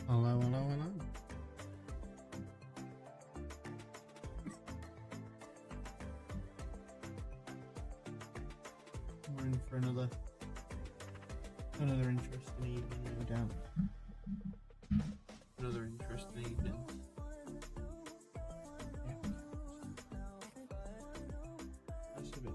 Hello, hello, hello. We're in for another interesting evening, no doubt. Another interesting evening. Yeah. That's a bit.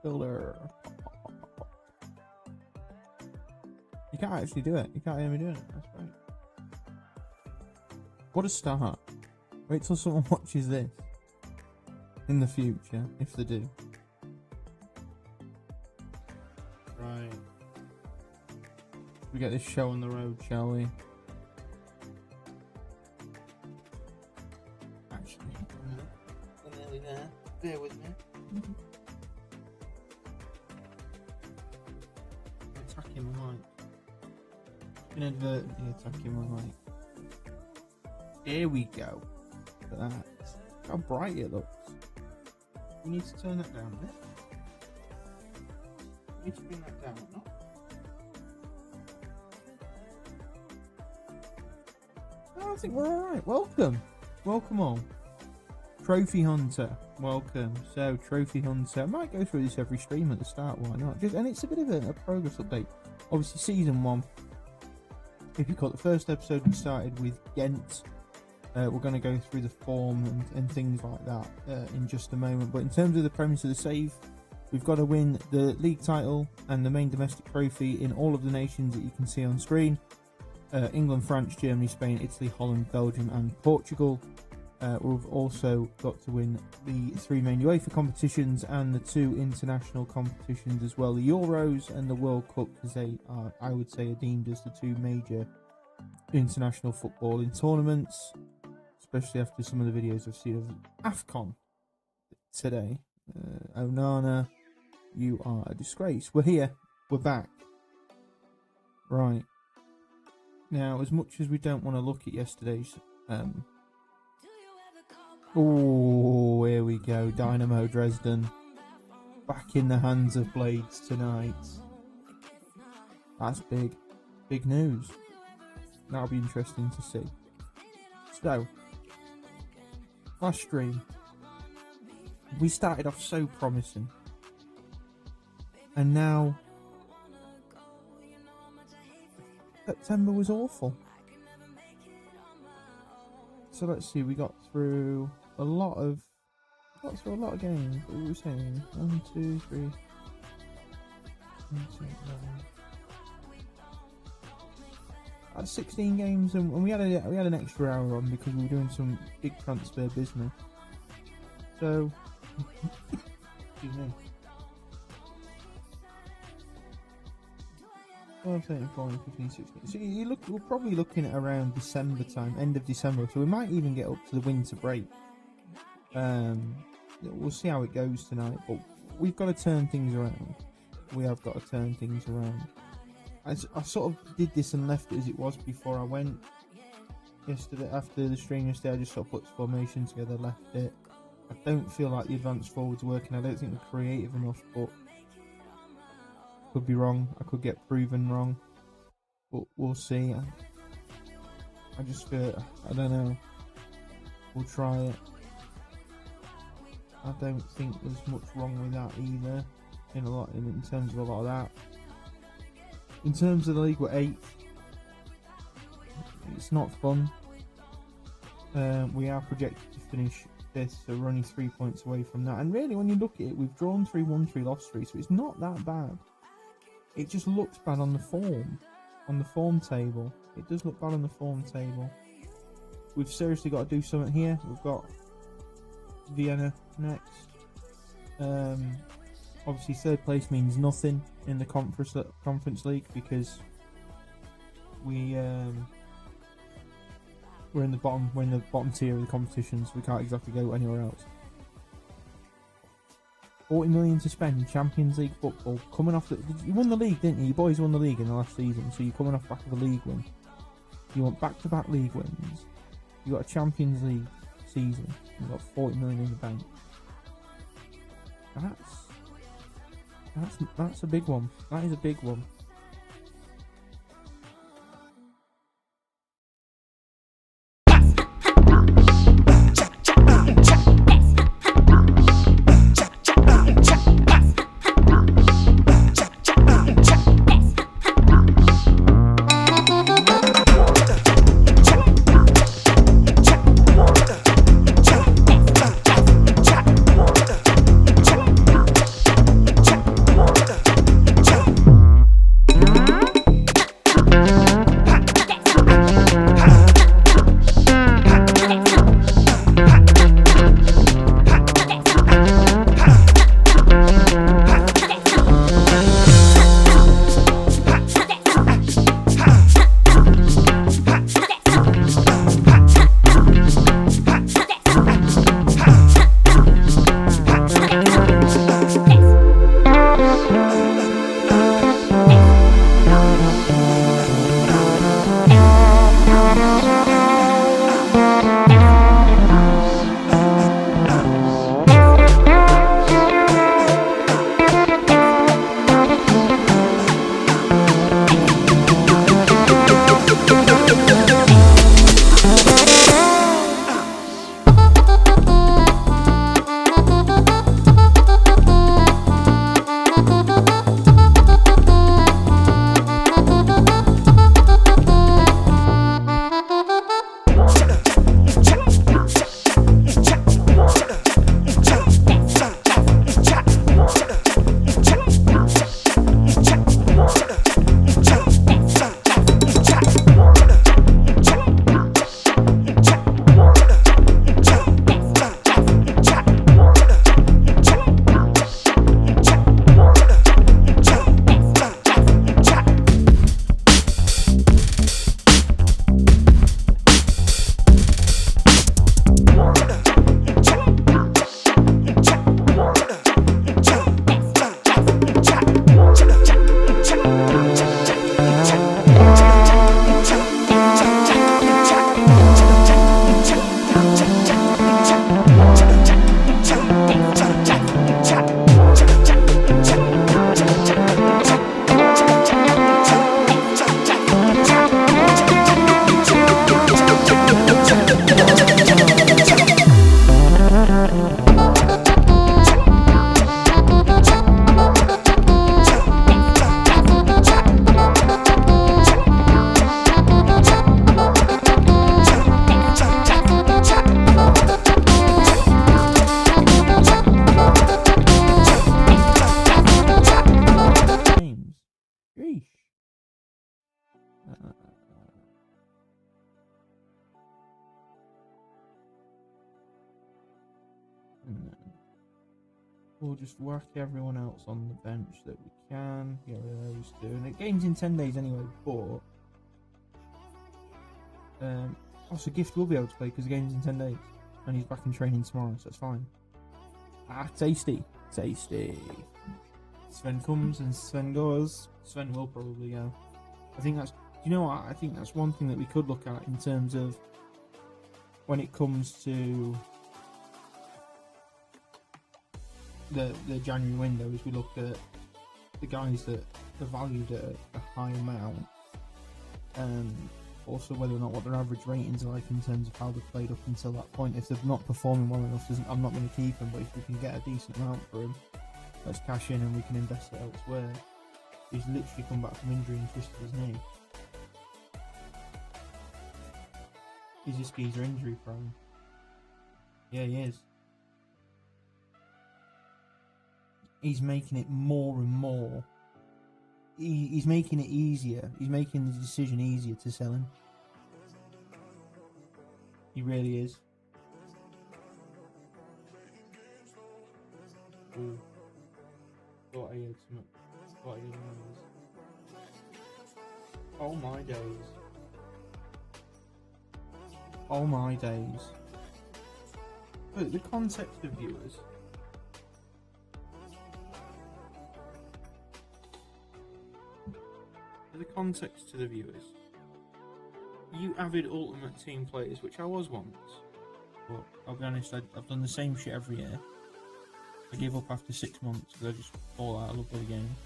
Builder. You can't actually do it. You can't hear me doing it. That's right. What a start. Wait till someone watches this in the future, if they do. Right. We get this show on the road, shall we? Actually, we're nearly there. Bear with me. Attacking my mic. Inadvertently attacking my mic. There we go. Look at that. How bright it looks. We need to turn that down a bit. We need to bring that down, no? I think we're alright. Welcome. Welcome all. Trophy Hunter. Welcome. So, Trophy Hunter. I might go through this every stream at the start, why not? And it's a bit of a progress update. Obviously, Season 1. If you caught the first episode, we started with Gent. We're going to go through the form and things like that in just a moment. But in terms of the premise of the save, we've got to win the league title and the main domestic trophy in all of the nations that you can see on screen. England, France, Germany, Spain, Italy, Holland, Belgium and Portugal. We've also got to win the 3 main UEFA competitions and the 2 international competitions as well, the Euros and the World Cup, because they are, I would say, are deemed as the 2 major international footballing tournaments, especially after some of the videos I've seen of AFCON today. Onana, you are a disgrace. We're here. We're back. Right. Now, as much as we don't want to look at yesterday's... Oh, here we go. Dynamo Dresden. Back in the hands of Blades tonight. That's big. Big news. That'll be interesting to see. So, last stream, we started off so promising. And now, September was awful. So let's see, we got through a lot of games. What were we saying? 1, 2, 3. 1, 2, 9. 16 games, and we had an extra hour on because we were doing some big transfer business. So, excuse me. 12, 13, 14, 15, 16. So we're probably looking at around December time, end of December. So we might even get up to the winter break. We'll see how it goes tonight, but we've got to turn things around. We have got to turn things around. I sort of did this and left it as it was before I went yesterday. After the stream yesterday, I just sort of put the formation together, left it. I don't feel like the advanced forward's working. I don't think we're creative enough, but could be wrong. I could get proven wrong, but we'll see. I just feel, I don't know. We'll try it. I don't think there's much wrong with that either. In terms of a lot of that. In terms of the league, we're 8th. It's not fun. We are projected to finish 5th, so we're only 3 points away from that. And really, when you look at it, we've drawn 3, won 3, lost 3, so it's not that bad. It just looks bad on the form table. It does look bad on the form table. We've seriously got to do something here. We've got Vienna next. Obviously, 3rd place means nothing in the conference league because we're in the bottom tier of the competition, so we can't exactly go anywhere else. 40 million to spend in Champions League football. Coming off you won the league, didn't you? You boys won the league in the last season, so you're coming off back of a league win. You want back-to-back league wins. You got a Champions League season. You got 40 million in the bank. That's a big one. That is a big one. We'll just whack everyone else on the bench that we can. Get rid of those two. And the game's in 10 days anyway, but also Gift will be able to play because the game's in 10 days. And he's back in training tomorrow, so it's fine. Ah, tasty. Tasty. Sven comes and Sven goes. Sven will probably go. I think that's, you know what, I think that's one thing that we could look at in terms of when it comes to the January window, is we look at the guys that are valued at a high amount, and also whether or not what their average ratings are like in terms of how they've played up until that point. If they're not performing well enough, I'm not going to keep them, but if we can get a decent amount for him, let's cash in and we can invest it elsewhere. He's literally come back from injury and twisted his knee. Is this geezer injury prone? Yeah, he is. He's making it more and more. He's making it easier. He's making the decision easier to sell him. He really is. Ooh. Thought I had some. Thought I had noise. Oh my days. Oh my days. Look, the context of viewers. The context to the viewers. You avid Ultimate Team players, which I was once. But I'll be honest, I've done the same shit every year. I gave up after 6 months because I just fall out of love with the game.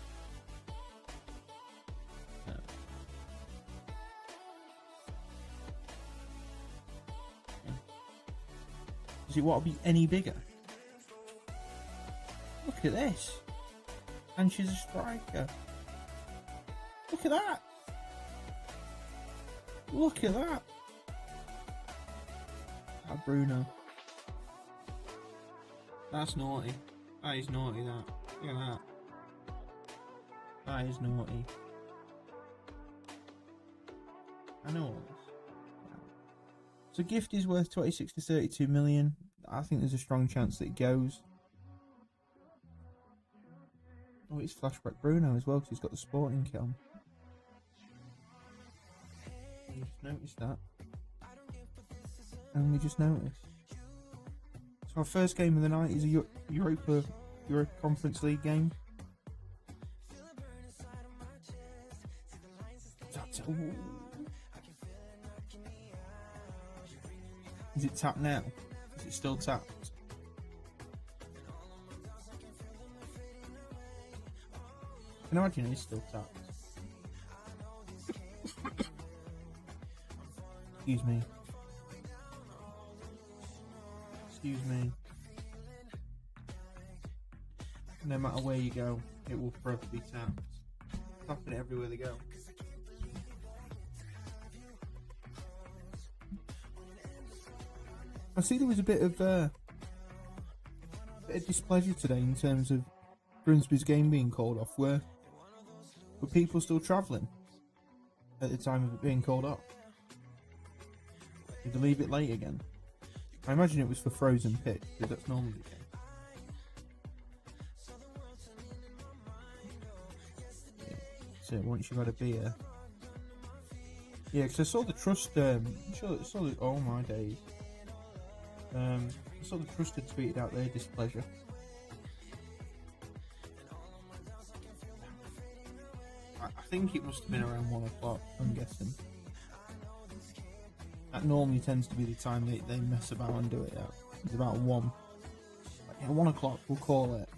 Does it want to be any bigger? Look at this. And she's a striker. Look at that. Look at that. That Bruno. That's naughty. That is naughty, that. Look at that. That is naughty. I know all this. So gift is worth 26 to 32 million. I think there's a strong chance that it goes. Oh, it's Flashback Bruno as well because he's got the sporting kit on. I just noticed that. Only just noticed. So our first game of the night is a Europa Conference League game. Is it tapped now? Is it still tapped? I can imagine it's still tapped. Excuse me. Excuse me. No matter where you go, it will forever be tapped. Tapping it everywhere they go. I see there was a bit of displeasure today in terms of Grimsby's game being called off. Were people still travelling at the time of it being called off? Did they leave it late again? I imagine it was for frozen pitch, because that's normally the case. Yeah. So once you've had a beer. Yeah, because I saw the Trust, oh my days. I saw the Trust had tweeted out their displeasure. I think it must have been around 1 o'clock, I'm guessing. That normally tends to be the time they mess about and do it at. It's about 1. Like, yeah, 1 o'clock, we'll call it.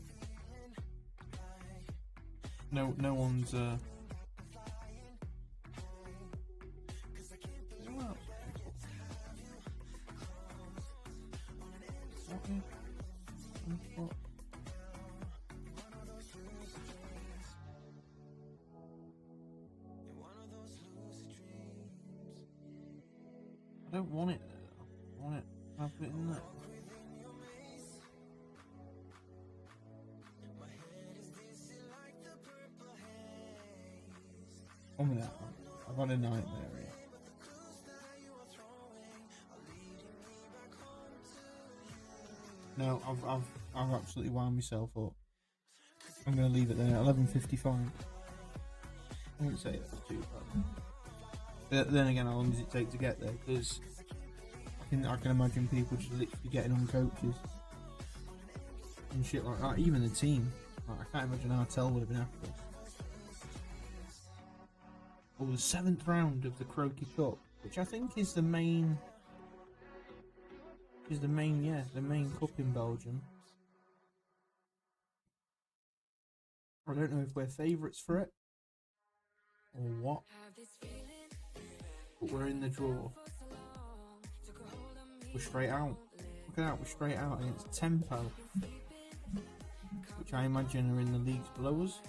No one's I don't want it there. I want it. I'll put it in there. I've had a nightmare here. No, I've absolutely wound myself up. I'm gonna leave it there. 11:55. I wouldn't say that's too bad. But then again, how long does it take to get there? Because I can imagine people just literally getting on coaches and shit like that. Even the team. Like, I can't imagine how Tell would have been after. Or the 7th round of the Croaky Cup, which I think is the main cup in Belgium. I don't know if we're favourites for it or what, but we're in the draw. We're straight out. Look at that, we're straight out against Tempo, which I imagine are in the leagues below us.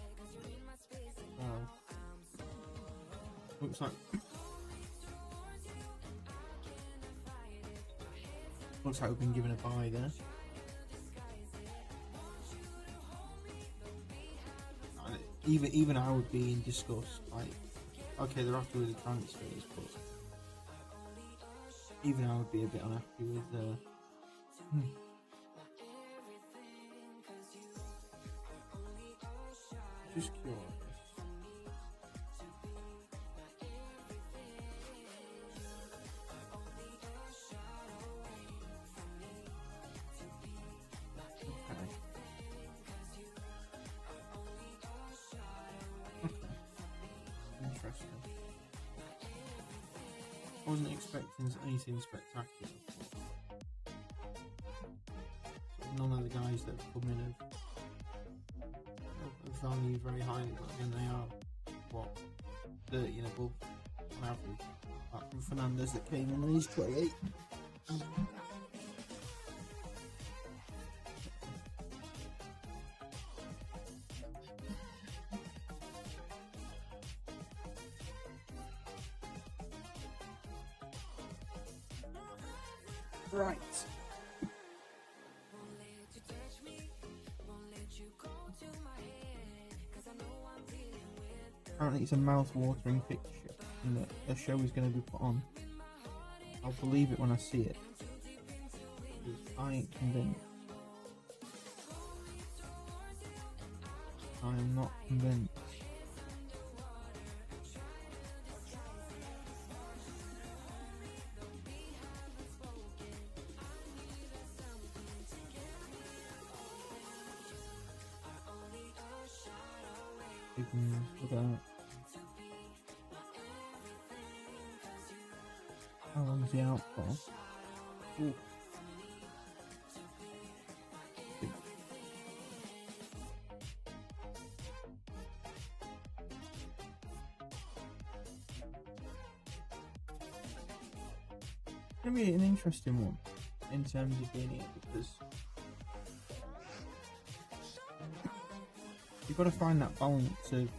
Oh. Looks like we've been given a bye there. Even I would be in disgust. Like, okay, they're happy with the transfers, but even I would be a bit unhappy with. Just curious. wasn't expecting anything spectacular. None of the guys that have come in have valued very highly, but again, they are, what, 30 and above on average. Apart from Fernandez that came in and he's 28. Right. Apparently it's a mouth-watering picture and that a show is going to be put on. I'll believe it when I see it. I ain't convinced. I am not convinced. Big news, look at that. How long's he out for? Ooh. It's going to be an interesting one in terms of being here, because you've got to find that balance of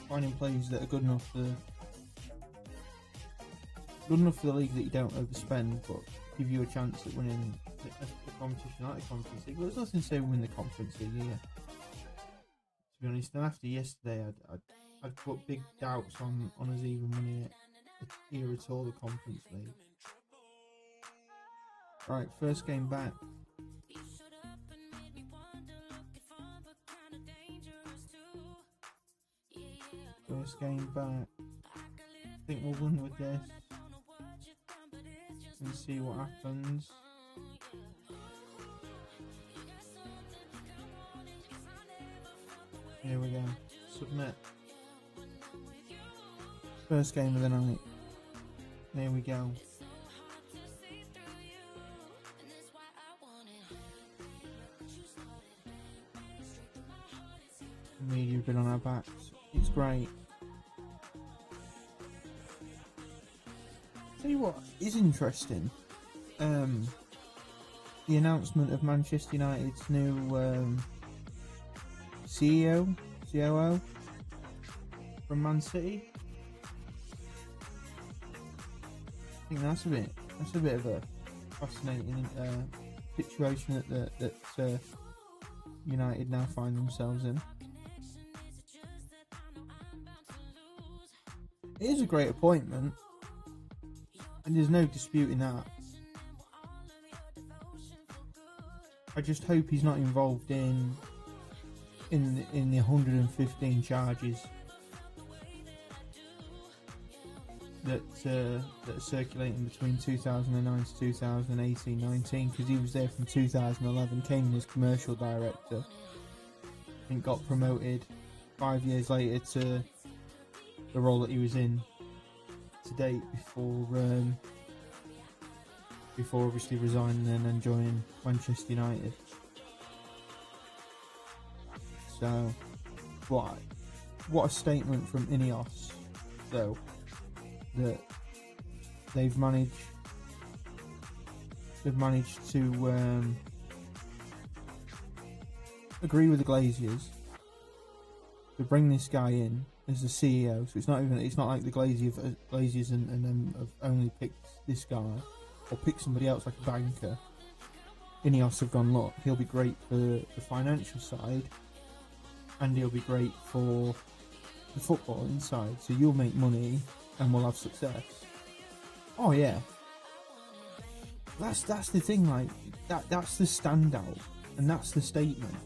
finding players that are good enough for the league that you don't overspend, but give you a chance at winning a competition like the Conference League. Well, there's nothing to say win the Conference League here, to be honest. And after yesterday, I'd put big doubts on us even winning it here at all, the Conference League. Right, first game back. First game back. I think we'll win with this and see what happens. Here we go. Submit. First game of the night. There we go. The media have been on our backs. It's great. Tell you what is interesting. The announcement of Manchester United's new CEO, COO from Man City. I think that's a bit of a fascinating situation that United now find themselves in. It is a great appointment, and there's no disputing that. I just hope he's not involved in the 115 charges that are circulating between 2009 to 2018-19, because he was there from 2011, came in as commercial director, and got promoted 5 years later to the role that he was in to date before obviously resigning and then joining Manchester United. So, what a statement from Ineos, though, that they've managed to agree with the Glaziers to bring this guy in as the CEO. So it's not like the Glaziers and them have only picked this guy or picked somebody else like a banker. Ineos have gone, look, he'll be great for the financial side, and he'll be great for the football inside. So you'll make money, and we'll have success. Oh yeah, that's the thing. Like that's the standout, and that's the statement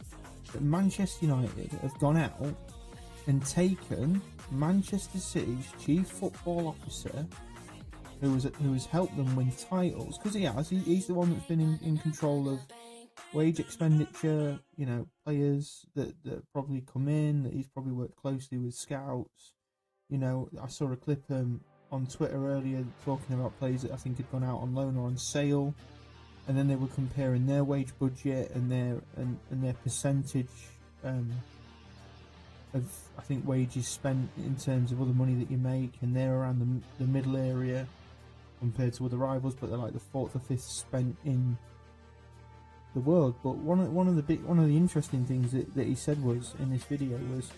that Manchester United have gone out and taken Manchester City's chief football officer, who has helped them win titles, because he's the one that's been in control of wage expenditure, players that probably come in, that he's probably worked closely with scouts. I saw a clip on Twitter earlier talking about players that I think had gone out on loan or on sale, and then they were comparing their wage budget and their percentage of, I think, wages spent in terms of other money that you make, and they're around the middle area compared to other rivals, but they're like the 4th or 5th spent in the world. But one of the interesting things that he said was in this video was,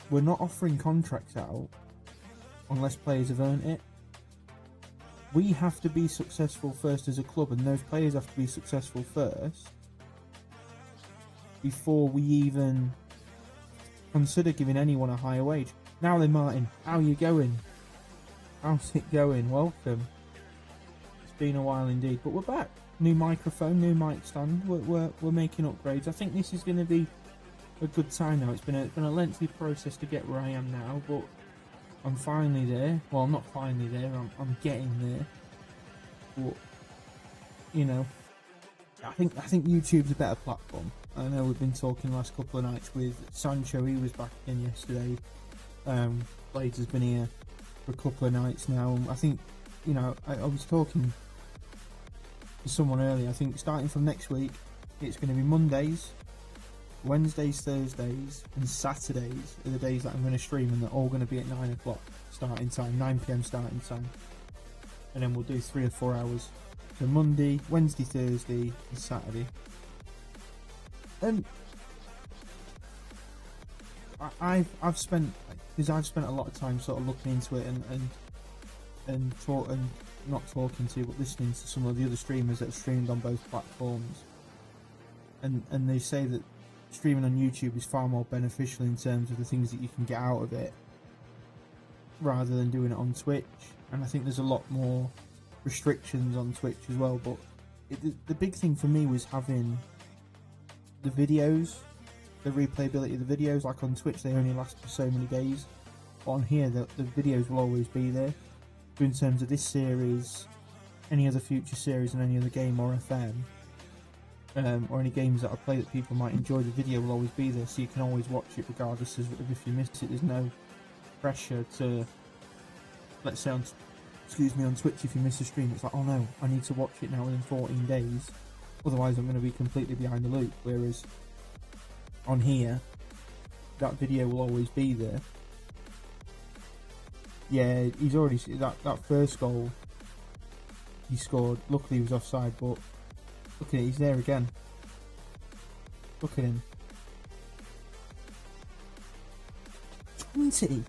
we're not offering contracts out unless players have earned it. We have to be successful first as a club, and those players have to be successful first before we even consider giving anyone a higher wage. Now then, Martin, how you going? How's it going? Welcome. It's been a while indeed, but we're back. New microphone, new mic stand. We're making upgrades. I think this is going to be a good time now. It's been a lengthy process to get where I am now, but I'm finally there. Well, I'm not finally there. I'm getting there. But you know, I think YouTube's a better platform. I know we've been talking the last couple of nights with Sancho. He was back again yesterday. Blades has been here for a couple of nights now. I think, you know, I was talking to someone earlier. I think starting from next week, it's going to be Mondays, Wednesdays, Thursdays, and Saturdays are the days that I'm going to stream, and they're all going to be at 9 o'clock starting time, 9 PM starting time, and then we'll do 3 or 4 hours. So Monday, Wednesday, Thursday, and Saturday. And I've spent a lot of time sort of looking into it and not talking to, but listening to some of the other streamers that have streamed on both platforms, and they say that streaming on YouTube is far more beneficial in terms of the things that you can get out of it rather than doing it on Twitch. And I think there's a lot more restrictions on Twitch as well, but the big thing for me was having the videos, the replayability of the videos. Like on Twitch they only last for so many days, but on here the videos will always be there. But in terms of this series, any other future series and any other game or FM, or any games that I play that people might enjoy, the video will always be there, so you can always watch it regardless of if you missed it. There's no pressure to, let's say on Twitch, if you miss a stream, it's like, oh no, I need to watch it now within 14 days, otherwise I'm going to be completely behind the loop. Whereas on here, that video will always be there. Yeah, he's already, that first goal he scored, luckily he was offside, but look at it, he's there again. Look at him. 20!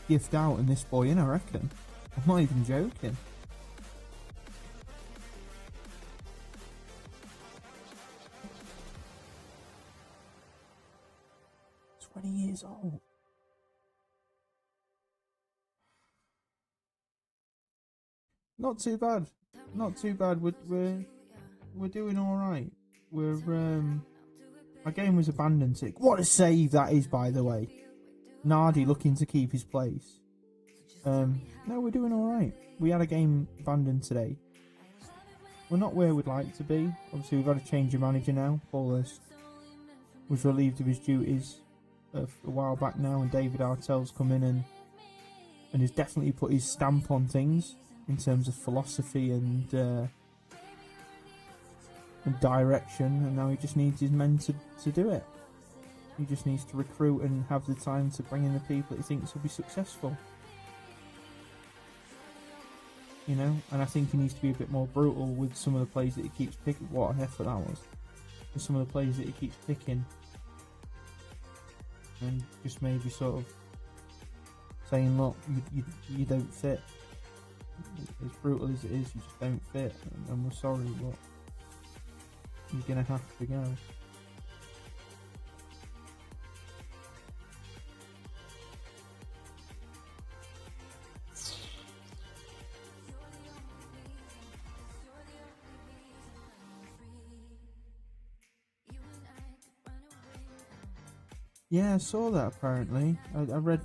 Gift out in this boy in, I reckon. I'm not even joking. Years old. Not too bad. Not too bad. We're doing all right. Our game was abandoned. What a save that is, by the way. Nardi looking to keep his place. No, we're doing all right. We had a game abandoned today. We're not where we'd like to be. Obviously, we've got to change your manager now. Paul was relieved of his duties a while back now, and David Artell's come in and has definitely put his stamp on things in terms of philosophy and direction, and now he just needs his men to do it. He just needs to recruit and have the time to bring in the people that he thinks will be successful. You know, and I think he needs to be a bit more brutal with some of the plays that he keeps picking. What an effort that was. With some of the plays that he keeps picking. And just maybe sort of saying, look, you don't fit. As brutal as it is, you just don't fit, and we're sorry, but you're gonna have to go. Yeah, I saw that apparently. I read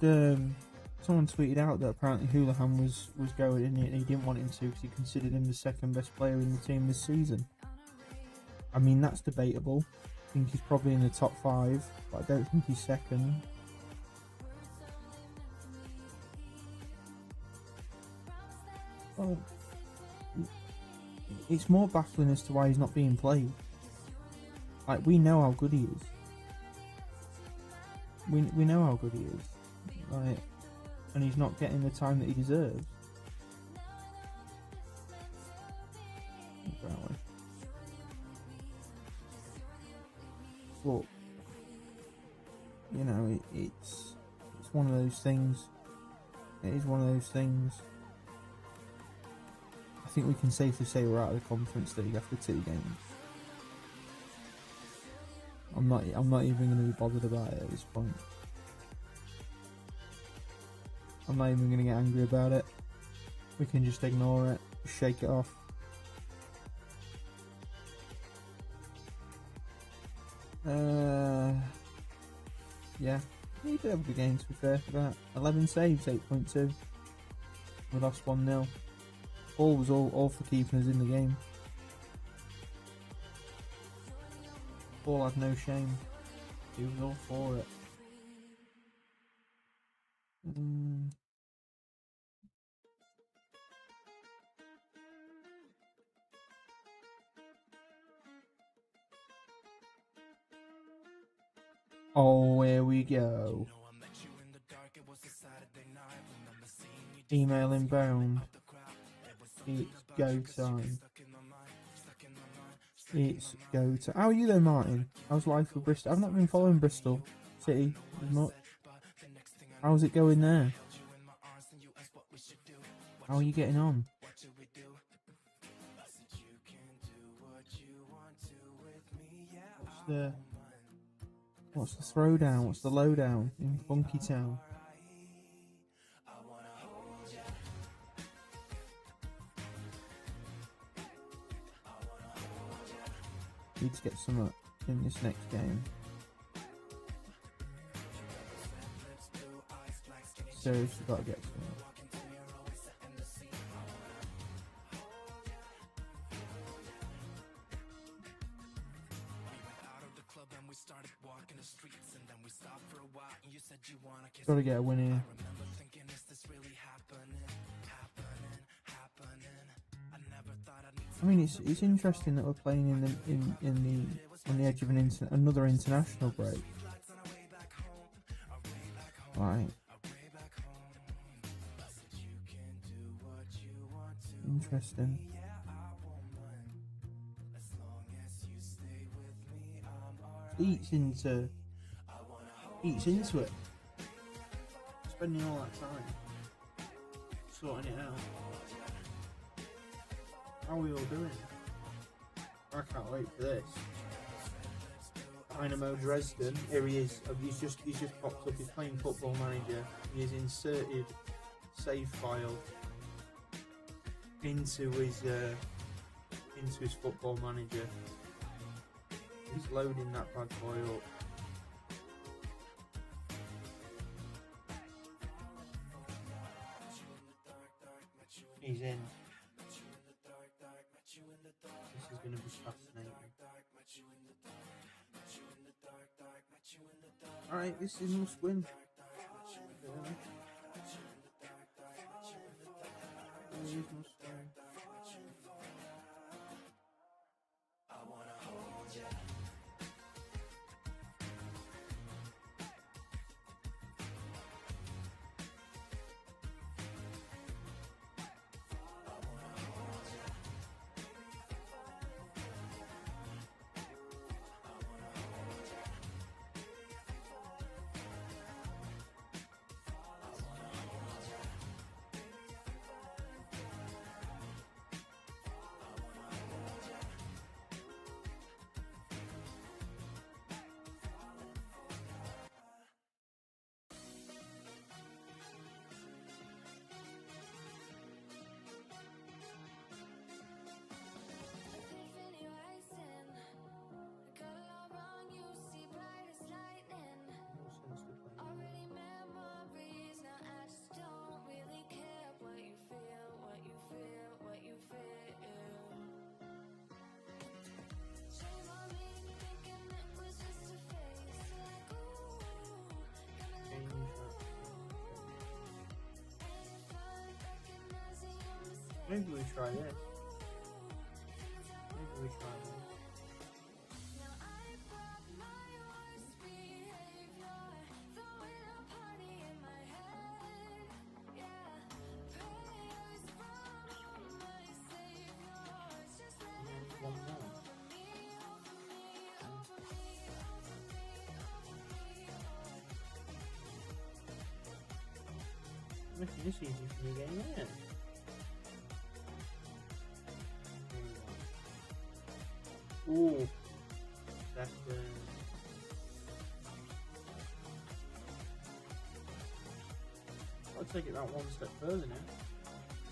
someone tweeted out that apparently Houlihan was going in and he didn't want him to because he considered him the second best player in the team this season. I mean, that's debatable. I think he's probably in the top 5, but I don't think he's second. Well, it's more baffling as to why he's not being played. Like, we know how good he is. We know how good he is. Like, and he's not getting the time that he deserves. Apparently. But, you know, it's one of those things. It is one of those things. I think we can safely say we're out of the Conference League after 2 games. I'm not even going to be bothered about it at this point. I'm not even going to get angry about it. We can just ignore it, shake it off. Yeah, he did have a good game to be fair for that. 11 saves, 8.2. We lost 1-0. Ball was all for keeping us in the game. Ball had no shame. He was all for it. Oh, here we go. Email inbound. It's go time. It's go time. How are you then, Martin? How's life with Bristol? I've not been following Bristol City as much. How's it going there? How are you getting on? What's the throwdown? What's the lowdown in Funky Town? Need to get some up in this next game. Seriously, gotta get some up. Gotta get a win here. I mean, it's interesting that we're playing on the edge of another international break. Right. Interesting. Eats into it. Spending all that time sorting it out. How are we all doing? I can't wait for this. Dynamo Dresden. Here he is. He's just popped up. He's playing Football Manager. He has inserted save file into his Football Manager. He's loading that bad boy up. He's in. This is going to be fascinating. Alright, this is must win. This must win. Maybe we try this. Maybe we try this. One more. Making this easy for me getting in. Ooh, that's I'll take it that one step further now.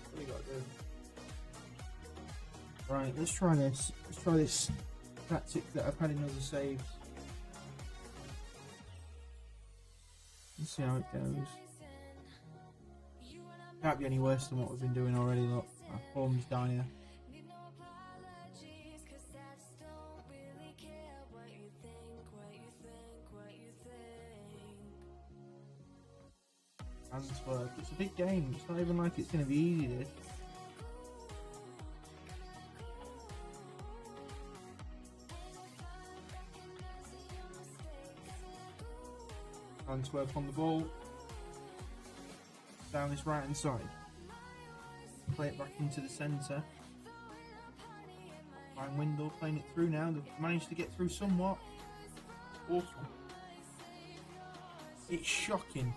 What do you got to do? Right, let's try this. Let's try this tactic that I've had in other saves. Let's see how it goes. Can't be any worse than what we've been doing already. Look, our form's dire. Antwerp. It's a big game. It's not even like it's going to be easy, this. Antwerp on the ball. Down this right hand side. Play it back into the centre. Fine Windle playing it through now. They've managed to get through somewhat. Awful. It's shocking.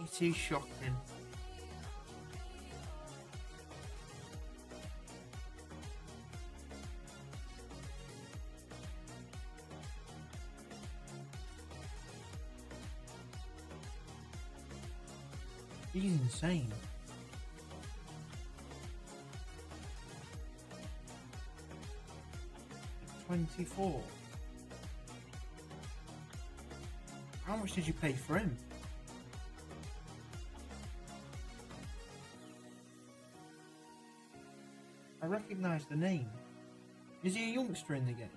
It is shocking. He's insane. It's 24. How much did you pay for him? I recognise the name. Is he a youngster in the game?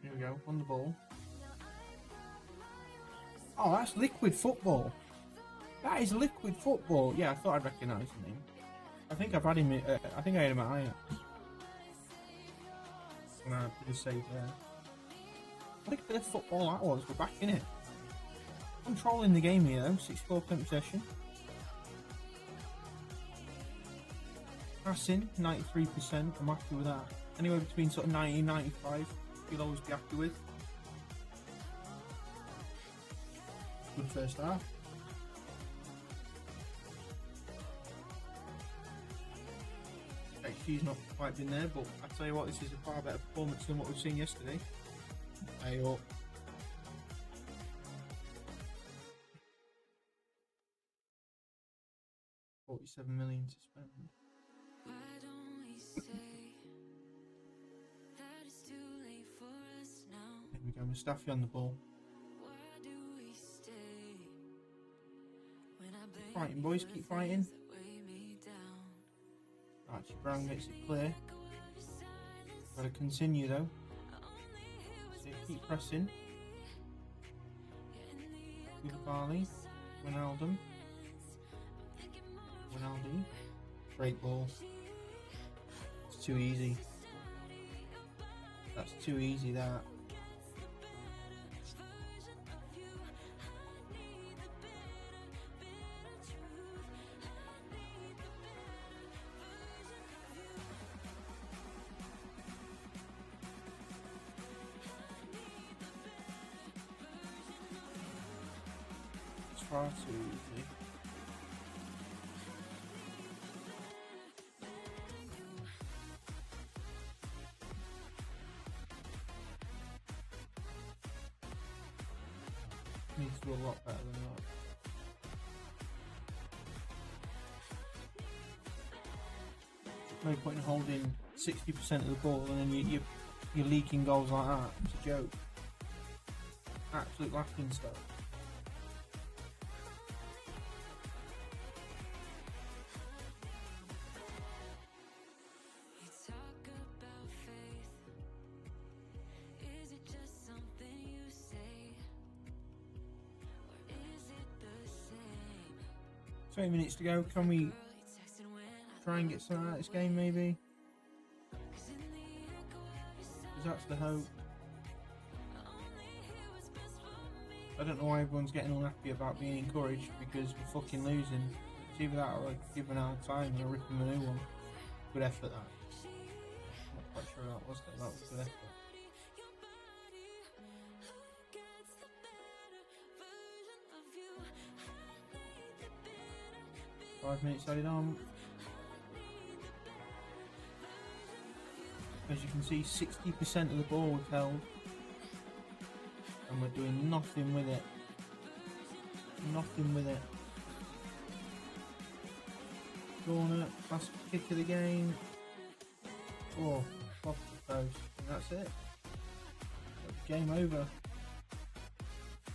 Here we go, on the ball. Oh, that's liquid football. That is liquid football. Yeah, I thought I'd recognise the name. I think I've had him. I think I had him at Ajax. When I did a save there. What a bit of football that was. We're back in it. Controlling the game here though. 64% possession. Passing 93%. I'm happy with that. Anywhere between sort of 90 and 95. You'll always be happy with. Good first half. XG's not quite been there, but I tell you what, this is a far better performance than what we've seen yesterday. Hey up. $47 million to spend. Why don't we say that it's too late for us now? There we go, Mustafi on the ball. Why do we stay when I Keep fighting, boys, keep fighting. weigh me down? Archie Brown makes it clear. Got to continue though. So keep pressing. Koulibaly, Wijnaldum. Wijnaldum. Great ball. It's too easy. That's too easy, that. It's far too easy. Needs to do a lot better than that. No point in holding 60% of the ball and then you're leaking goals like that. It's a joke. Absolute laughing stock. You talk about faith. Is it just 20 minutes to go. Can we try and get something out of this game, maybe? Because that's the hope. I don't know why everyone's getting unhappy about being encouraged, because we're fucking losing. It's either that or giving our time and ripping a new one. Good effort, that. I'm not quite sure that was good effort. 5 minutes added on. As you can see, 60% of the ball we've held, and we're doing nothing with it. Nothing with it. Corner, last kick of the game. Oh, off the post, and that's it. Game over.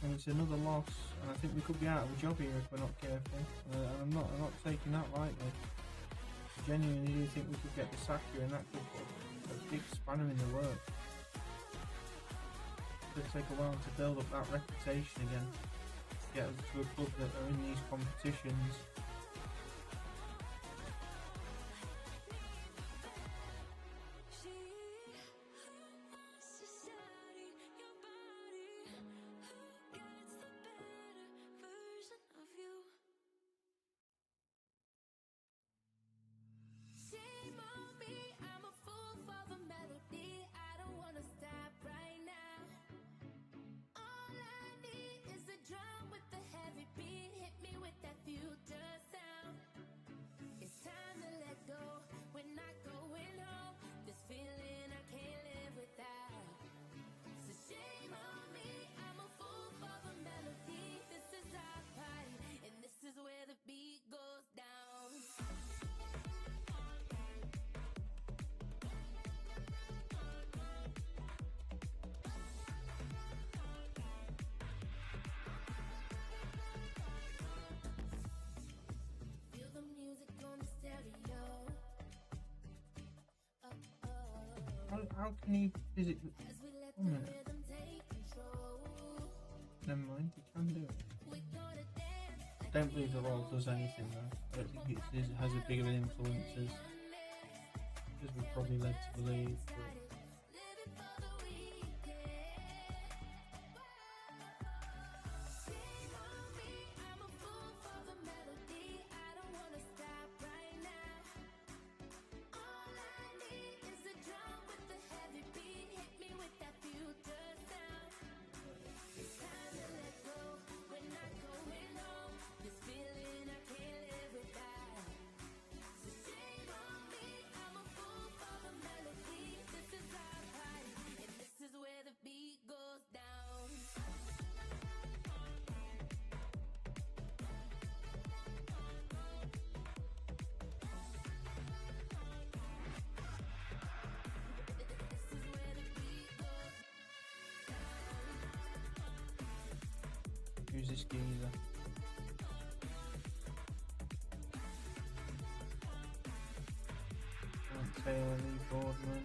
And it's another loss, and I think we could be out of a job here if we're not careful. And I'm not taking that lightly. I genuinely do think we could get the sack here, and that could put a big spanner in the work. It could take a while to build up that reputation again, get us to a club that are in these competitions. How can he visit? 1 minute. Never mind, he can do it. I don't believe the role does anything though. I don't think it has a bigger influence as we're probably led to believe. But who's this geezer? Taylor, Lee Boardman.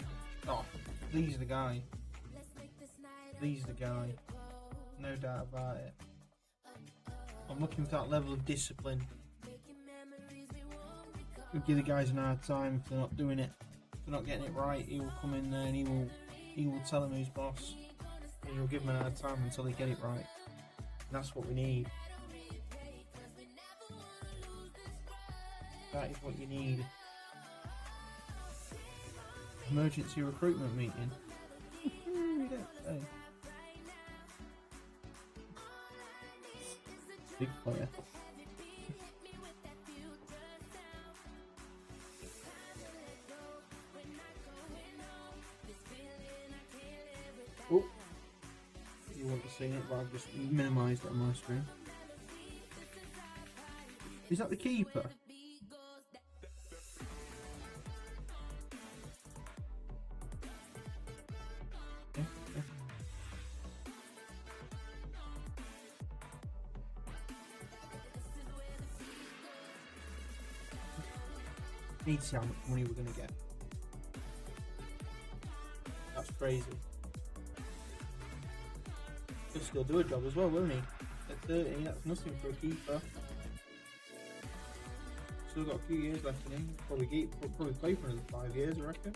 Oh, Lee's the guy. Lee's the guy. No doubt about it. I'm looking for that level of discipline. We'll give the guys an hard time if they're not doing it. If they're not getting it right, he will come in there and he will tell them who's boss. And he'll give them an hard time until they get it right. And that's what we need. That is what you need. Emergency recruitment meeting. We don't say. Big player. Oh, you want to see it, but I've just minimised it on my screen. Is that the keeper? Need to see how much money we're going to get. That's crazy. He'll still do a job as well, won't he? At 30, that's nothing for a keeper. Still got a few years left in him. Probably play for another 5 years, I reckon.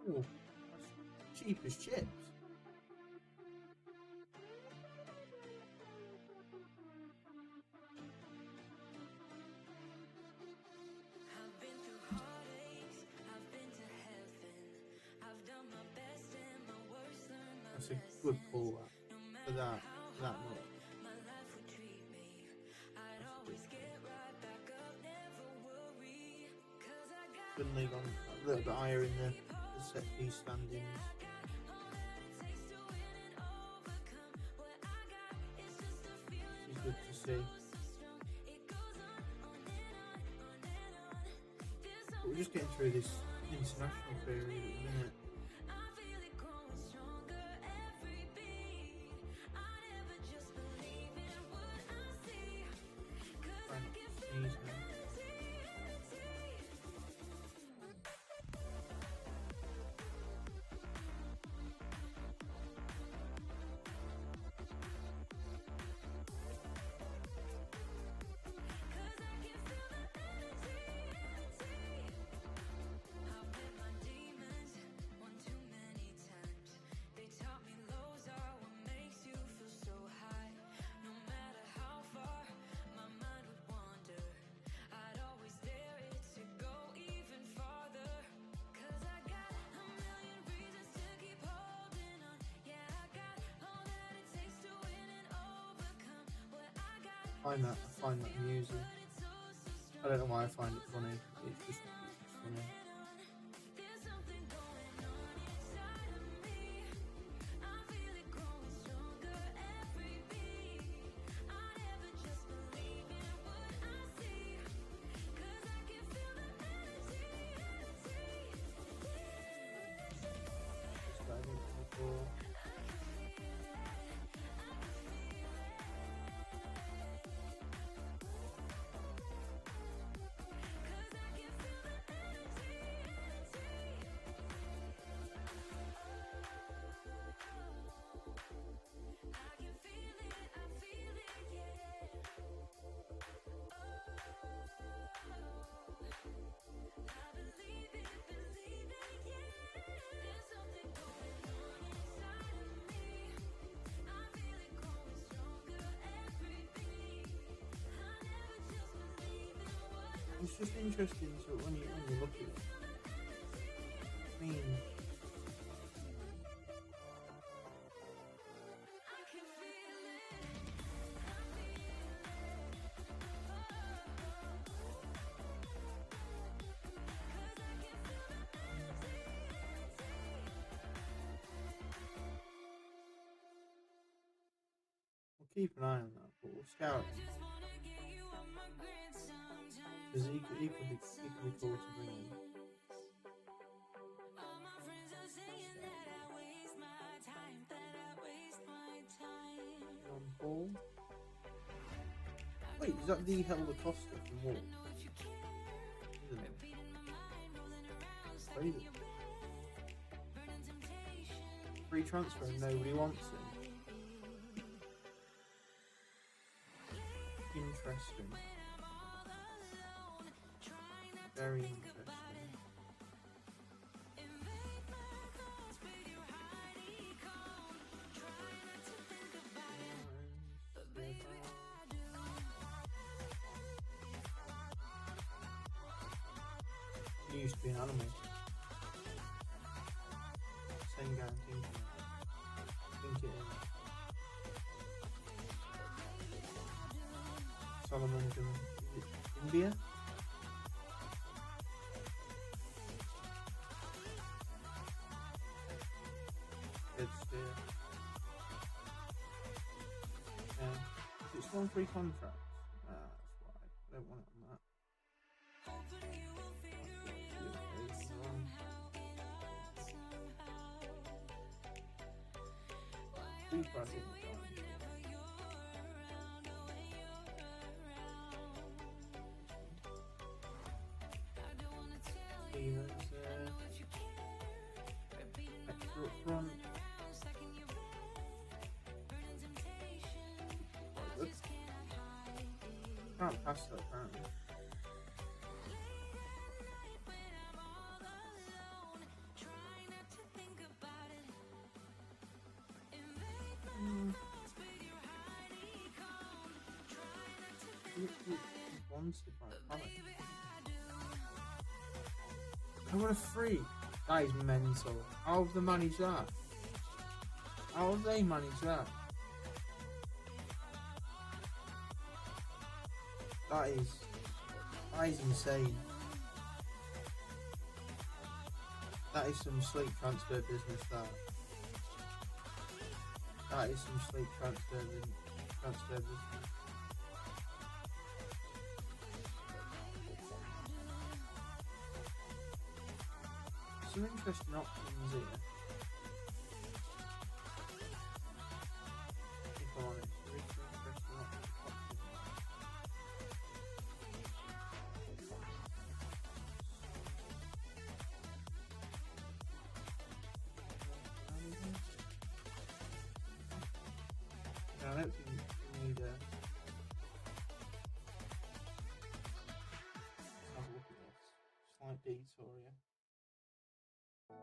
Oh, that's cheap as chips. I've been through heartaches, I've been to heaven. I've done my best and my worst, learned my That's a good lessons. pull No for matter that how much. hard my life would treat me, I'd always get right back up, never worry. 'Cause I got Suddenly gone a little bit higher in the set piece standings. all that it takes to win and overcome. What I got is just a feeling, It's but good to it's see. so strong. It goes on and on and on. There's But we're just getting through this international period at the minute. I feel it growing stronger every beat. I never just believe in what I see. 'Cause Try I not can to feel sneeze the now. energy. I've met my demons one too many times. They taught me lows are what makes you feel so high. No matter how far my mind would wander, I'd always dare it to go even farther. 'Cause I got a million reasons to keep holding on. Yeah, I got all that it takes to win and overcome. What I got I find that amusing. it's so strong. I don't know why I find it funny. It's just funny. There's something going on inside of me. I feel it growing stronger every beat. I never just believe in what I see. 'Cause I can feel the energy. Just diving before. It's just interesting so when you look at it. I mean, we'll keep an eye on that, but we'll scout him. Because he could be cool to bring in. John Paul. Wait, is that the Helder Costa from Wolves? Isn't it? Crazy. Free transfer and nobody wants him. Interesting. Very interesting. He used to be an anime. Same guy, I think it is. Solomon from India. Dead Spear. Yeah. It's 1 free contract. That's why. I don't want it on that. Deeper, I think, see there's extra up front. Quite good. Can't pass that apparently. Wanted by Palace. I got a free. That is mental. How have they managed that? How have they managed that? That is insane. That is some sleep transfer business. That is some sleep transfer business. Some interesting options here. If I'm honest, there is some interesting options. I don't think we need a. Let's have a look at this. Slight detour here.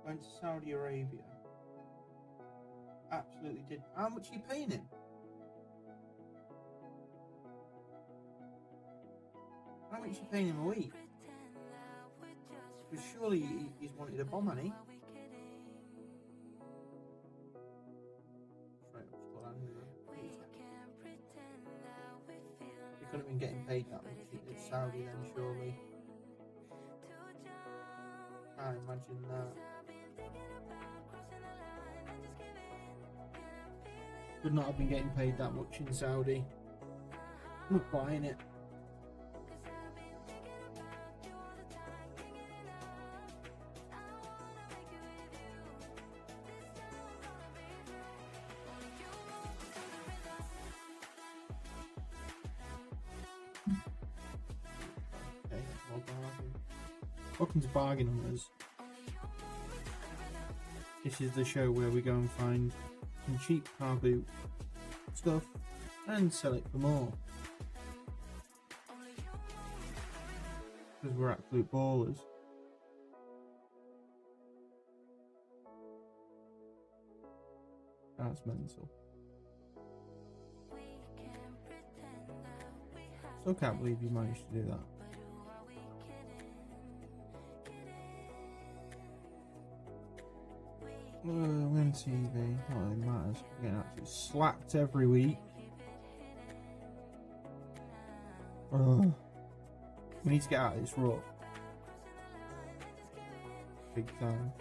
Went to Saudi Arabia. Absolutely did. How much are you paying him? How much are you paying him a week? Because surely he's wanted a bomb, hasn't he? He couldn't have been getting paid that much in Saudi then, surely. Can't imagine that. Would not have been getting paid that much in Saudi. Not buying it. Okay, well, bargain. Welcome to Bargain Hunters. This is the show where we go and find some cheap car boot stuff and sell it for more. Because we're absolute ballers. That's mental. Still can't believe you managed to do that. We're on TV, not really matters. We're getting absolutely slapped every week. Ugh. We need to get out of this rut. Big time.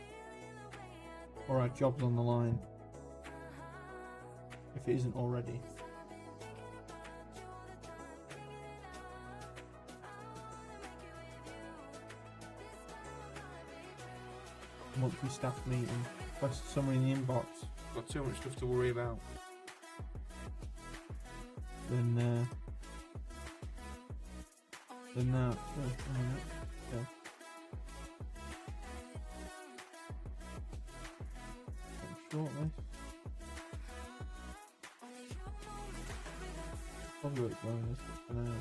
Or our job's on the line. If it isn't already. Monthly staff meeting. Request somewhere in the inbox. Got too much stuff to worry about. Then that. Okay. Shortlist. Probably won't join us for now.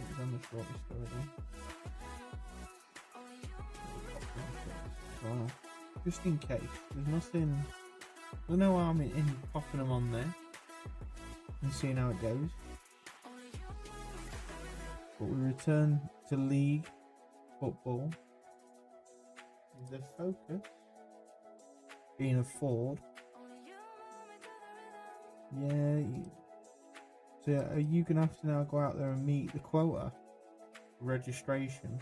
It's on the shortlist already. Wow. Just in case. There's nothing. There's no harm in popping them on there and seeing how it goes. But we return to league football. The focus being a Ford. Yeah. So are you gonna have to now go out there and meet the quota registration?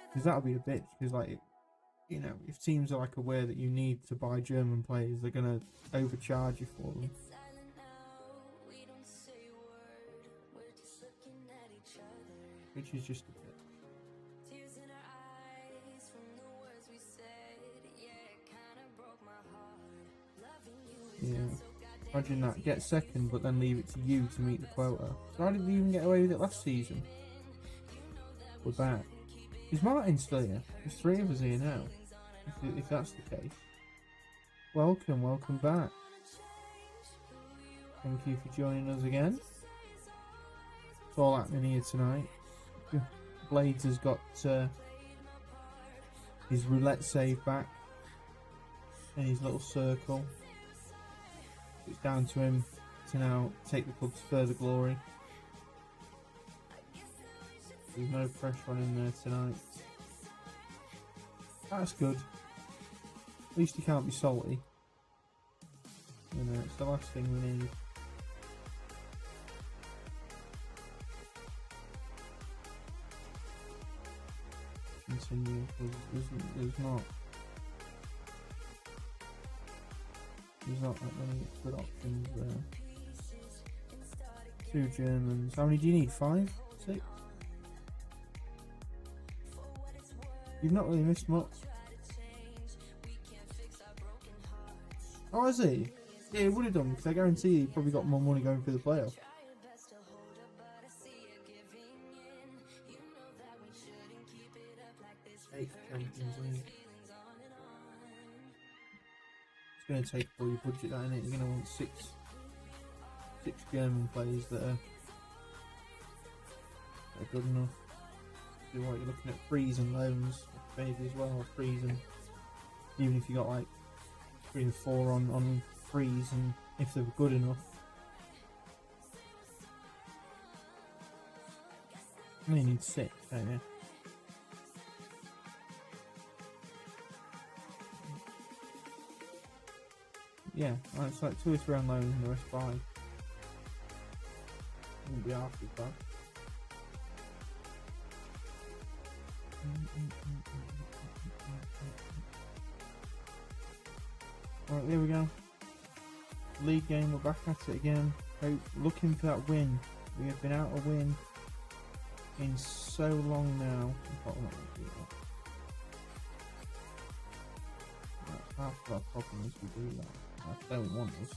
Because that'll be a bitch. Because like, you know, if teams are like aware that you need to buy German players, they're gonna overcharge you for them. Which is just a bit. Yeah. Imagine that. Get second, but then leave it to you to meet the quota. So how did we even get away with it last season? We're back. Is Martin still here? There's 3 of us here now. If that's the case. Welcome back. Thank you for joining us again. It's all happening here tonight. Blades has got his roulette save back in his little circle. It's down to him to now take the club to further glory. There's no pressure on him there tonight. That's good. At least he can't be salty. You know, it's the last thing we need. Continue, because there's not that many good options there. 2 Germans. How many do you need? 5? 6? You've not really missed much. Oh, is he? Yeah, he would have done, because I guarantee he probably got more money going through the playoffs. 8th Champions League. It's going to take all your budget, that, innit? You're going to want six German players that are good enough. So what, you're looking at frees and loans, maybe as well, frees, and even if you got like 3 or 4 on frees, and if they were good enough. You only need 6, don't you? Yeah, it's like 2 or 3 on loan and the rest buy. Wouldn't be after that. Alright, there we go. League game, we're back at it again. Looking for that win. We have been out a win in so long now. That's half of our problem is we do that. I don't want us to.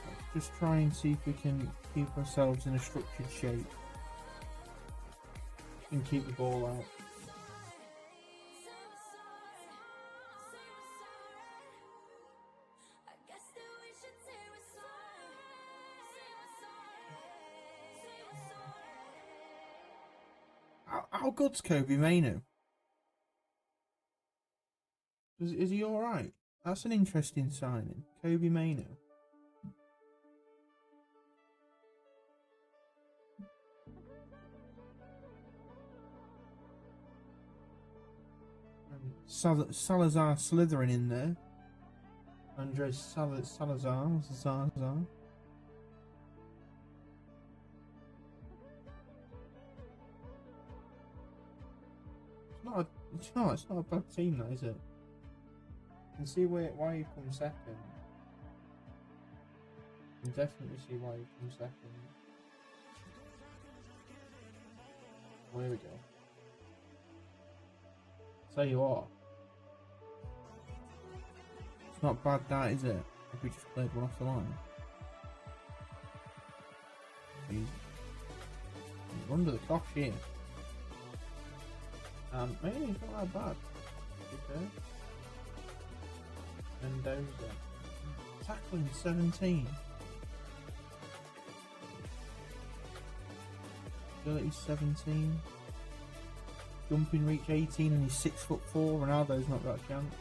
Let's just try and see if we can keep ourselves in a structured shape and keep the ball out. How good's Kobe Mainu? Is he alright? That's an interesting signing. Kobe Mainu. Salazar slithering in there. Andres Salazar. It's not a bad team, that is it? You can see why you come second. You can definitely see why you come second. There we go. Tell you what, it's not bad, that is it? If we just played one off the line. He's under the cosh here. Maybe he's not that bad, to be fair. Mendoza. Tackling 17. Ability 17. Jumping reach 18 and he's 6'4". Ronaldo's not got a chance.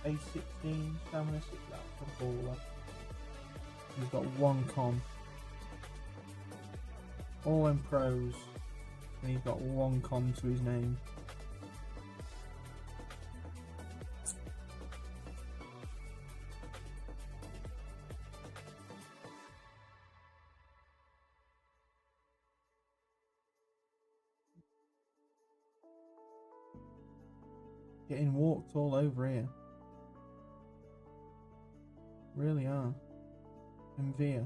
Age 16, stamina 6, that's a baller. He's got 1 con. All in pros. And he's got 1 con to his name. Getting walked all over here. Really are. Envia.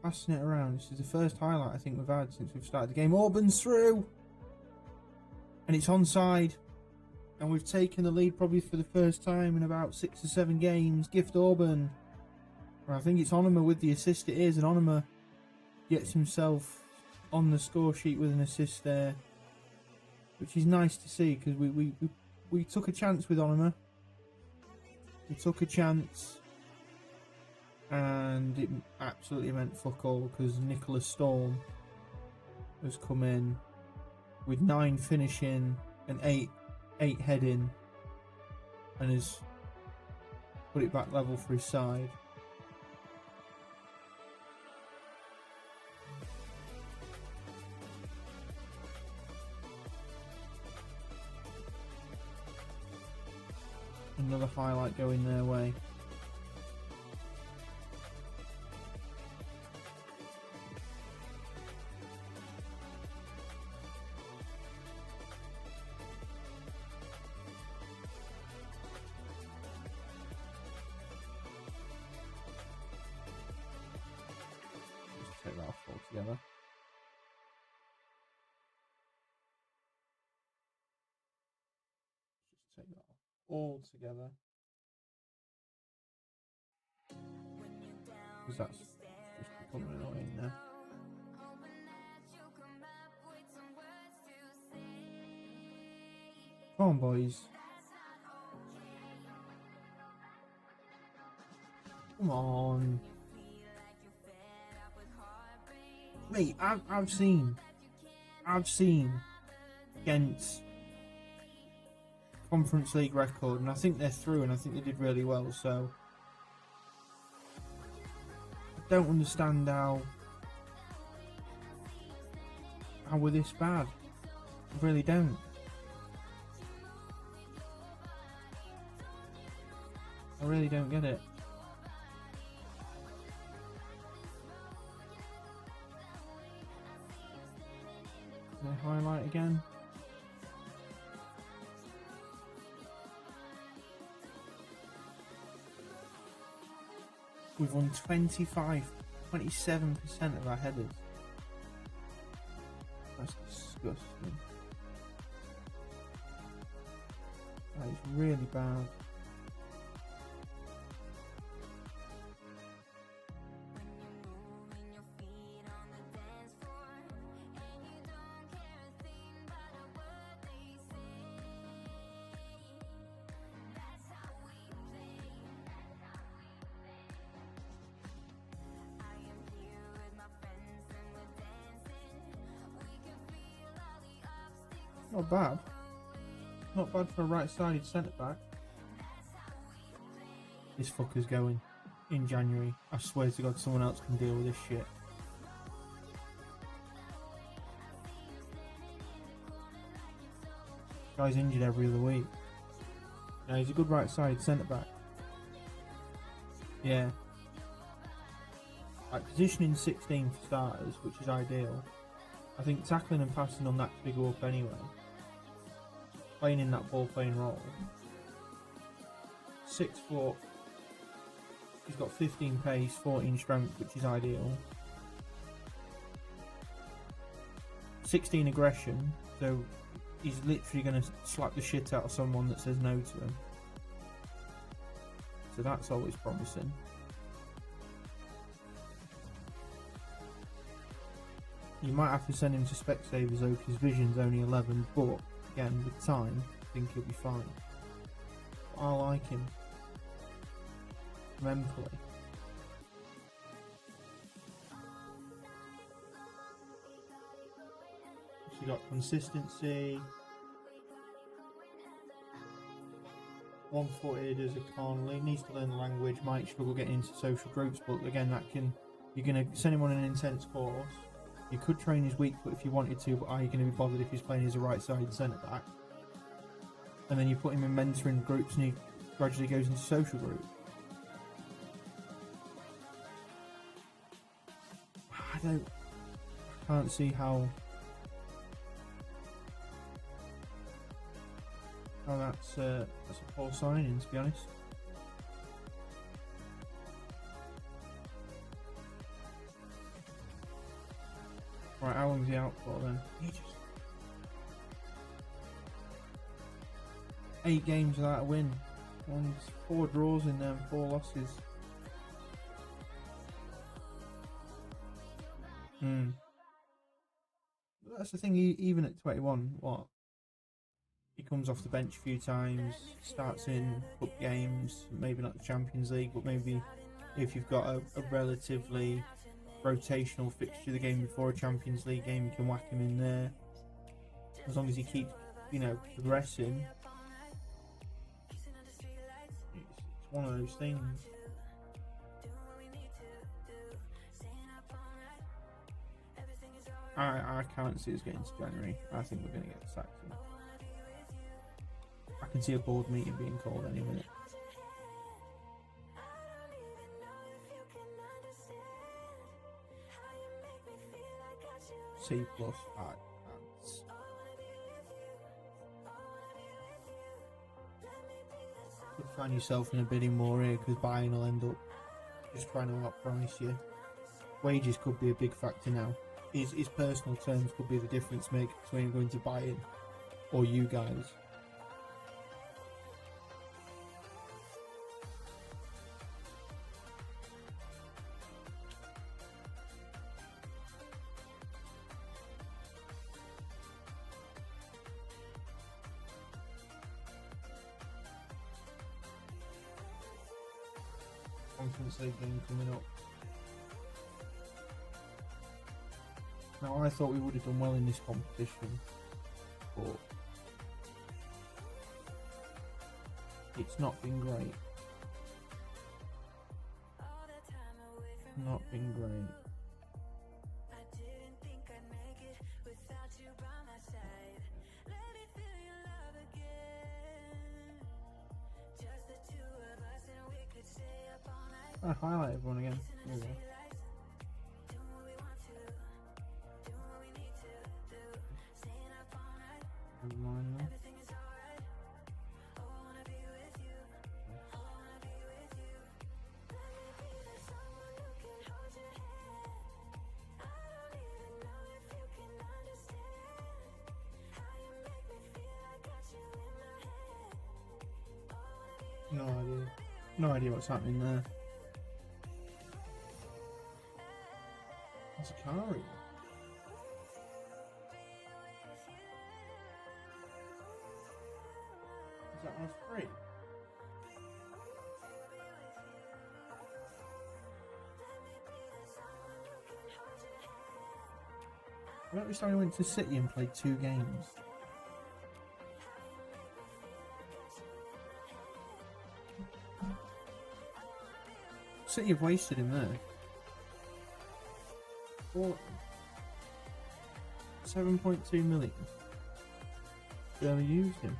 passing it around. This is the first highlight I think we've had since we've started the game. Auburn's through! And it's onside. And we've taken the lead probably for the first time in about 6 or 7 games. Gift Auburn. I think it's Onuma with the assist. It is, and Onuma gets himself on the score sheet with an assist there, which is nice to see because we took a chance with Onuma. We took a chance, and it absolutely meant fuck all because Nicholas Storm has come in with 9 finishing and 8 heading, and has put it back level for his side. Another highlight going their way. Just take that off altogether. Just take that off altogether. Because that's just becoming annoying now. Come on, boys. Come on. Mate, I've seen Gent's Conference League record, and I think they're through, and I think they did really well, so I don't understand how we're this bad. I really don't. I really don't get it. Can I highlight again? We've won 27% of our headers. That's disgusting. That is really bad. Not bad. Not bad for a right-sided centre-back. This fucker's going in January. I swear to God someone else can deal with this shit. Guy's injured every other week. No, he's a good right-sided centre-back. Yeah. Like, positioning 16 for starters, which is ideal. I think tackling and passing on that could go up anyway. Playing in that ball-playing role. 6 foot. He's got 15 pace, 14 strength, which is ideal. 16 aggression, so he's literally going to slap the shit out of someone that says no to him. So that's always promising. You might have to send him to Specsavers though, because vision's only 11, but again, with time, I think he'll be fine. But I like him. Mentally. So you got consistency. One-footed as a Conley, needs to learn the language, might struggle getting into social groups, but again, that can, you're going to send him on an intense course. You could train his weak foot if you wanted to, but are you going to be bothered if he's playing as a right-sided centre-back? And then you put him in mentoring groups and he gradually goes into social groups. I can't see how that's a poor signing, to be honest. Right, how long's he out for then? He just... 8 games without a win. 4 draws in there and 4 losses. That's the thing, even at 21, what? He comes off the bench a few times, starts in cup games, maybe not the Champions League, but maybe if you've got a relatively rotational fixture the game before a Champions League game, you can whack him in there. As long as he keeps, progressing. It's one of those things. I can't see us getting to January. I think we're going to get sacked. I can see a board meeting being called any minute. C plus. You'll find yourself in a bidding war here because Bayern will end up just trying to outprice you. Wages could be a big factor now. His personal terms could be the difference maker between going to Bayern or you guys. Conference League game coming up. Now I thought we would have done well in this competition, but it's not been great. Not been great. I highlight everyone again. There we go. Never mind then. No idea. No idea what's happening there. It's a Kari. Is that on free? I noticed I went to City and played 2 games. City have wasted him there. 7.2 million. Barely used him.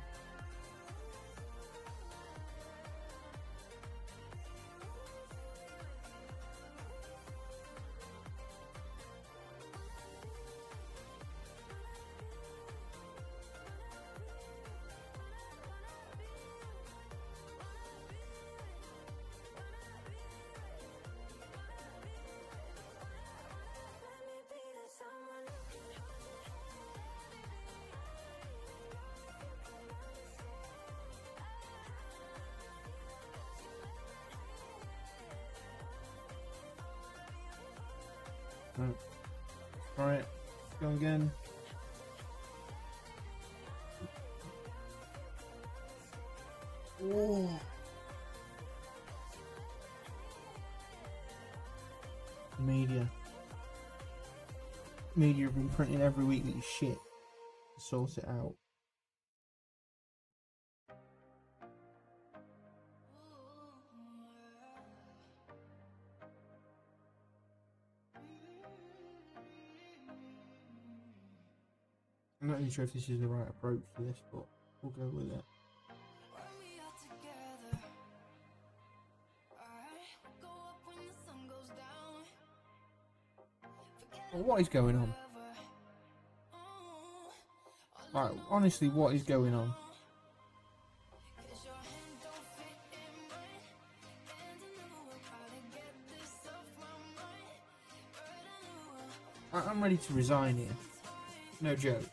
No. Alright, go again. Oh. Media have been printing every week that shit to sort it out. I'm not even sure if this is the right approach for this, but we'll go with it. Well, what is going on? Right, honestly, what is going on? I'm ready to resign here. No joke.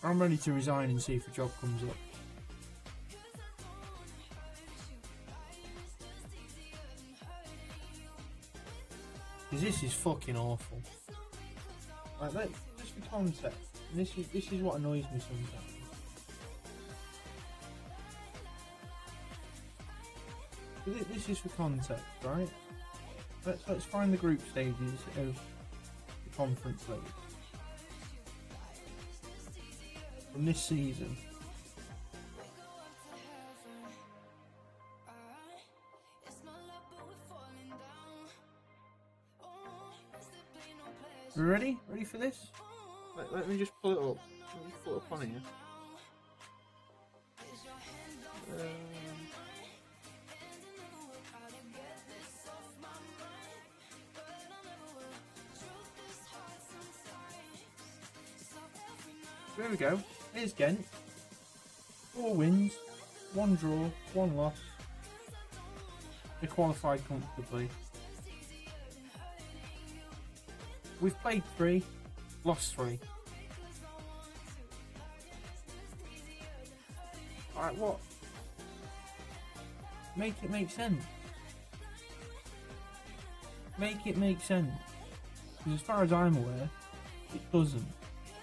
I'm ready to resign and see if a job comes up. Because this is fucking awful. Like, just for context, and this is what annoys me sometimes. This is for context, right? Let's find the group stages of the Conference League from this season. We ready? Ready for this? Let me just pull it up. Let me just pull it up on here. There we go. Here's Gent. 4 wins, 1 draw, 1 loss. They qualified comfortably. We've played 3, lost 3. Alright, what? Make it make sense. Make it make sense. Because as far as I'm aware, it doesn't.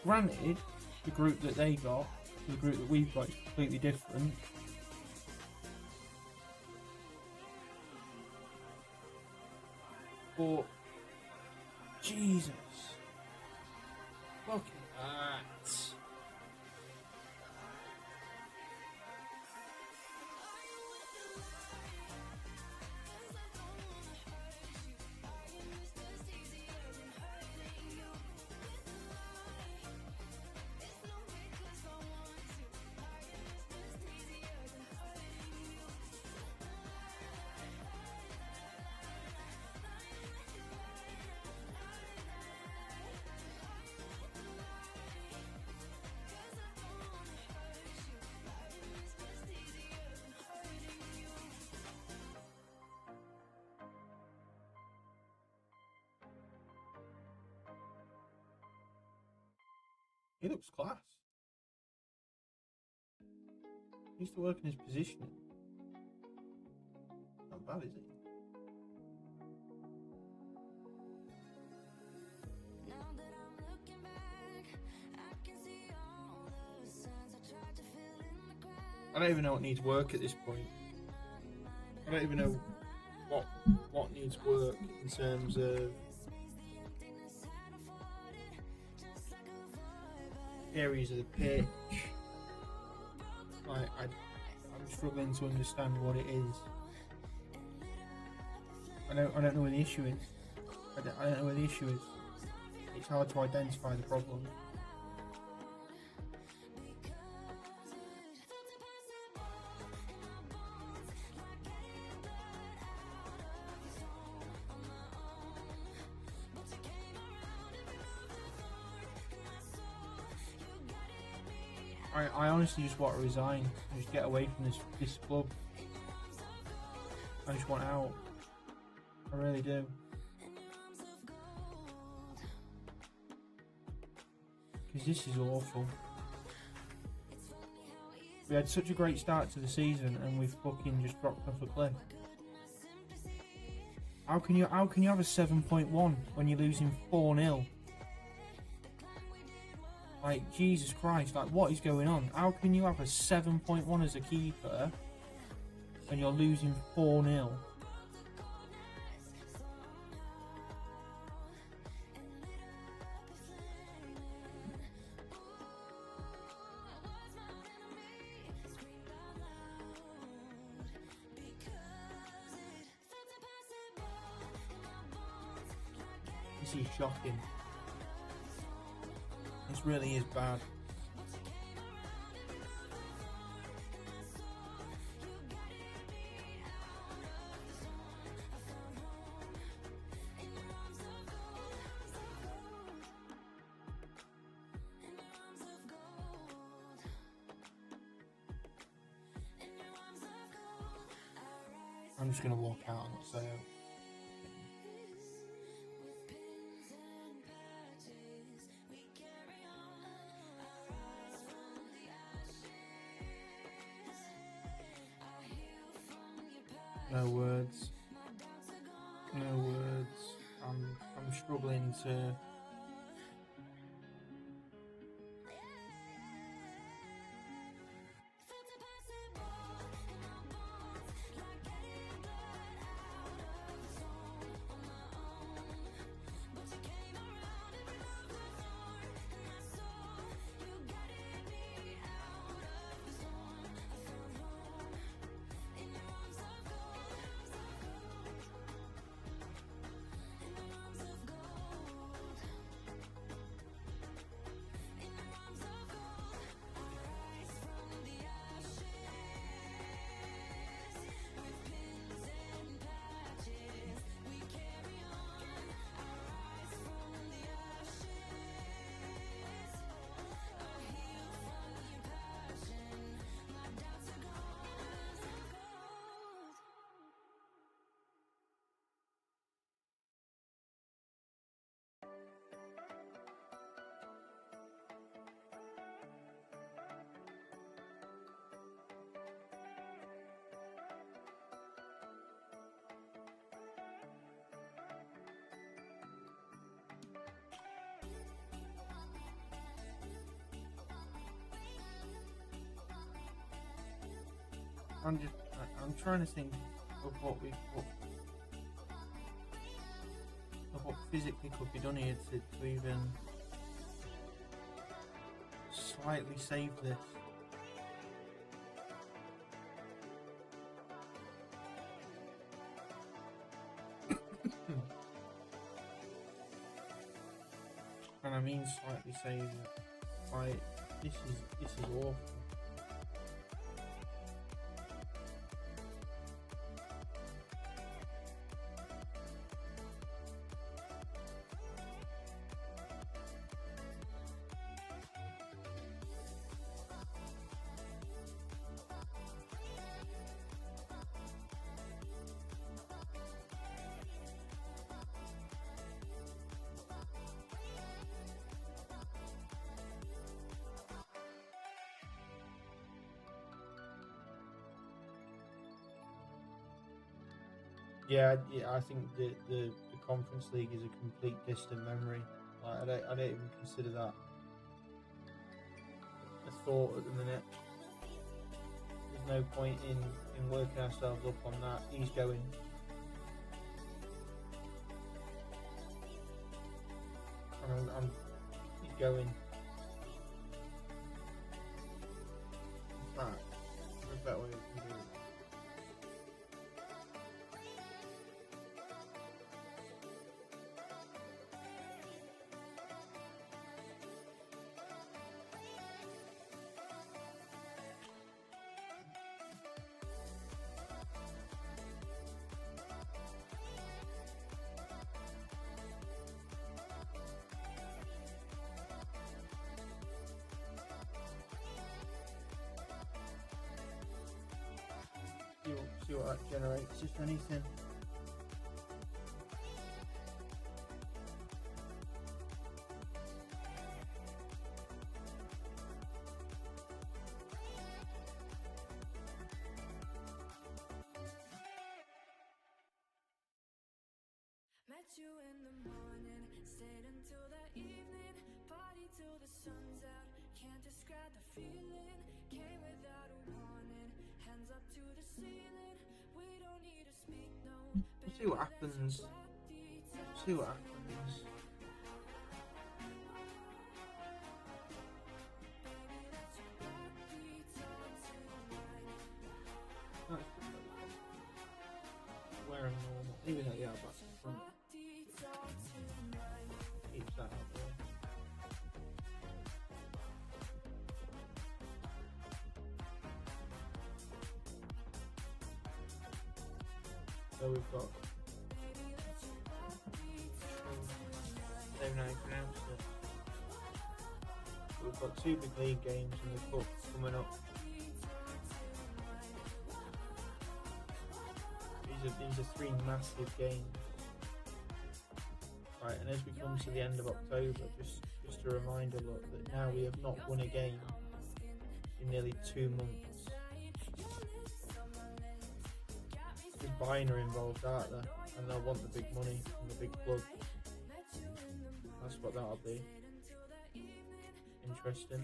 Granted, the group that they got, the group that we've got is completely different. But Jesus, look at that. He looks class. He used to work in his position. Not bad, is he? I don't even know what needs work at this point. I don't even know what needs work in terms of areas of the pitch. Like I'm struggling to understand what it is. I don't know where the issue is. I don't know where the issue is. It's hard to identify the problem. I honestly just want to resign and just get away from this club. I just want out. I really do. Because this is awful. We had such a great start to the season and we've fucking just dropped off a cliff. How can you have a 7.1 when you're losing 4-0? Like, Jesus Christ, like, what is going on? How can you have a 7.1 as a keeper when you're losing 4-0? This is shocking. This really is bad. I'm just gonna walk out and say No words. No words. I'm struggling to. I'm trying to think of what physically could be done here to even slightly save this. And I mean slightly save it. Like, this is awful. Yeah, I think the Conference League is a complete distant memory. Like, I don't even consider that a thought at the minute. There's no point in working ourselves up on that. He's going. He's going. In fact, there's a better way we can do it. See what that generates, if anything. Met you in the morning, stayed until the evening, party till the sun's out, can't describe the feeling, came without a warning, hands up to the ceiling, we don't need to speak, no, We'll see what happens. See what happens. Wearing normal, even though back in front. Keeps that out there. So we've got. I don't know how to pronounce it. We've got 2 big league games in the cup coming up. These are 3 massive games. Right, and as we come to the end of October, just a reminder, look, that now we have not won a game in nearly 2 months. Big buying are involved, aren't there? And they'll want the big money and the big plug. That's what that'll be. Interesting.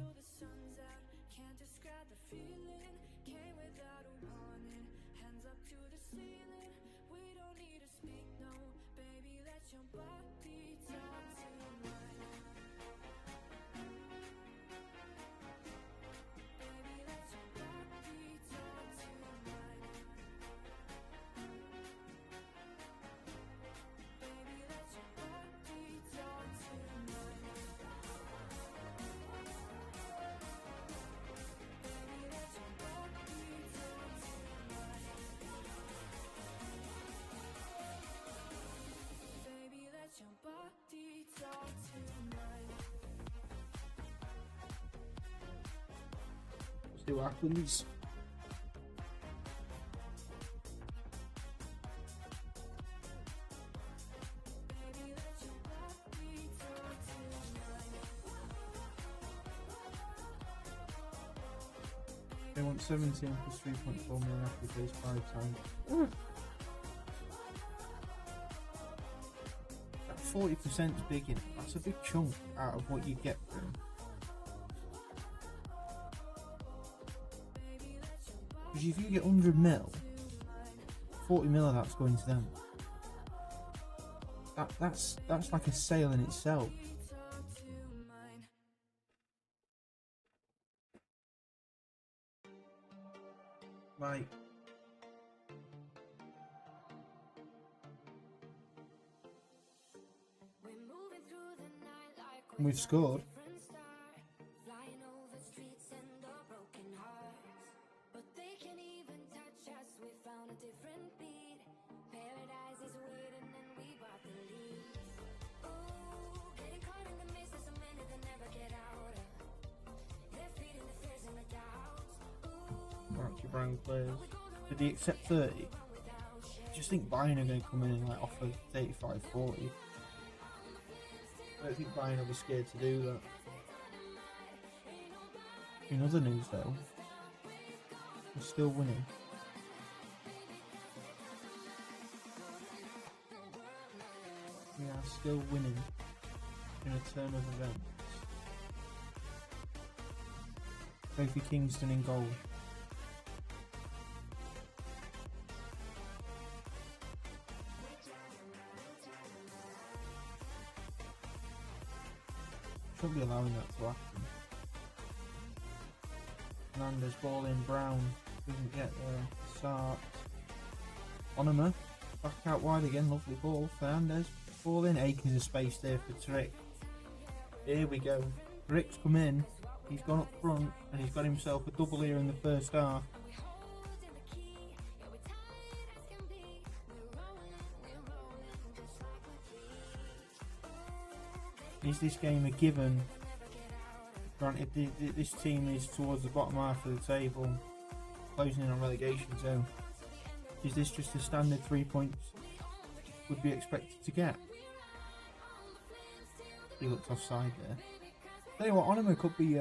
See what happens. They want 17 plus 3.4 million after phase 5 times. That 40% is big, you know. That's a big chunk out of what you get for them. Because if you get 100 mil, 40 mil of that's going to them. That's like a sale in itself. Like, we've scored. Actually, brand players. Did he accept 30? I just think Bayern are going to come in and like offer 35, 40. I don't think Bayern will be scared to do that. In other news though, we're still winning. We are still winning in a turn of events. Kofi Kingston in goal. Shouldn't be allowing that to happen. Fernandez ball in, Brown doesn't get there. Sart. Onema back out wide again, lovely ball. Fernandez ball in, acres of space there for Trick. Here we go. Trick's come in, he's gone up front and he's got himself a double here in the first half. Is this game a given? Granted, this team is towards the bottom half of the table, closing in on relegation zone. Is this just a standard 3 points would be expected to get? He looked offside there. Tell you what, Onema could be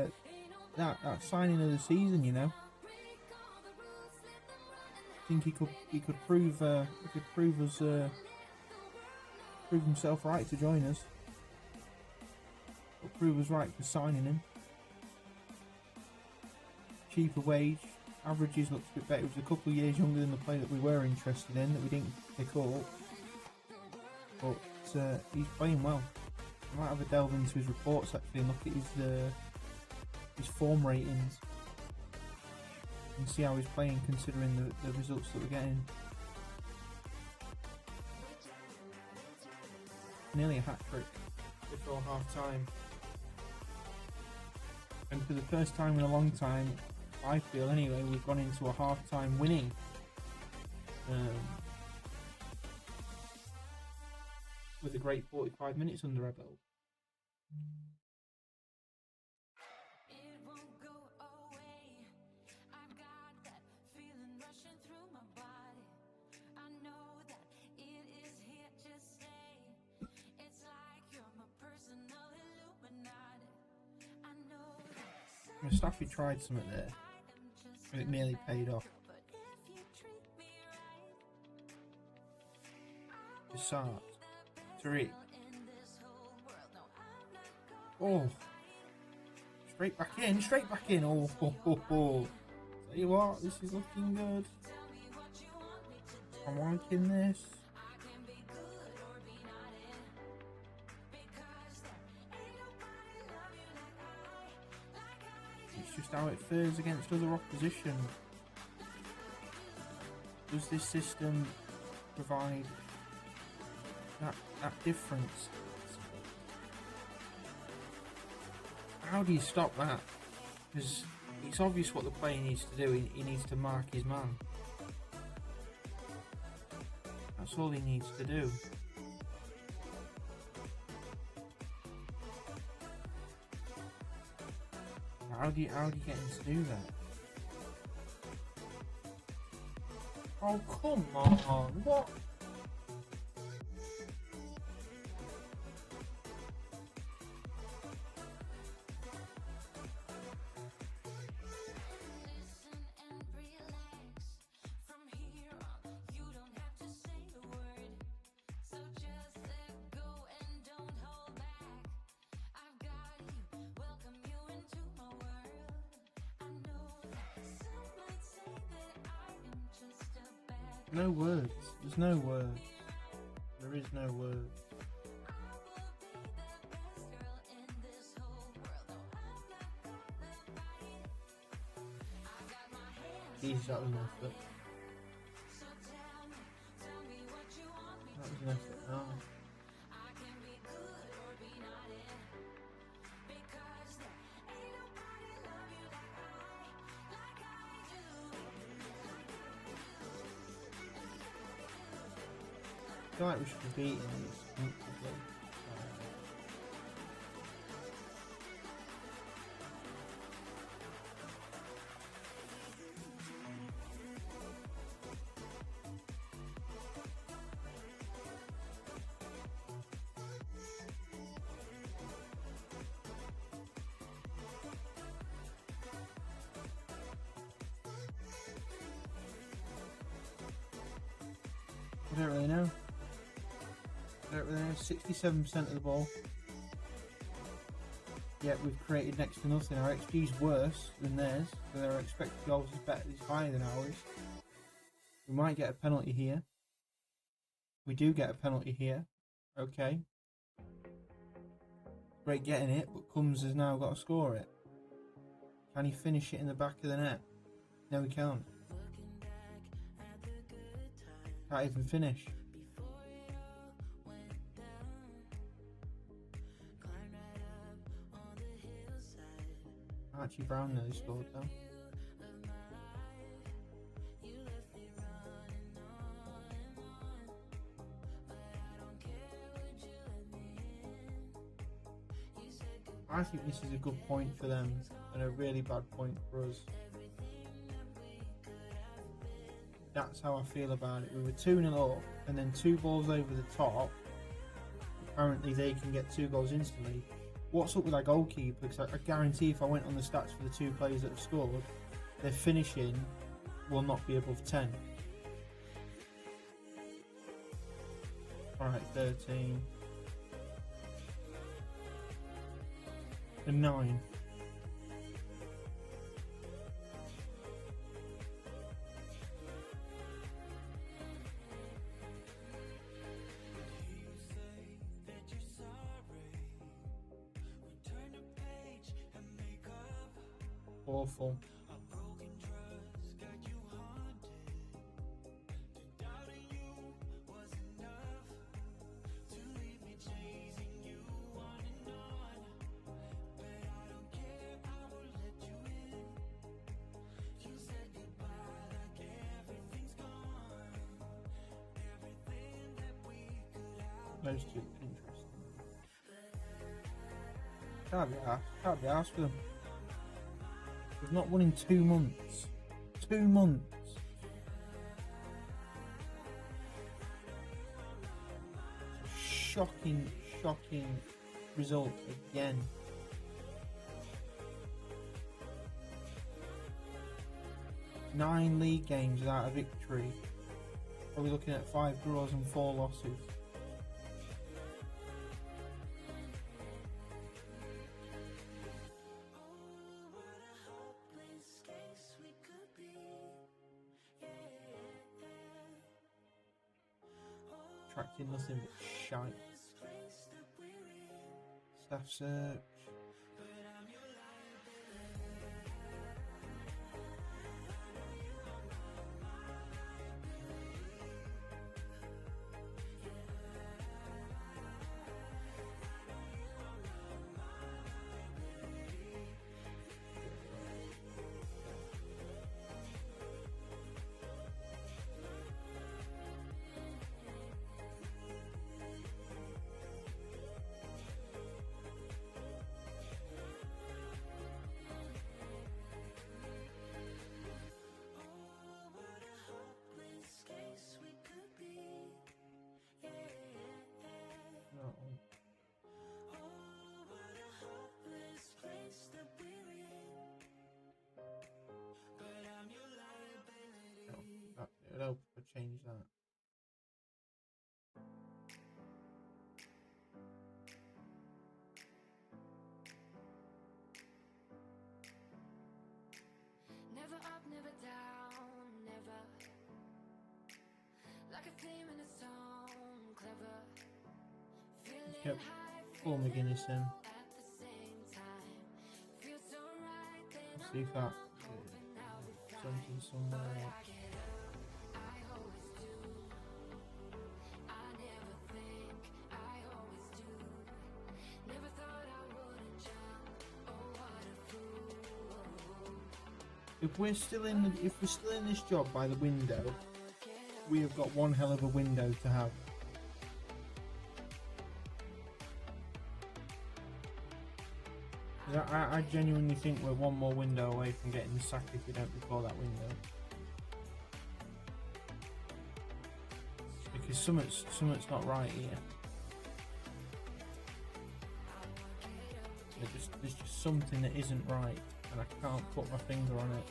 that signing of the season, you know. I think he could prove himself right to join us. Prove us right for signing him. Cheaper wage, averages looks a bit better. It was a couple of years younger than the player that we were interested in, that we didn't pick up. But he's playing well. I might have a delve into his reports actually and look at his form ratings and see how he's playing considering the results that we're getting. Nearly a hat-trick before half-time. And for the first time in a long time, I feel anyway, we've gone into a half-time winning. With a great 45 minutes under our belt. Mustafi tried something there, and it nearly paid off. Desart. Tariq. Oh. Straight back in, straight back in. Oh, ho, ho, ho. Tell you what, this is looking good. I'm liking this. It's just how it fares against other opposition. Does this system provide that difference? How do you stop that? Because it's obvious what the player needs to do. He needs to mark his man. That's all he needs to do. How do you get him to do that? Oh, come on. What? No words. There's no words. There is no words. Jesus, that was an effort. That was an effort. No. I feel like we should be beating these comfortably. I don't really know. 67% of the ball. Yet we've created next to nothing. Our XG is worse than theirs, so their expected goals is higher than ours. We might get a penalty here. We do get a penalty here. Okay. Great getting it, but Combs has now got to score it. Can he finish it in the back of the net? No, he can't. Can't even finish. Archie Brown nearly scored though. I think this is a good point for them and a really bad point for us. That's how I feel about it. We were 2-0 up and then 2 balls over the top. Apparently they can get 2 goals instantly. What's up with our goalkeeper? Because I guarantee if I went on the stats for the 2 players that have scored, their finishing will not be above 10. Alright, 13. And 9. Awful. Those two interesting. Can't be asked for them. We've not won in 2 months. 2 months. Shocking result again. Nine league games without a victory. Probably looking at 5 draws and 4 losses. getting nothing but shite. Staff search. No. It'll help if I change that. Never up, never down, never. Like a theme in a song, clever. Feeling Yep. high, Pull McGuinness in. at the same time. Feels so right, then See if that hoping I'll be something somewhere else. I always do. I never think, I always do. Never thought I wouldn't jump. Oh, what a fool. If we're still in this job by the window, we have got one hell of a window to have. I genuinely think we're one more window away from getting the sack if we don't before that window. Because something's not right here. There's just something that isn't right, and I can't put my finger on it.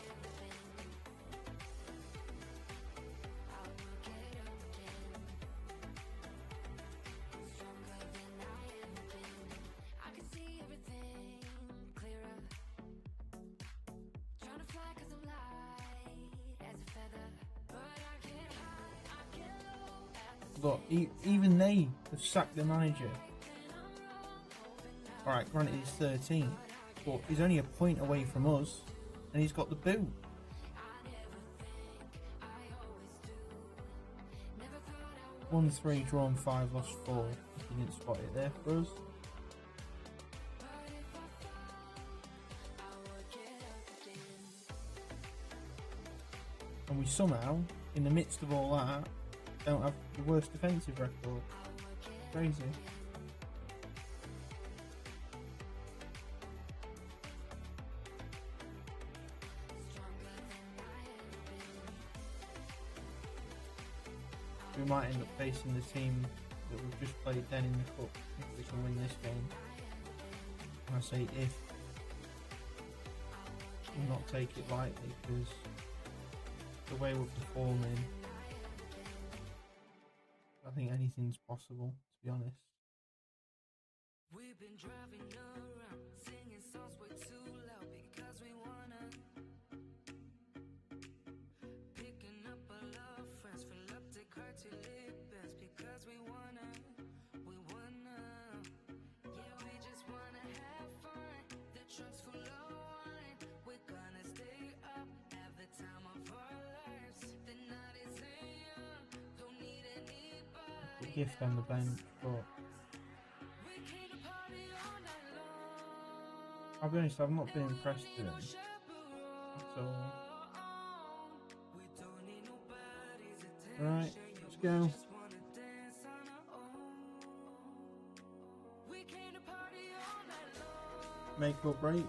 I can see everything clearer. Trying to fly 'cause I'm light as a feather. But I can't hide, I get low at the Look, even they have sacked the manager. Alright, granted he's 13, but he's only a point away from us, and he's got the boot. 1-3, drawn 5, lost 4. If you didn't spot it there for us. And we somehow, in the midst of all that, don't have the worst defensive record. Crazy. We might end up facing the team that we've just played then in the cup if we can win this game. And I say if. We'll not take it lightly because the way we're performing, I think anything's possible, to be honest. We've been driving around, singing songs way too loud because we wanna. Picking up our love friends, fill up the car till it bends because we wanna. Yeah, we just wanna have fun. The trunk's full of wine. We're gonna stay up, have the time of our lives. The night is young, don't need anybody. The gift on the bench, but I'll be honest, I've not been impressed with him at all. Right, let's go. Make or break.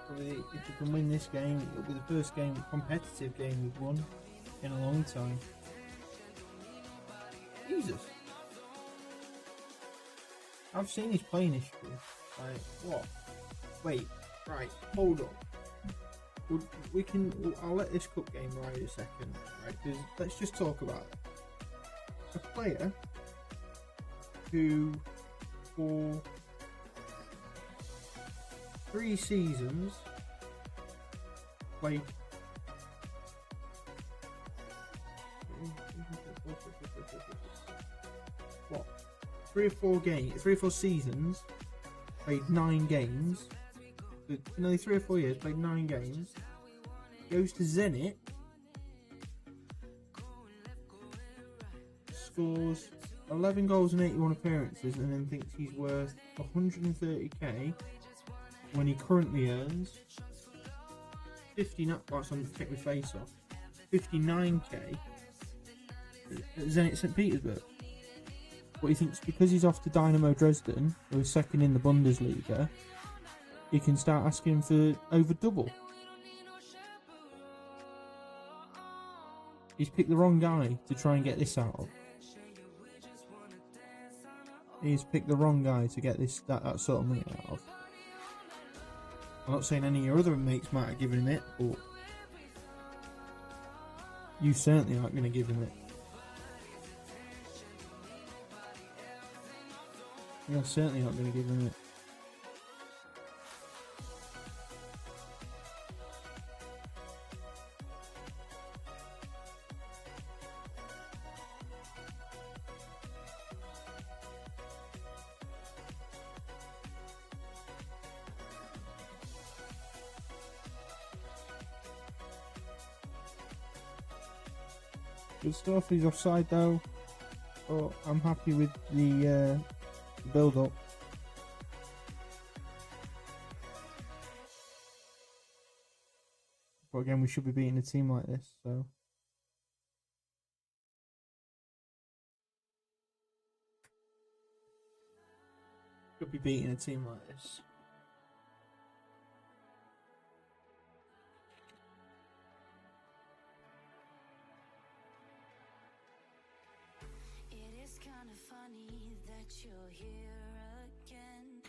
Probably, if we can win this game, it'll be the first competitive game we've won in a long time. Jesus. I've seen his playing history. Like, what? Wait, right, hold on. I'll let this cup game ride a second, right? Because let's just talk about it. A player who, for 3 seasons, played. 3 or 4 seasons, played 9 games. Nearly 3 or 4 years, played 9 games. Goes to Zenit, scores 11 goals and 81 appearances, and then thinks he's worth 130k when he currently earns 59. Whilst I'm taking my face off, 59k at Zenit St. Petersburg. But he thinks because he's off to Dynamo Dresden, who is second in the Bundesliga, he can start asking for over double. He's picked the wrong guy to try and get this out of. He's picked the wrong guy to get that sort of money out of. I'm not saying any of your other mates might have given him it, but you certainly aren't going to give him it. You're certainly not going to give him it. Good stuff. He's offside though, but I'm happy with the build up. But again, we should be beating a team like this, so. Should be beating a team like this. It is kind of funny that you're here again.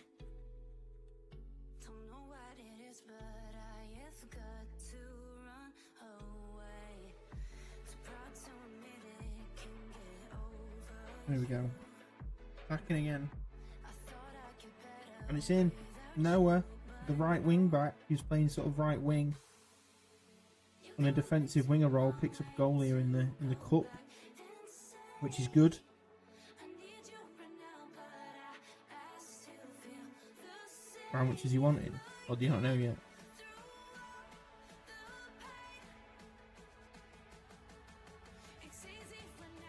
Don't know what it is, but I have got to run away. Too proud to admit it, can get over. There we go. Attacking again. I thought I could better. And it's in. Noah, the right wing back, who's playing sort of right wing on a defensive winger role, picks up a goal here in the cup, which is good. How much is he wanting? Or do you not know yet?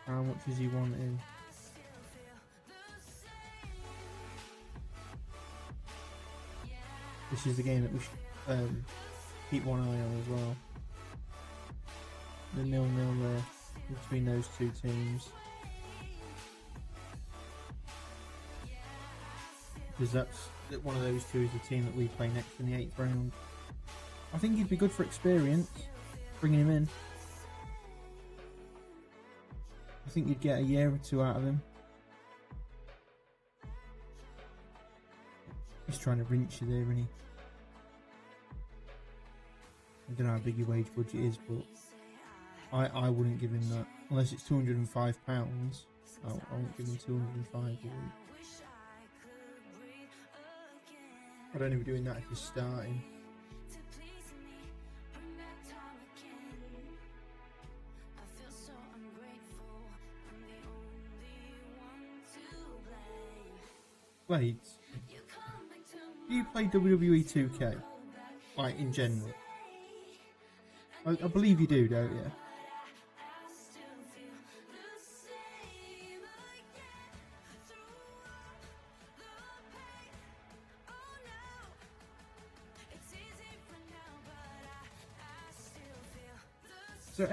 How much is he wanting? This is the game that we should keep one eye on as well. The 0-0 there between those two teams. Because that's one of those two is the team that we play next in the 8th round. I think he'd be good for experience, bringing him in. I think you'd get a year or two out of him. He's trying to rinse you there, isn't he? I don't know how big your wage budget is, but I wouldn't give him that. Unless it's £205. I won't give him 205 a week. I'd only be doing that if he's starting. Blades, do you play WWE 2K? Like, in general? I believe you do, don't you? So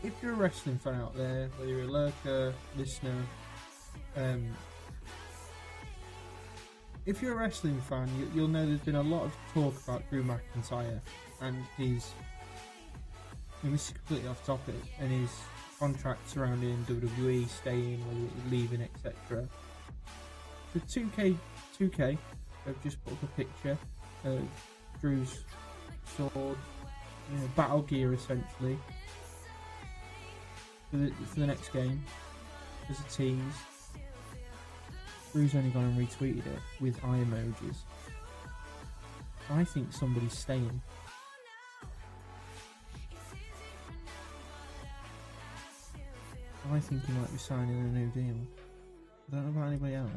if you're a wrestling fan out there, whether you're a lurker, listener, if you're a wrestling fan, you'll know there's been a lot of talk about Drew McIntyre and his, and this is completely off topic, and his contract surrounding WWE, staying, leaving, etc. So 2K have just put up a picture of Drew's sword, battle gear essentially, for the next game. There's a tease. Drew's only gone and retweeted it with eye emojis. I think somebody's staying. I think he might be signing a new deal. I don't know about anybody out.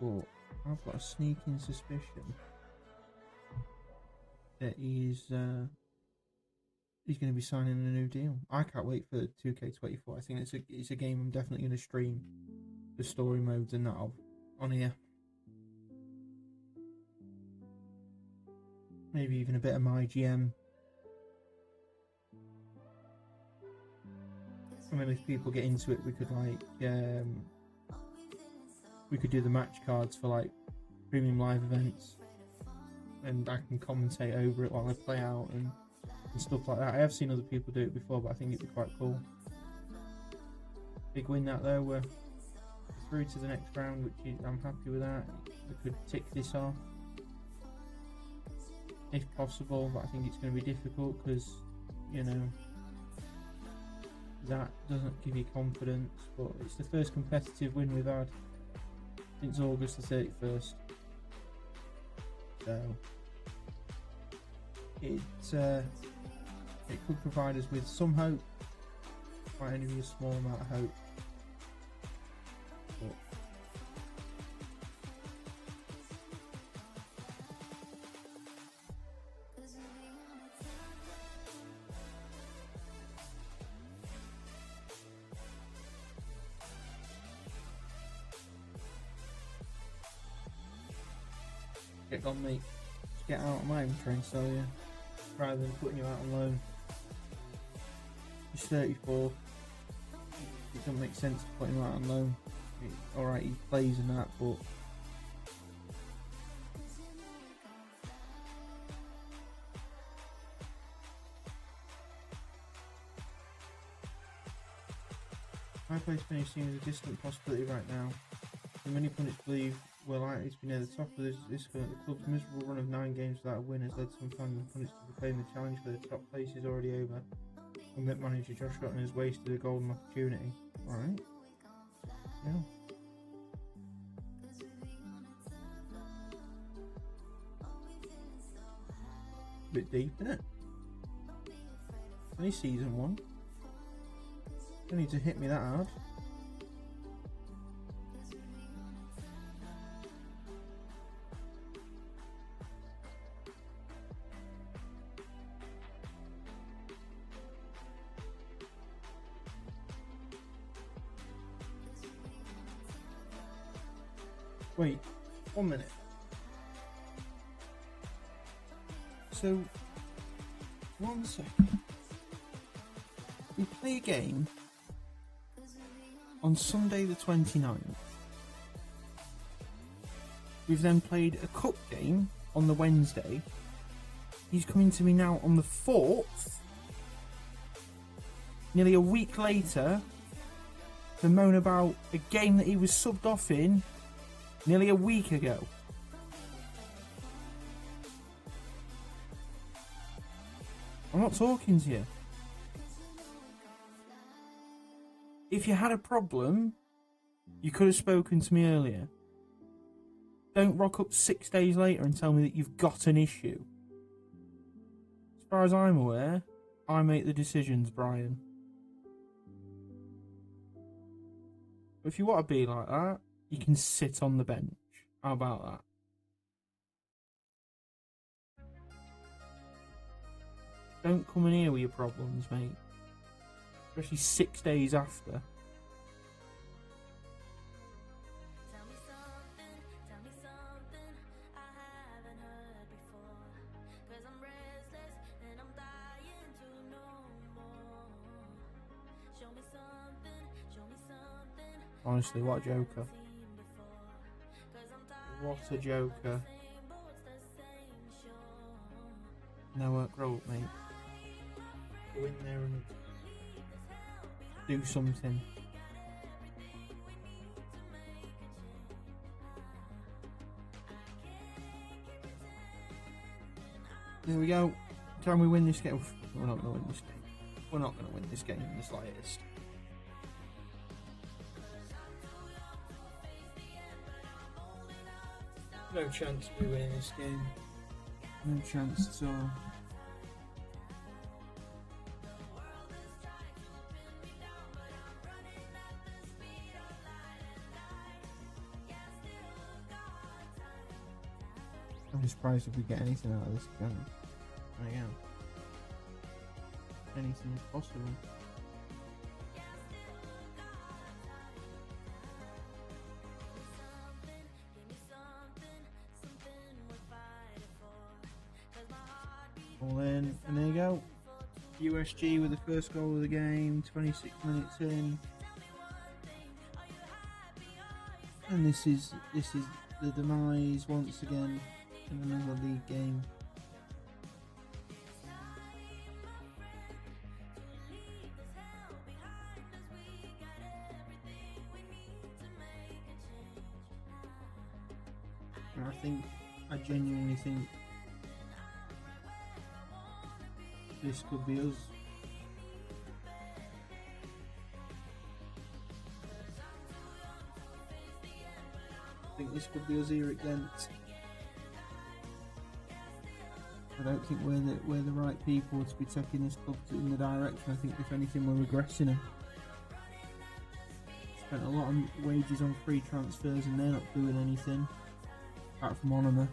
But I've got a sneaking suspicion that he's going to be signing a new deal. I can't wait for 2K24. I think it's a game I'm definitely going to stream the story modes and that on here. Maybe even a bit of my GM. I mean, if people get into it, we could we could do the match cards for like premium live events, and I can commentate over it while I play out and stuff like that. I have seen other people do it before, but I think it'd be quite cool. Big win that though. We're through to the next round, which I'm happy with that. We could tick this off if possible, but I think it's going to be difficult because, you know, that doesn't give you confidence. But it's the first competitive win we've had since August the 31st, so it could provide us with some hope, might only be a small amount of hope, but get on, mate. Just get out. I might even try and sell you rather than putting you out on loan. He's 34. It doesn't make sense to put him out on loan. Alright, he plays and that, but high place finish seems a distant possibility right now. Many pundits believe we're likely to be near the top of this the club's miserable run of 9 games without a win has led some fans and pundits to proclaim the challenge for the top place is already over. Commit manager Josh Rotten has wasted a golden opportunity. Alright. Yeah. Bit deep, isn't it? Only season 1. Don't need to hit me that hard. Wait, 1 minute. So, 1 second. We play a game on Sunday the 29th. We've then played a cup game on the Wednesday. He's coming to me now on the 4th, nearly a week later, to moan about a game that he was subbed off in nearly a week ago. I'm not talking to you. If you had a problem, you could have spoken to me earlier. Don't rock up 6 days later and tell me that you've got an issue. As far as I'm aware, I make the decisions, Brian. But if you want to be like that, you can sit on the bench. How about that? Don't come in here with your problems, mate. Especially 6 days after. Honestly, what a joker. What a joker. No, grow up, mate. Go in there and do something. There we go. Can we win this game? We're not going to win this game. We're not going to win this game in the slightest. No chance we win this game. No chance at all. be surprised if we get anything out of this game. I am. Anything is possible. All in, and there you go. USG with the first goal of the game, 26 minutes in. And this is the demise once again in another league game. And I genuinely think this could be us. I think this could be us here at Gent. I don't think we're the right people to be taking this club in the direction. I think if anything we're regressing them. Spent a lot of wages on free transfers and they're not doing anything. Apart from Onoma.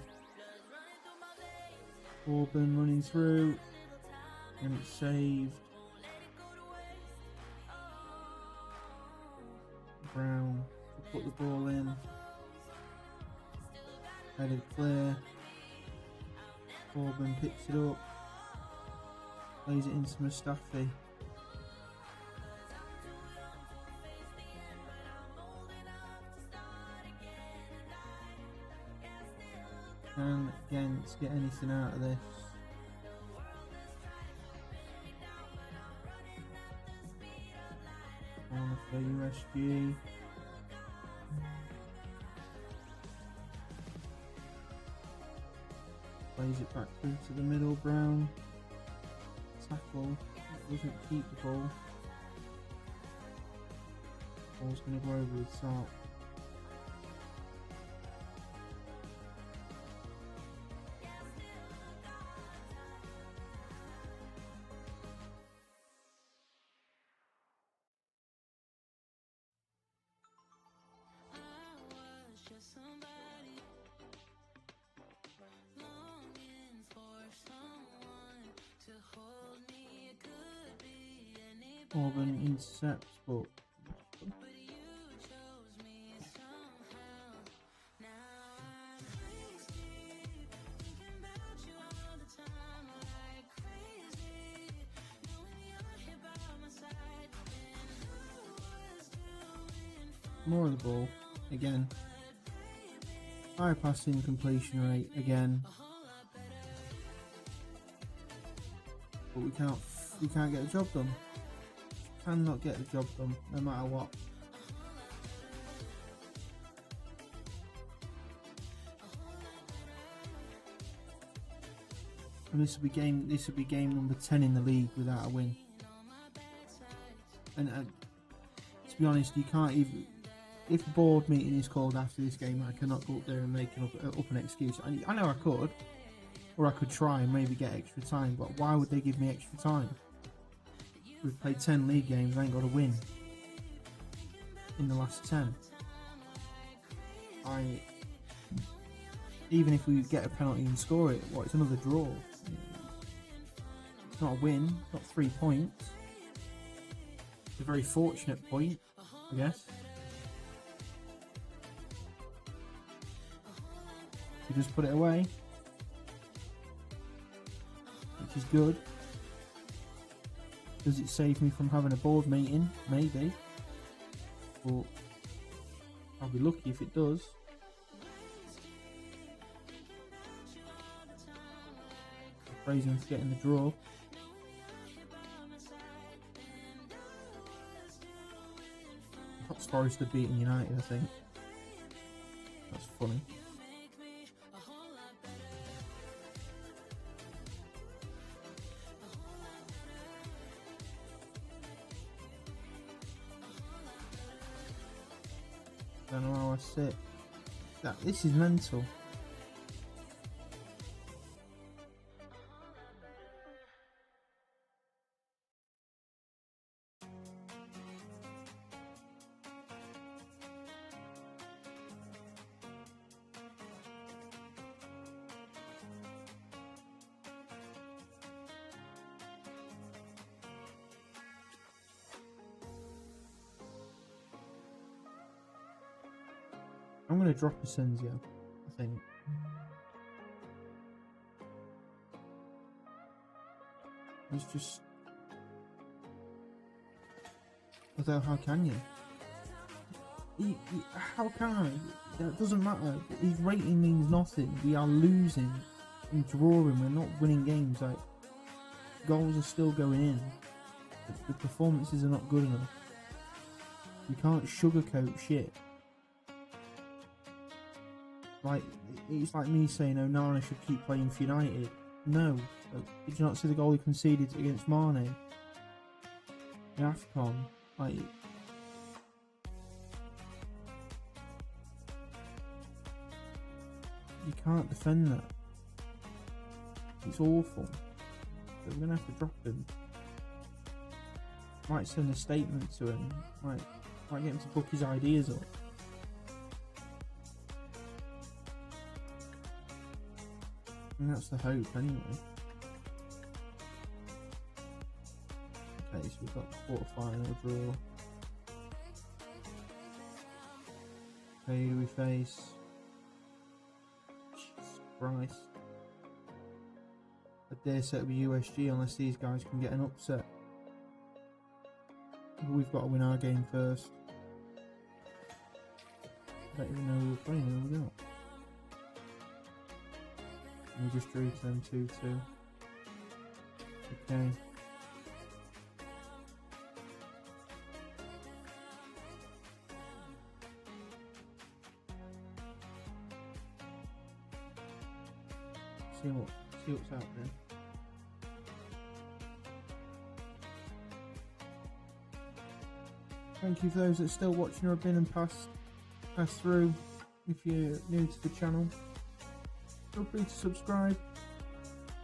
Auburn running through. And it's saved. Brown to put the ball in. Headed clear. Auburn picks it up. Plays it into Mustafi. Can Gent get anything out of this? Corner for USG. Plays it back through to the middle. Brown. Tackle. Doesn't keep the ball. Ball's going to go over the top. Auburn intercepts, but more of the ball again. High passing completion rate again, but we can't get the job done. Cannot get the job done, no matter what. And this will be game number 10 in the league without a win. And to be honest, you can't even. If a board meeting is called after this game, I cannot go up there and make up an excuse. I know I could, or I could try and maybe get extra time. But why would they give me extra time? We've played 10 league games, I ain't got a win in the last 10. Even if we get a penalty and score it, it's another draw. It's not a win, not 3 points. It's a very fortunate point, I guess. We just put it away, which is good. Does it save me from having a board meeting? Maybe. But I'll be lucky if it does. Praise him for getting the draw. That's Forest are beating United, I think. That's funny. I don't know how I sit. This is mental. I'm going to drop Asensio, I think. He's just... Although, how can you? How can I? That doesn't matter. His rating means nothing. We are losing and drawing. We're not winning games. Like, goals are still going in. The performances are not good enough. You can't sugarcoat shit. Like, it's like me saying Onana should keep playing for United. No. Did you not see the goal he conceded against Mane in AFCON? Like, you can't defend that. It's awful. So we're gonna have to drop him. Might send a statement to him. Might get him to book his ideas up. And that's the hope, anyway. Okay, so we've got quarter-final draw. Okay, who do we face? Jesus Christ. I dare say it'll be USG unless these guys can get an upset. But we've got to win our game first. I don't even know who we're playing, who we got. We just drew to them 2-2. Okay. See what's happening. Thank you for those that are still watching or have been and passed through. If you're new to the channel, feel free to subscribe.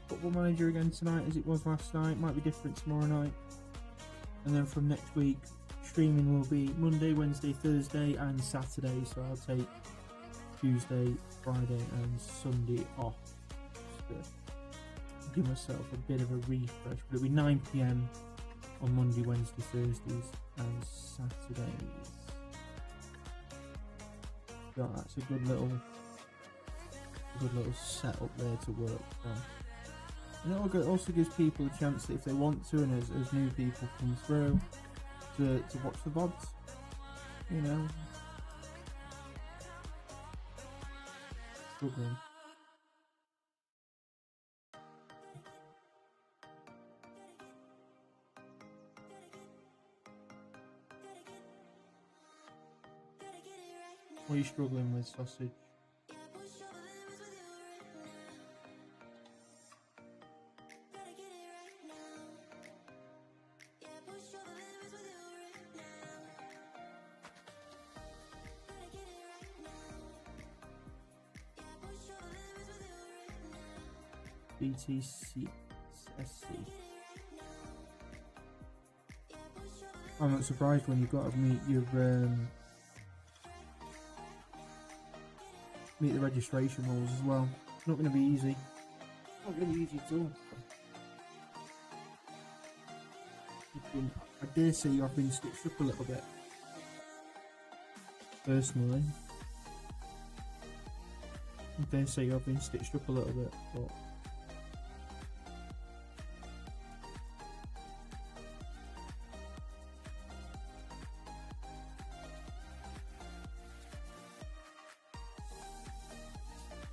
Football Manager again tonight as it was last night. Might be different tomorrow night. And then from next week, streaming will be Monday, Wednesday, Thursday and Saturday. So I'll take Tuesday, Friday and Sunday off. Just to give myself a bit of a refresh. But it'll be 9 PM on Monday, Wednesday, Thursdays and Saturdays. So that's a good little setup there to work from. And it also gives people a chance that if they want to, and as new people come through, to watch the VODs, you know. Struggling. What are you struggling with, sausage? BTC SC. I'm not surprised when you've got to meet your meet the registration rules as well. It's not going to be easy. Not going to be easy at all. I dare say you have been stitched up a little bit. Personally, I dare say you have been stitched up a little bit, but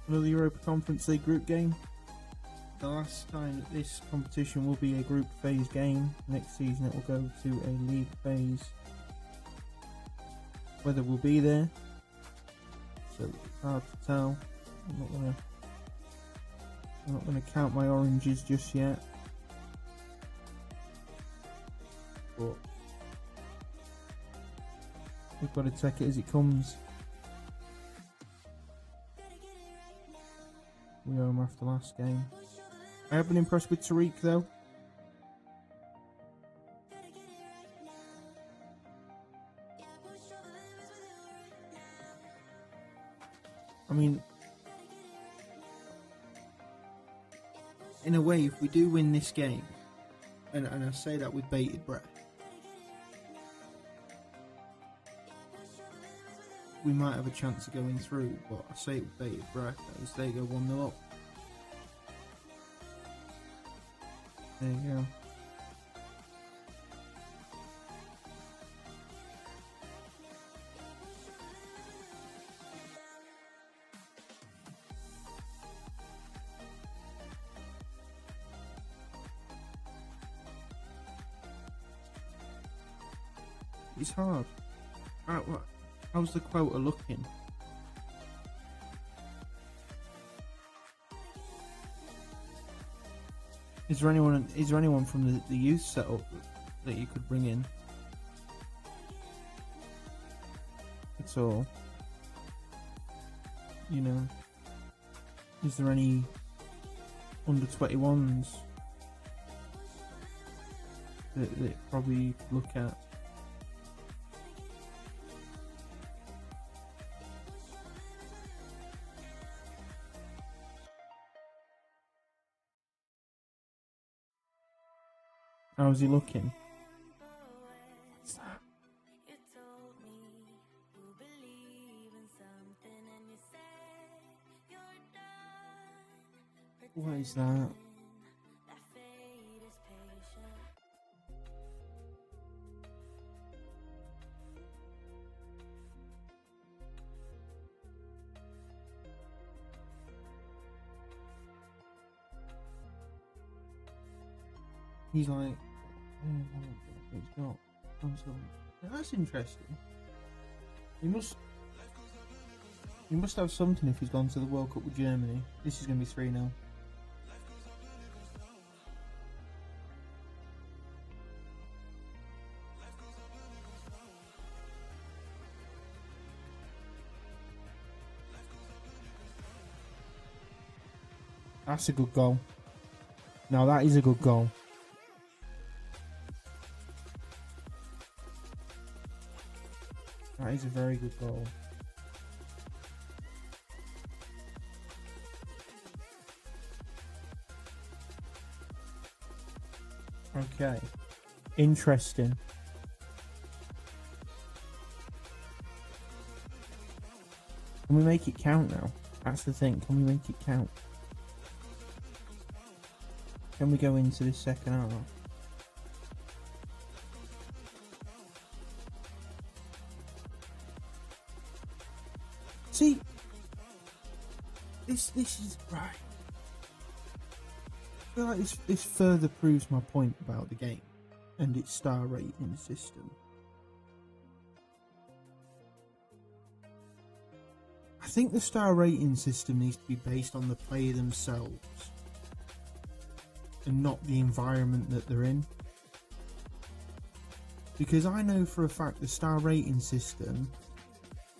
another Europa Conference League group game. The last time that this competition will be a group phase game. Next season it will go to a league phase. Whether we'll be there, so it's hard to tell. I'm not gonna count my oranges just yet. But we've got to take it as it comes. We owe him after last game. I have been impressed with Tariq though. I mean, in a way, if we do win this game, and I say that with bated breath, we might have a chance of going through, but I say it with bated breath as they go 1-0 up. There you go. It's hard. How's the quota looking? Is there anyone from the youth setup that you could bring in? That's all. You know, is there any under 21s that probably look at? How's he looking? What's that? What is that? He's like, he's not. That's interesting. He must have something if he's gone to the World Cup with Germany. This is going to be 3-0. That's a good goal. Now that is a good goal. That is a very good goal. Okay. Interesting. Can we make it count now? That's the thing. Can we make it count? Can we go into this second half? See, this is right. I feel like this further proves my point about the game and its star rating system. I think the star rating system needs to be based on the player themselves and not the environment that they're in. Because I know for a fact the star rating system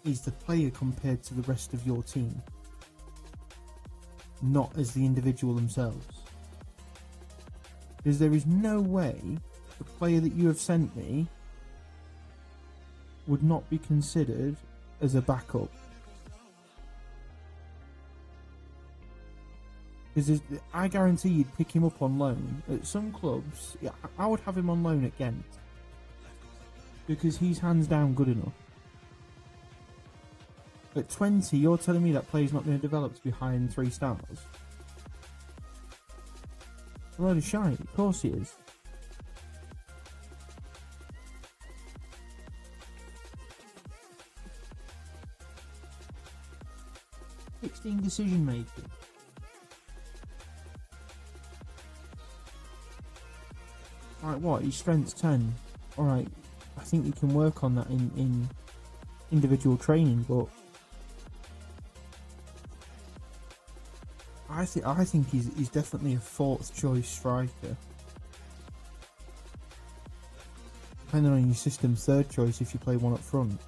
is the player compared to the rest of your team, not as the individual themselves. Because there is no way the player that you have sent me would not be considered as a backup. Because I guarantee you'd pick him up on loan. At some clubs, yeah, I would have him on loan at Gent. Because he's hands down good enough. At 20, you're telling me that player's not going to develop to be higher than 3 stars? A load of shite, of course he is. Decision making. Right, what? His strength's 10. Alright, I think you can work on that in individual training, but I think he's definitely a 4th choice striker. Depending on your system, 3rd choice if you play one up front.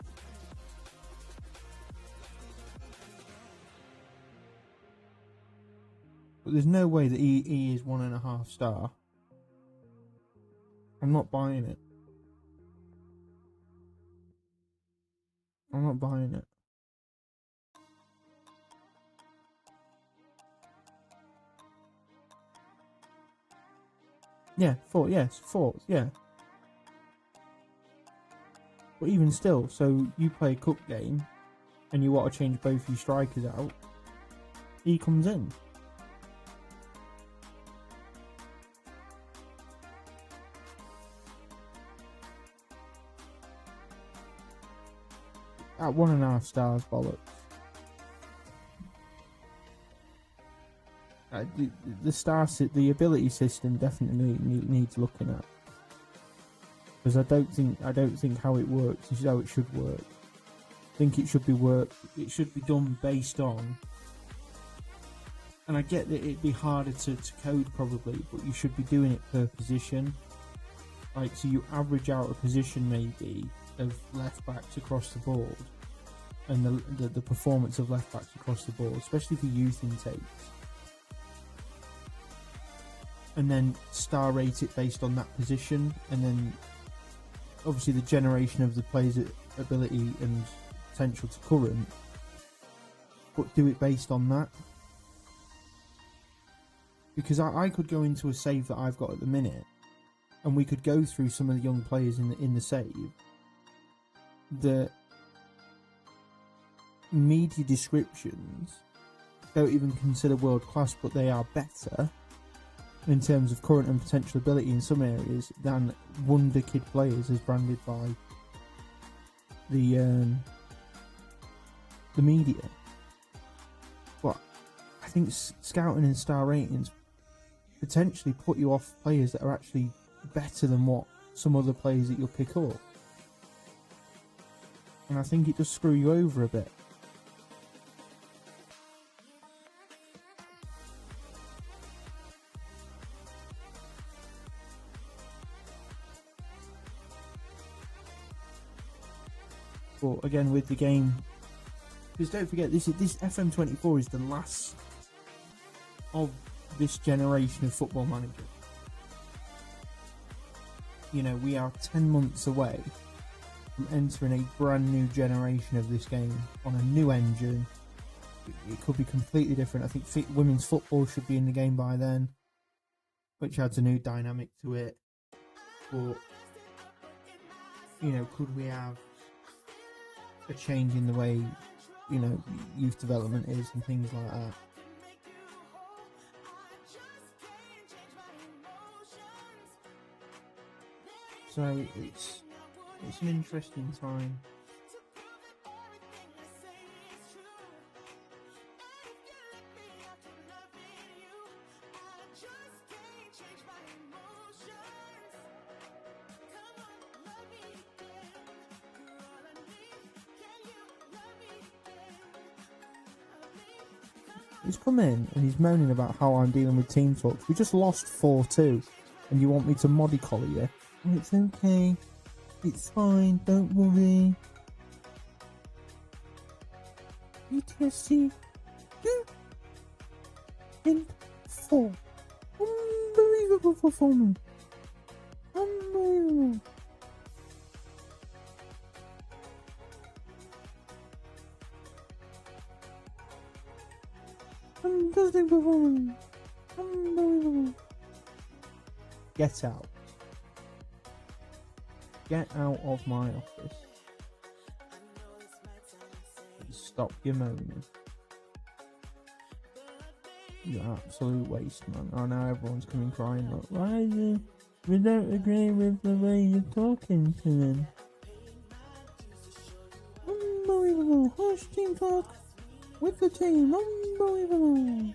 But there's no way that he is 1.5 star. I'm not buying it. I'm not buying it. Yeah, 4, yes, 4th, yeah. But even still, so you play a cup game, and you want to change both your strikers out, he comes in. At 1.5 stars, bollocks. The ability system definitely needs looking at, because I don't think how it works is how it should work. I think it should be done based on, and I get that it'd be harder to code probably, but you should be doing it per position. Like, so you average out a position maybe of left backs across the board, and the performance of left backs across the board, especially for youth intakes, and then star rate it based on that position, and then obviously the generation of the player's ability and potential to current, but do it based on that. Because I could go into a save that I've got at the minute, and we could go through some of the young players in the save. The media descriptions don't even consider world class, but they are better in terms of current and potential ability in some areas than wonder kid players as branded by the media. But I think scouting and star ratings potentially put you off players that are actually better than what some other players that you'll pick up, and I think it does screw you over a bit. But again, with the game, because don't forget, this FM24 is the last of this generation of Football Manager. You know, we are 10 months away from entering a brand new generation of this game on a new engine. It could be completely different. I think women's football should be in the game by then, which adds a new dynamic to it. But, you know, could we have a change in the way, you know, youth development is and things like that? So it's an interesting time. He's come in and he's moaning about how I'm dealing with team talks. We just lost 4-2 and you want me to mollycoddle you? It's okay. It's fine. Don't worry. UTSC 2 in 4. Unbelievable performance. Unbelievable. Fantastic performance. Unbelievable. Get out. Get out of my office. Stop your moaning. You absolute waste, man. Oh, now everyone's coming crying. Look, why is it? We don't agree with the way you're talking to him. Unbelievable. Harsh team talk with the team. Unbelievable.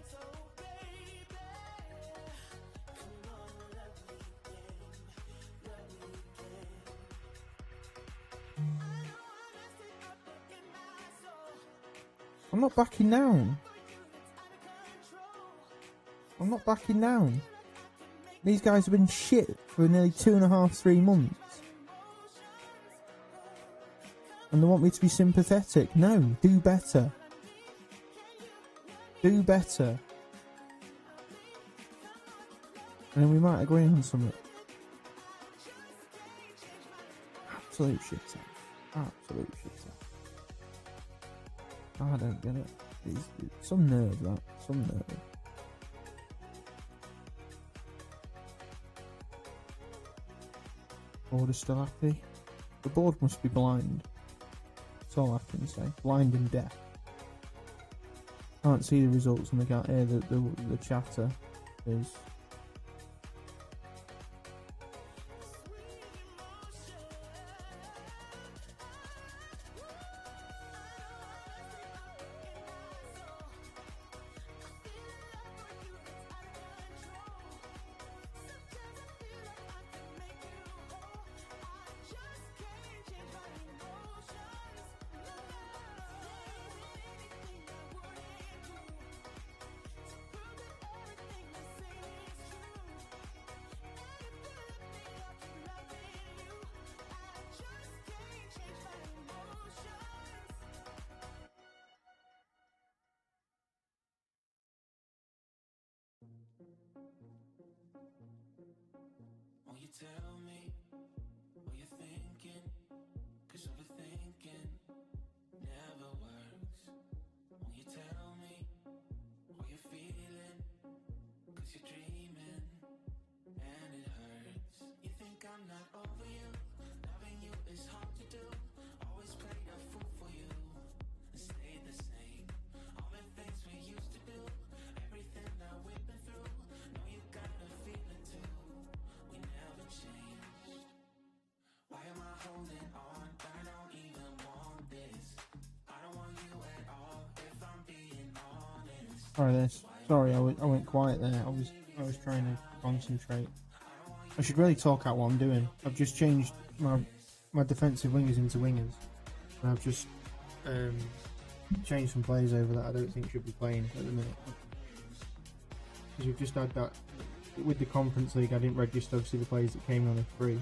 I'm not backing down. I'm not backing down. These guys have been shit for nearly 2.5, 3 months. And they want me to be sympathetic. No, do better. Do better. And then we might agree on something. Absolute shit. Absolute shit. I don't get it. It's some nerve, that. Some nerve. Board is still happy. The board must be blind. That's all I can say. Blind and deaf. Can't see the results and we can't hear the chatter. Is Won't you tell me what you're thinking? 'Cause overthinking never works. Won't you tell me what you're feeling? 'Cause you're dreaming and it hurts. You think I'm not over you? Loving you is hard to do. Always played a fool for you and stayed the same. All the things we used to do, everything that we've been through. Know you gotta feel it too. We never changed. Why am I holding on? I don't even want this. I don't want you at all, if I'm being honest. sorry this. Sorry, I went quiet there. I was trying to concentrate. I should really talk out what I'm doing. I've just changed my defensive wingers into wingers, and I've just changed some players over that I don't think should be playing at the minute. Because we've just had that with the Conference League. I didn't register obviously the players that came on a free.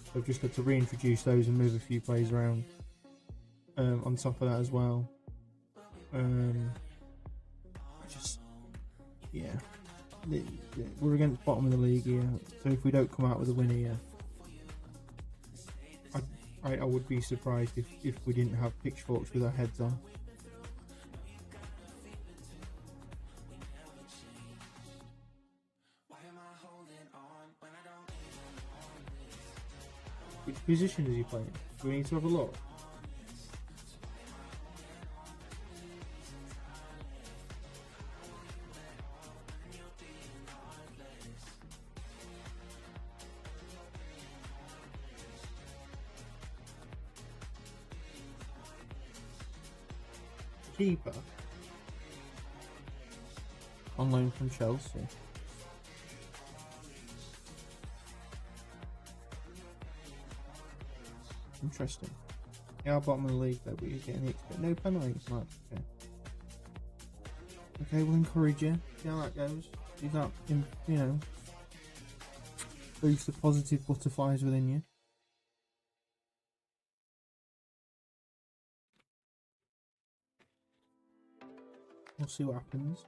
So I've just had to reintroduce those and move a few players around. On top of that as well, yeah, we're against bottom of the league here. So if we don't come out with a win here, I would be surprised if we didn't have pitchforks with our heads on. Which position is he playing? Do we need to have a look? Keeper on loan from Chelsea. Interesting. Yeah, bottom of the league though, but you're getting no penalties much. Okay. Okay, we'll encourage you. See how that goes. See that, boost the positive butterflies within you. We'll see what happens.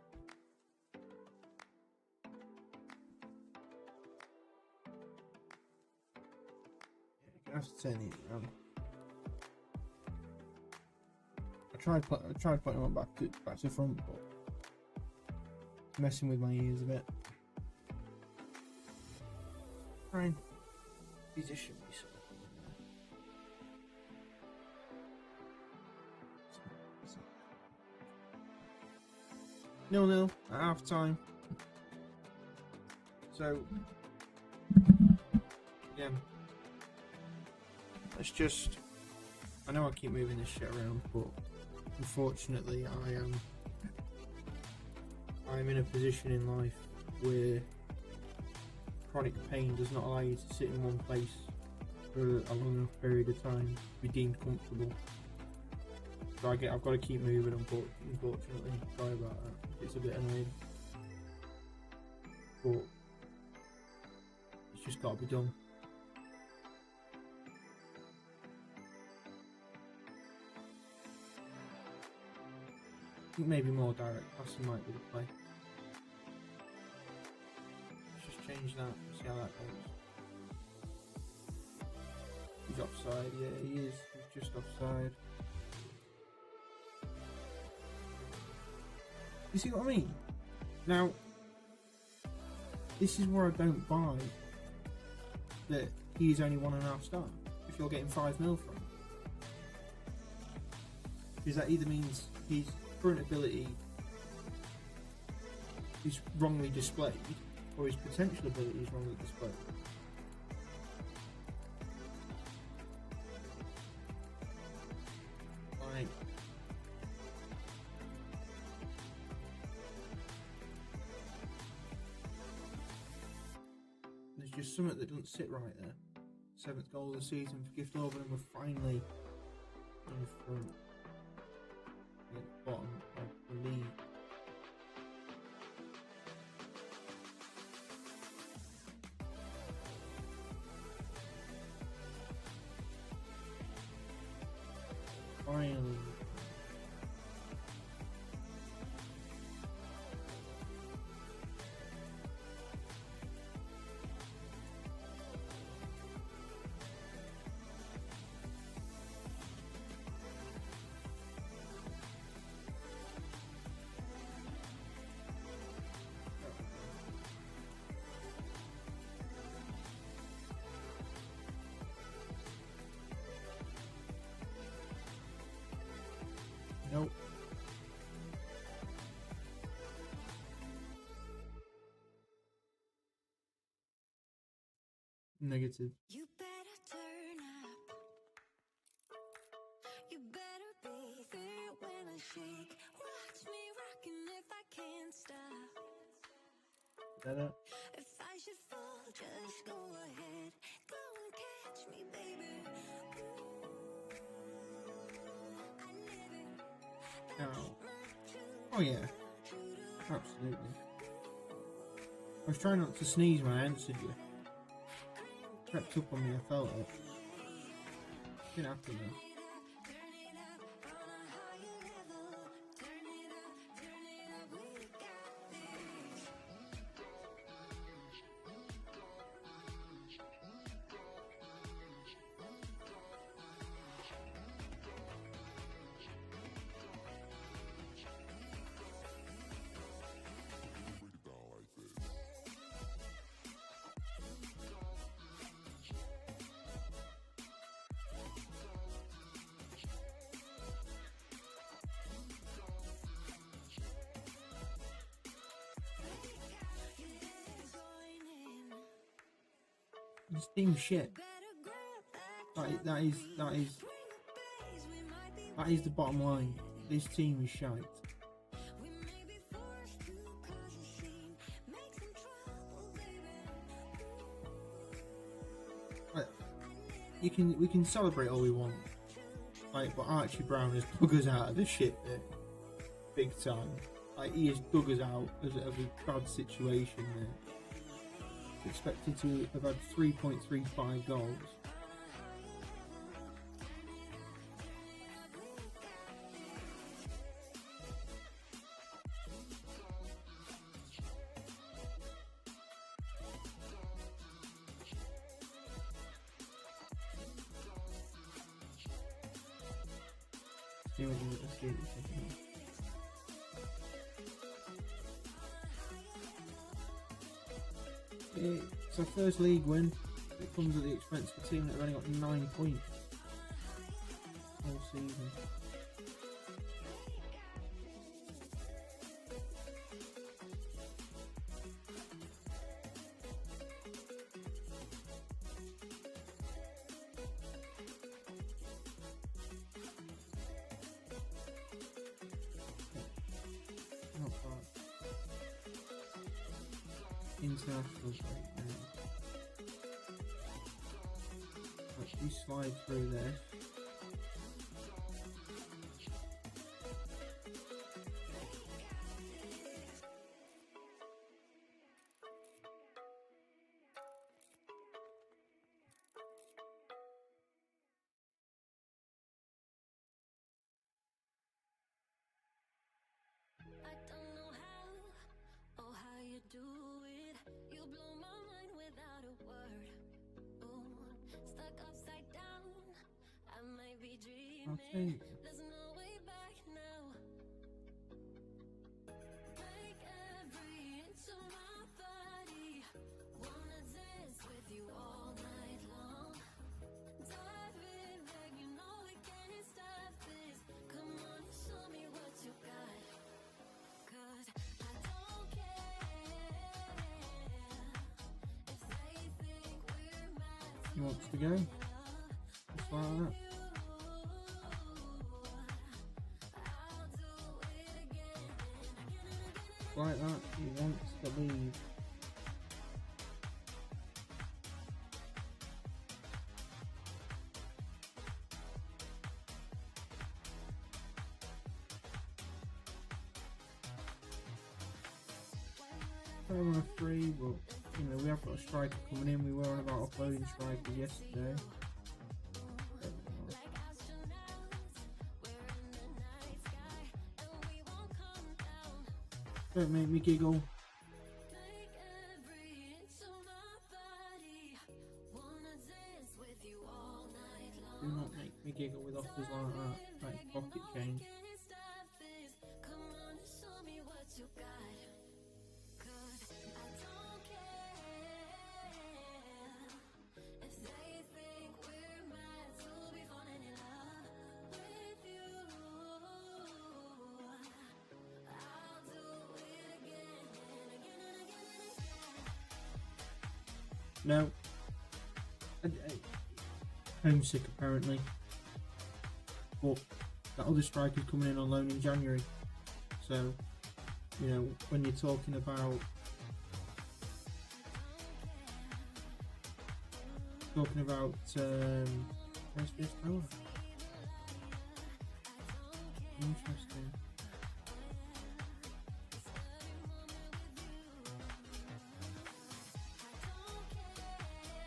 Yeah, I have to turn these around. I tried putting them back to front, but it's messing with my ears a bit. Try and position myself. 0-0 at half time. So, yeah. Let's just. I know I keep moving this shit around, but unfortunately, I'm in a position in life where chronic pain does not allow you to sit in one place for a long enough period of time to be deemed comfortable. So I've got to keep moving, unfortunately. Sorry about that. It's a bit annoying. But it's just got to be done. I think maybe more direct passing might be the play. Let's just change that and see how that goes. He's offside, yeah he is. He's just offside. You see what I mean? Now, this is where I don't buy that he's only 1.5 star if you're getting 5 mil from him. Because that either means his current ability is wrongly displayed, or his potential ability is wrongly displayed. Like, there's just something that doesn't sit right there. 7th goal of the season for Gift Over, and we're finally in front. At the bottom of the league. Finally. Nope. Negative. You better turn up. You better be there when I shake. Watch me rocking if I can't stop. Better. If I should fall, just go ahead. Go and catch me, baby. I live it. Ow. Oh yeah. Absolutely. I was trying not to sneeze when I answered you. Crept up on me, I felt it. Didn't happen though. This team's shit. That is the bottom line. This team is shite. We can celebrate all we want, like, but Archie Brown has dug us out of the shit bit, big time. Like, he has dug us out of a bad situation there. He's expected to have had 3.35 goals. It's our first league win. It comes at the expense of a team that have only got 9 points all season. Not bad. Internationals right now. You slide through there. I don't know how or how you do it. You blow my mind without a word. Ooh, stuck upside down. I might be dreaming. There's no way back now. Take every inch of my body. Wanna dance with you all night long. Dive in, babe, you know we can't stop this. Come on. He wants to go. Just like that. Like that, he wants to leave. I'm on a free, but you know, we have got a striker coming in. We were on about uploading strikers yesterday. Don't make me giggle. Do not make me giggle with offers like that, like pocket change. No. Homesick apparently. But that other striker's coming in on loan in January. So, you know, when you're talking about where's this power? Interesting.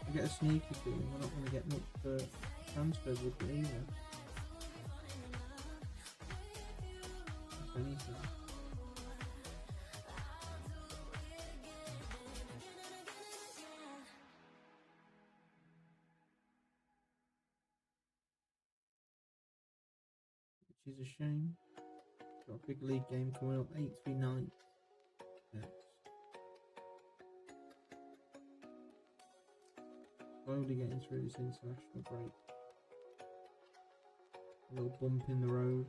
I get a sneaky feeling we're not going to get much for transfers with it either. If anything. Which is a shame. Got a big league game coming up, 8-3-9 next. Slowly getting through this international break. A little bump in the road.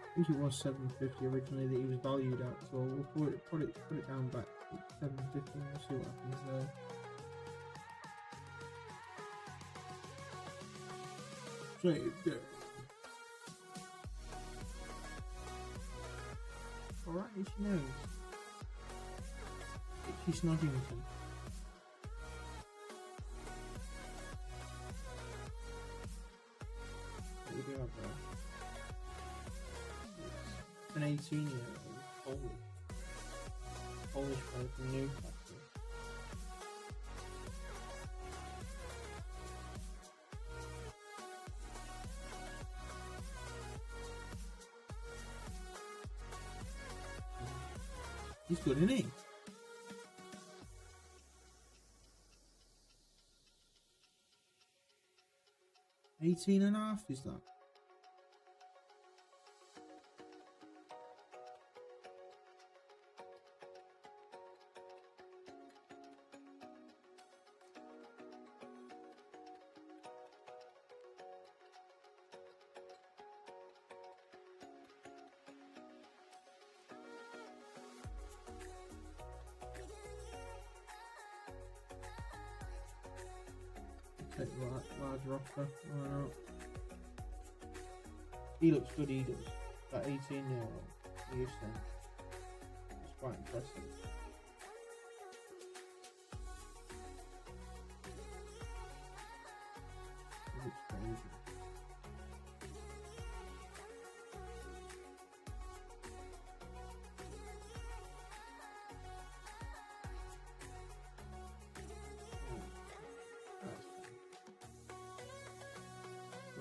I think it was 750 originally that he was valued at, so we'll put it down back to 750 and we'll see what happens there. So go. Alright, she knows. Itchy Snoggington. What do we have there? An 18-year-old Polish player from Newcastle. He's good, isn't he? $18.5 is that? Take the larger offer, why not? He looks good, he does. That 18-year-old, he is saying. It's quite impressive. He looks crazy.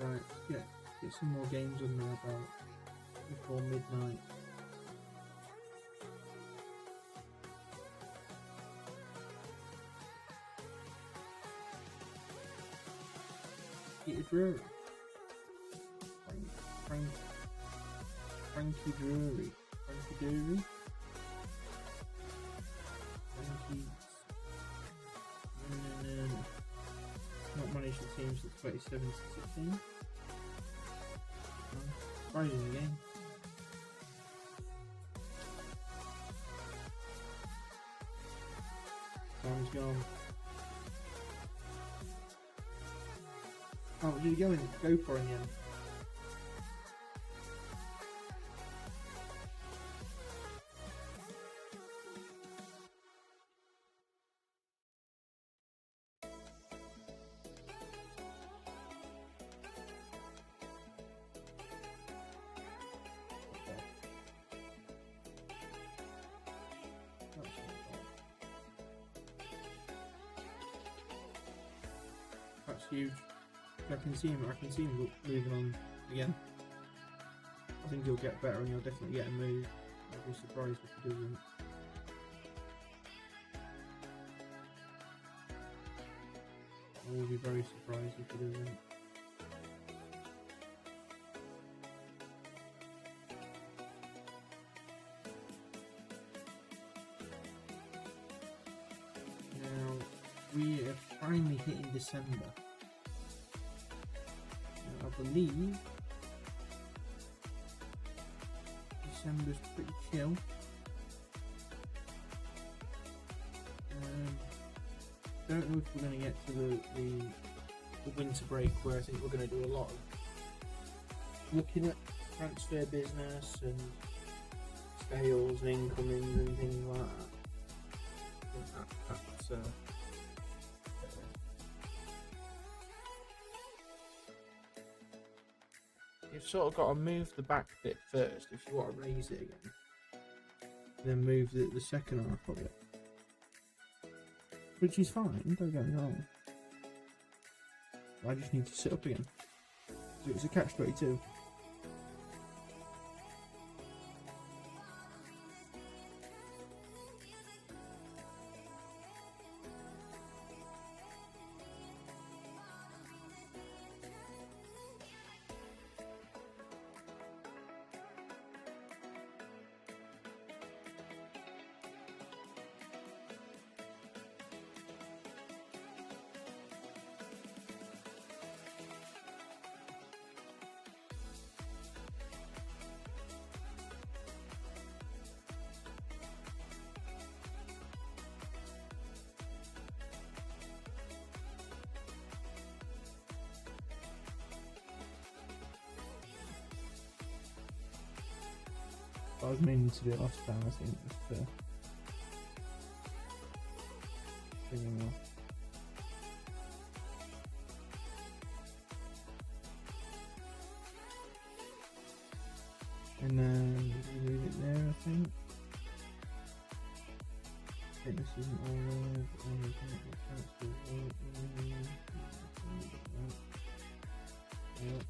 Right, get some more games on there about before midnight. Get a Drury. Frankie Drury. Frankie Drury? Frankie... No. Not managed the team since 2017-16. Surprising game. Time's gone. Oh, did he go for in the end? That's huge. I can see him moving on again. I think he'll get better and he'll definitely get a move. I'd be surprised if he doesn't. I will be very surprised if he doesn't. Now, we are finally hitting December. Now, I believe December's pretty chill. Don't know if we're going to get to the winter break, where I think we're going to do a lot of looking at transfer business and sales and incomings and things like that. That's you've sort of got to move the back bit first if you want to raise it again, then move the second half of it, which is fine, don't get me wrong. I just need to sit up again, so it's a catch-22. I was meaning to do it last time, I think, just thinking off. And then we leave it there, I think. I think this isn't all live. Yep.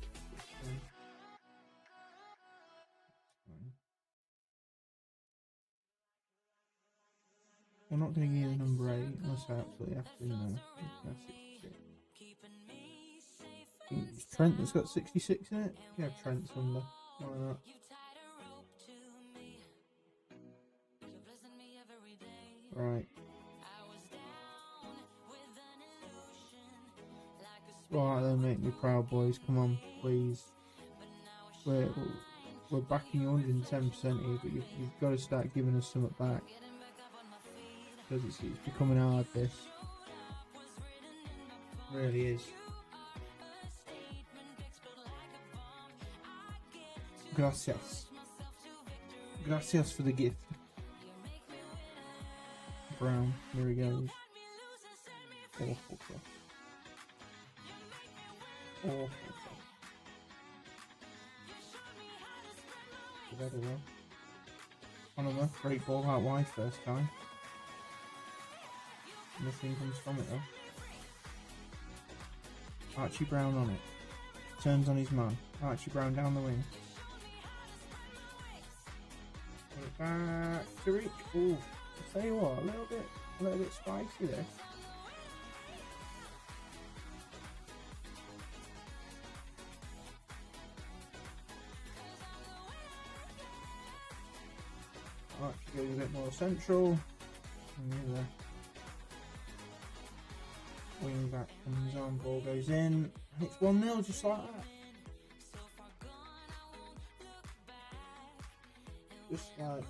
We're not going to give number 8 unless I absolutely have to, you know. That's 66. I think it's Trent that's got 66 in it. Yeah, Trent's under. Why not? Right. Right then, make me proud, boys. Come on, please. We're backing you 110% here, but you've got to start giving us something back. Because it's becoming hard, this. It really is. Gracias. Gracias for the gift. Brown, there he goes. Awful stuff. Awful stuff. Very well. Oliver, great ball out wide first time. Nothing comes from it though. Archie Brown on it. Turns on his man. Archie Brown down the wing. Put it back to reach. Ooh, I'll tell you what, a little bit spicy this. Archie goes a bit more central. And the other wing back comes on, ball goes in. And it's 1-0 just like that. Just like that.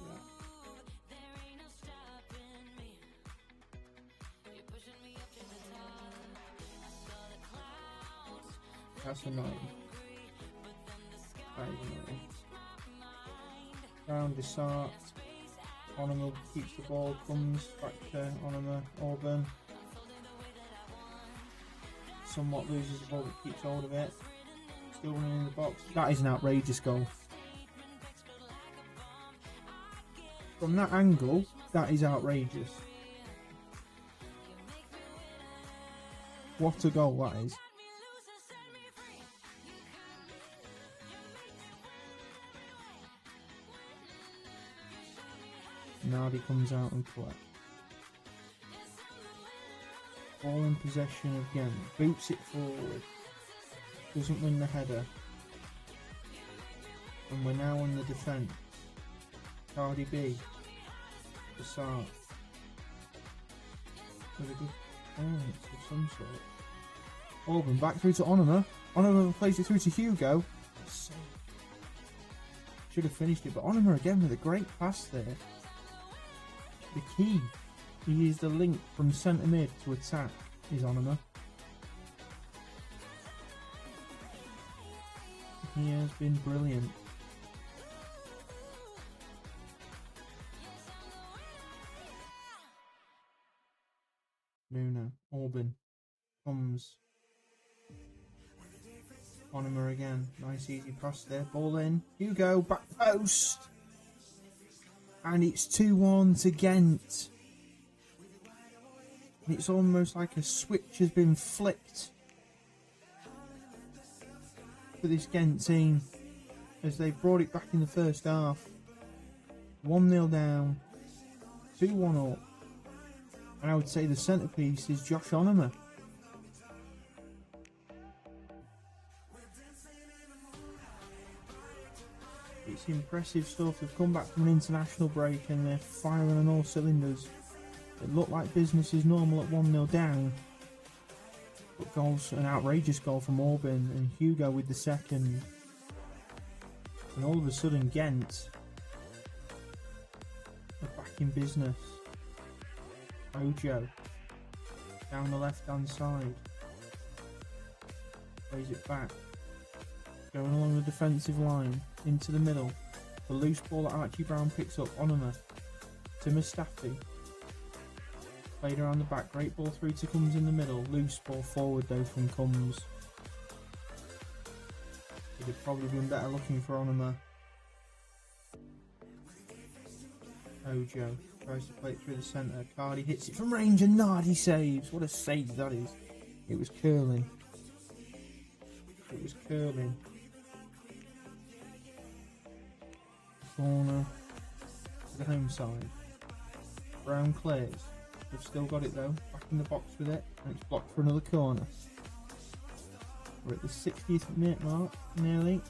That's annoying. That is annoying. Round Desart. Onima keeps the ball, comes back to Onima. Auburn somewhat loses the ball but keeps hold of it. Still running in the box. That is an outrageous goal. From that angle, that is outrageous. What a goal that is. Nardi comes out and collects. Ball in possession of Gent. Boots it forward. Doesn't win the header. And we're now on the defence. Cardi B. Desart. With a good clearance of some sort. Auburn back through to Onima. Onima plays it through to Hugo. Should have finished it, but Onima again with a great pass there. The key, he is the link from centre mid to attack, is Onima. He has been brilliant. Nuno, Auburn, comes. Onima again, nice easy pass there, ball in. Hugo, back post. And it's 2-1 to Gent. It's almost like a switch has been flipped for this Gent team as they brought it back in the first half. 1-0 down, 2-1 up. And I would say the centrepiece is Josh Onima. It's impressive stuff. They've come back from an international break and they're firing on all cylinders. It looked like business as normal at 1-0 down. But goals, an outrageous goal from Auburn and Hugo with the second. And all of a sudden Gent are back in business. Ojo down the left hand side. Plays it back. Going along the defensive line, into the middle. The loose ball that Archie Brown picks up, Onima to Mustafi. Played around the back, great ball through to Combs in the middle. Loose ball forward though from Combs. Would have probably been better looking for Onima. Ojo tries to play it through the centre. Cardi hits it from range and Nardi saves. What a save that is. It was curling. It was curling. Corner to the home side. Brown clears. They've still got it though. Back in the box with it. And it's blocked for another corner. We're at the 60th minute mark, nearly.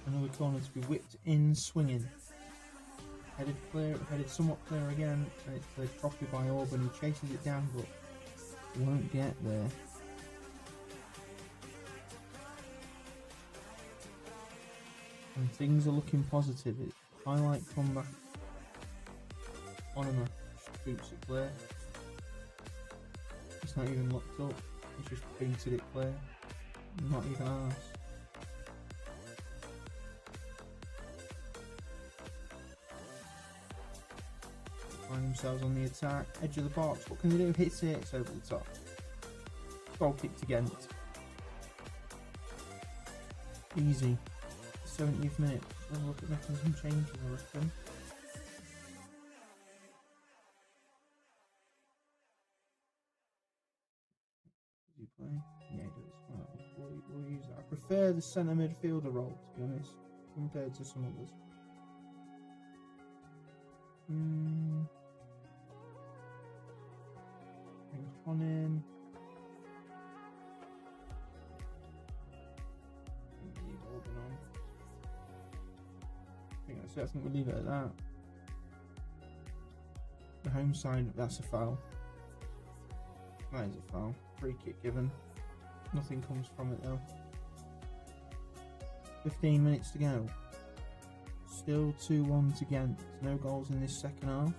Another corner to be whipped in, swinging. Headed clear, headed somewhat clear again. And it's cleared properly by Auburn. He chases it down but won't get there. And things are looking positive. It's highlight comeback. Onima just boots it clear. It's not even looked up. He's just booted it clear. Not even asked. Find themselves on the attack. Edge of the box. What can they do? Hits it. It's over the top. Goal kicked again. Easy. 70th minute. Let's have a look at making some changes, I reckon. Does he play? Yeah, he does. Right, we'll use that. I prefer the centre midfielder role, to be honest, compared to some others. Bring Con in. Leave Auburn on. I think that's So I think we'll leave it at that. The home side, that's a foul. That is a foul. Free kick given. Nothing comes from it though. 15 minutes to go. Still 2-1 to Gent. No goals in this second half.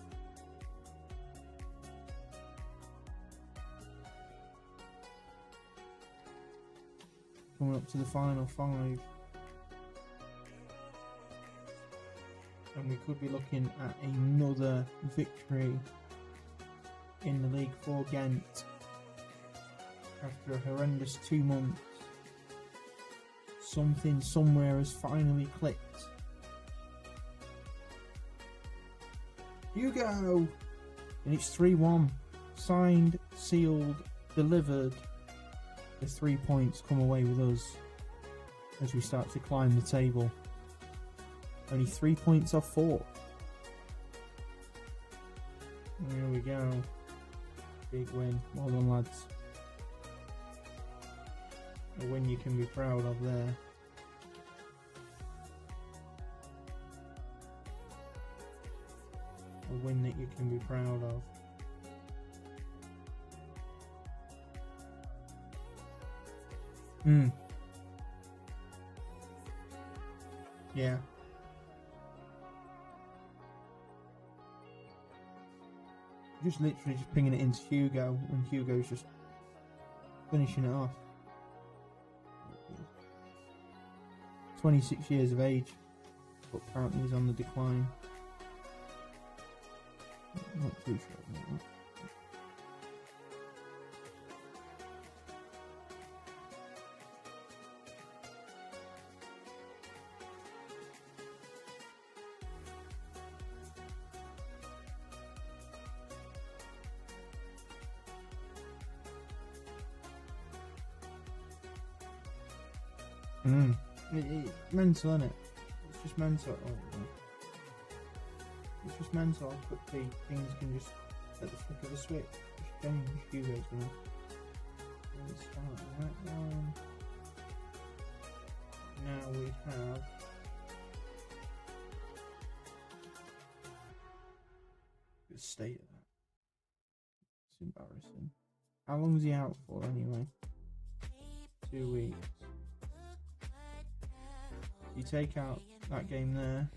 Coming up to the final 5. And we could be looking at another victory in the league for Gent after a horrendous 2 months. Something somewhere has finally clicked. Hugo! And it's 3-1. Signed, sealed, delivered. The 3 points come away with us as we start to climb the table. Only 3 points off 4. There we go. Big win. Well done, lads. A win you can be proud of there. A win that you can be proud of. Yeah. Just literally just pinging it into Hugo, and Hugo's just finishing it off. 26 years of age, but apparently he's on the decline. Not too sure about that. Mental, isn't it? It's just mental. Oh, no. It's just mental how quickly things can just, at the flick of a switch, just change. Hugo's gonna start that one. Now we have the state of that. It's embarrassing. How long is he out for anyway? 2 weeks. You take out that game there.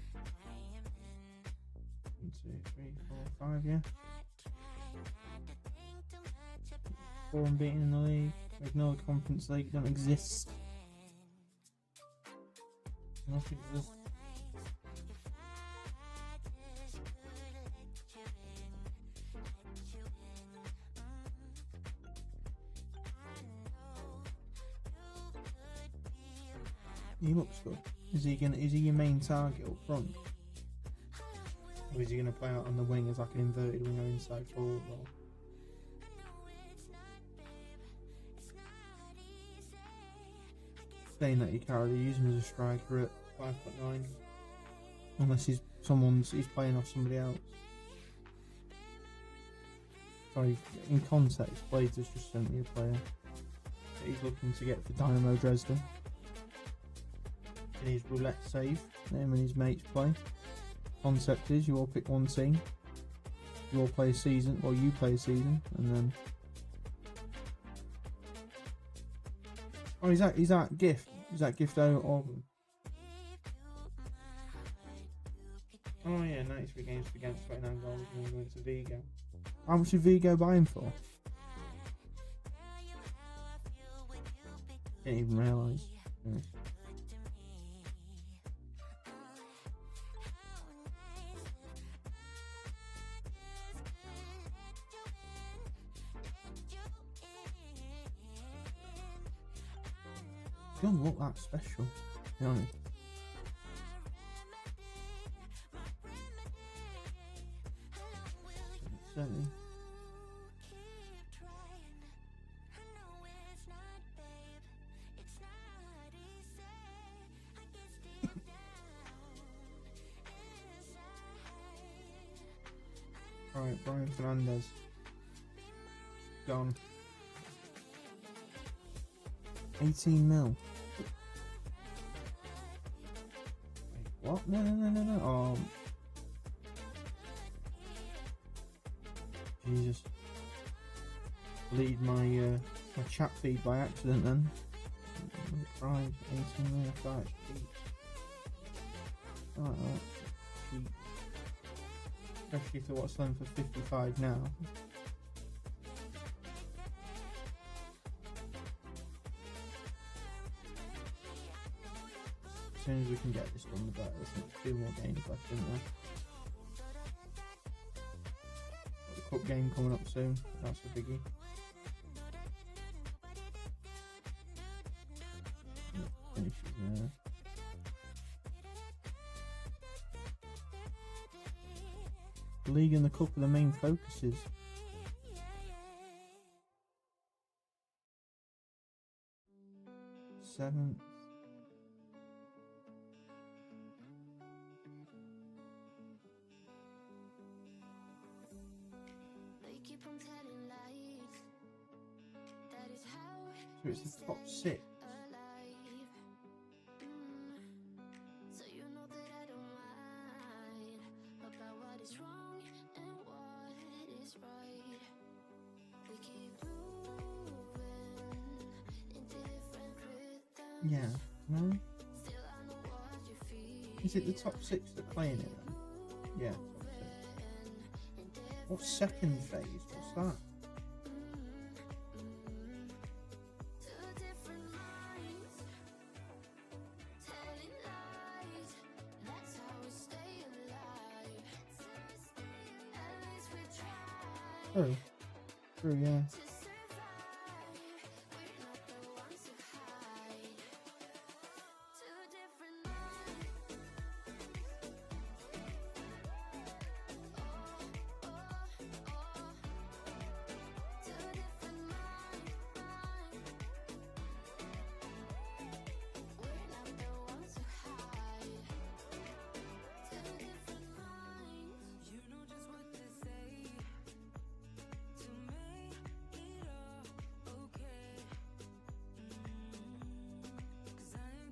1, 2, 3, 4, 5, yeah. 4 unbeaten in the league. We ignore the Conference League, don't exist. Nothing exists. He looks good. Is he your main target up front? Or is he gonna play out on the wing as like an inverted winger inside forward role? Saying that you can't really use him as a striker at 5'9", unless he's playing off somebody else. Sorry, in context, Blades has just sent me a player that he's looking to get for Dynamo Dresden. In his roulette save, him and his mates play. Concept is you all pick one team, you all play a season, or you play a season, and then. Oh, is that Gift? Is that Gift Orban? Oh yeah, 93 games against 29 goals, and then going to Vigo. How much did Vigo buy him for? Didn't even realise. Yeah. He doesn't look that special, to be honest. Certainly. Alright, Brian Fernandez. Gone. 18 mil. Wait, What? No. Jesus. Deleted my my chat feed by accident then. Right, 18 there, right, cheap. Right, cheap. Especially for what's selling for 55 now. As soon as we can get this done, the better. There's 2 more games left, isn't there? Got the cup game coming up soon. That's the biggie. Finishes there. The league and the cup are the main focuses. Seventh. So it's the top 6. So you know that I don't mind about what is wrong and what is right. We keep moving in different rhythms. Yeah, no? Still I know what you feel. Is it the top 6 that playing it then? Yeah, top 6. What's second phase? What's that? True, yeah.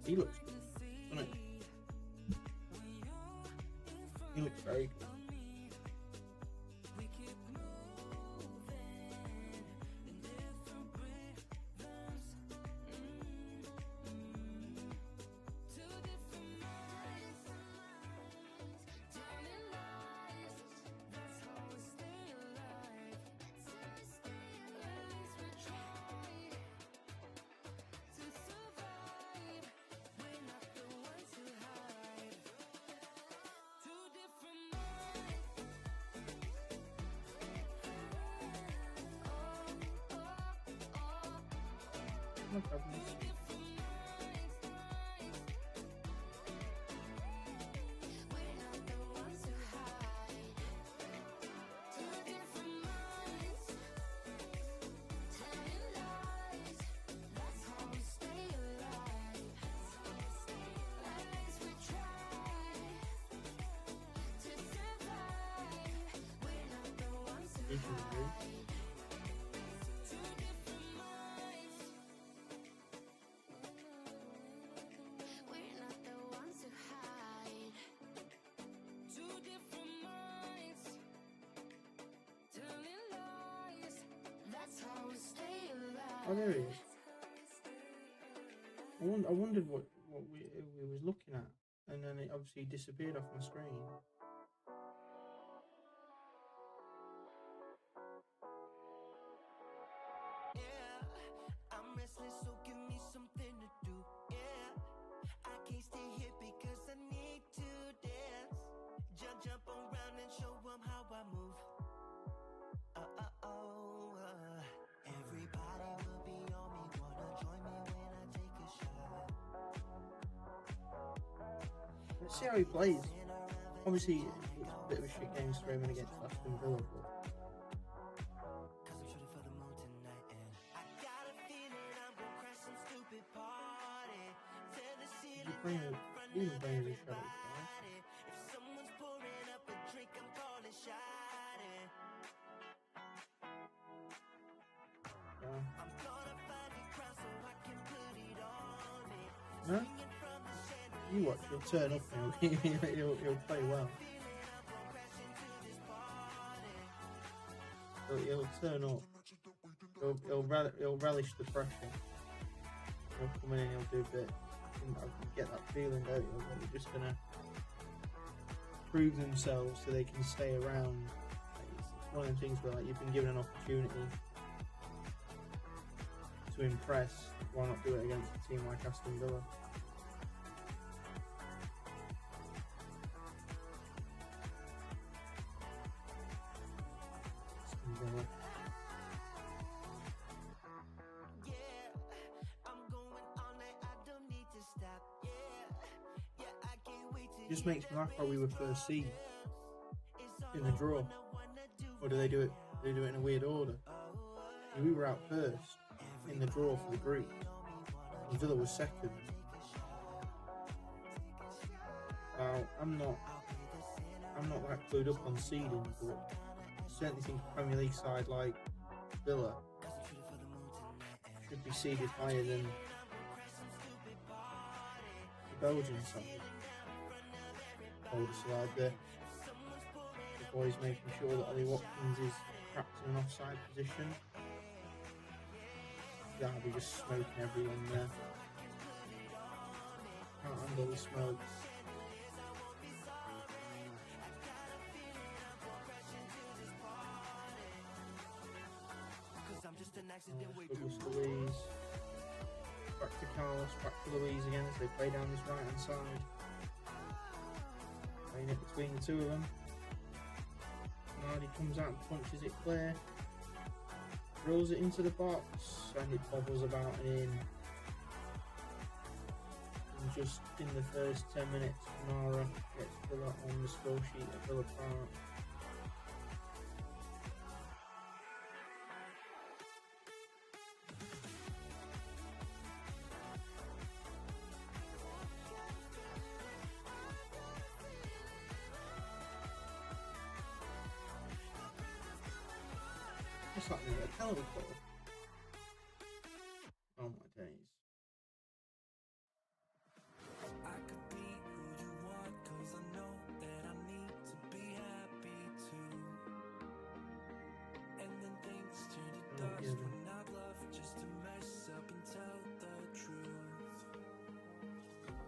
He looks good, doesn't he? He looks very good. No problem. Oh, there he is. I wondered what we was looking at, and then it obviously disappeared off my screen. I'm restless, so give me something to do. Yeah, I can't stay here because I need to dance. Jump around and show them how I move. Everybody will be on me. Wanna join me when I take a shot. Let's see how he plays. Obviously, it's a bit of a shit game streaming against Aston Villa, but he's playing with each other. If someone's pouring up a drink, I'm calling shot. Yeah. I'm gonna find a crown so I can put it on me. No? Swinging from the chandelier. You watch, he'll turn up and he'll play well. He'll turn up. He'll relish the pressure. He'll come in and he'll do a bit. I can get that feeling, don't you? They're just gonna prove themselves so they can stay around. It's one of the things where like you've been given an opportunity to impress. Why not do it against a team like Aston Villa? Just makes me laugh how we were first seed in the draw. Or do they do it? Do they do it in a weird order? We were out first in the draw for the group. And Villa was second. I'm not that clued up on seeding, but I certainly think a Premier League side like Villa should be seeded higher than the Belgian side. Older side there. The boys making sure that Ollie Watkins is trapped in an offside position. Derby just smoking everyone there. Can't handle the smoke. Douglas Luiz. Back to Carlos, back to Luiz again as they play down this right hand side. Playing it between the two of them. Nardi comes out and punches it clear. Rolls it into the box and it bobbles about and in. And just in the first 10 minutes, Mara gets Villa on the score sheet at Villa Park. What's happening? A penalty call? Oh my days. I could be who you want, 'cause I know that I need to be happy too. And then things turn to dust when I'd love just to mess up and tell the truth.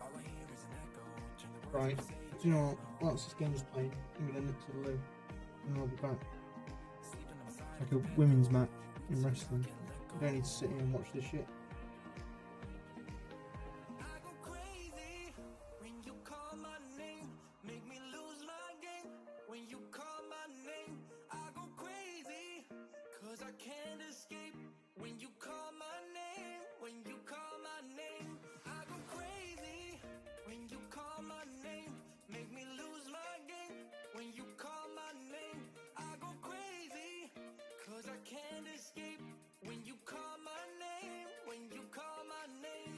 All I hear is an echo. Turn the words Right. you say. Do you know what? Once this game is played, I'm going to nip to the loo and I'll be back. It's like a women's match in wrestling. You don't need to sit here and watch this shit. I go crazy when you call my name, make me lose my game. When you call my name, I go crazy, 'cause I can't escape. When you call my name, when you call my name, I go crazy. When you call my name, make me lose my game. When you call my name, I go crazy, 'cause I can't escape. When you call my name, when you call my name.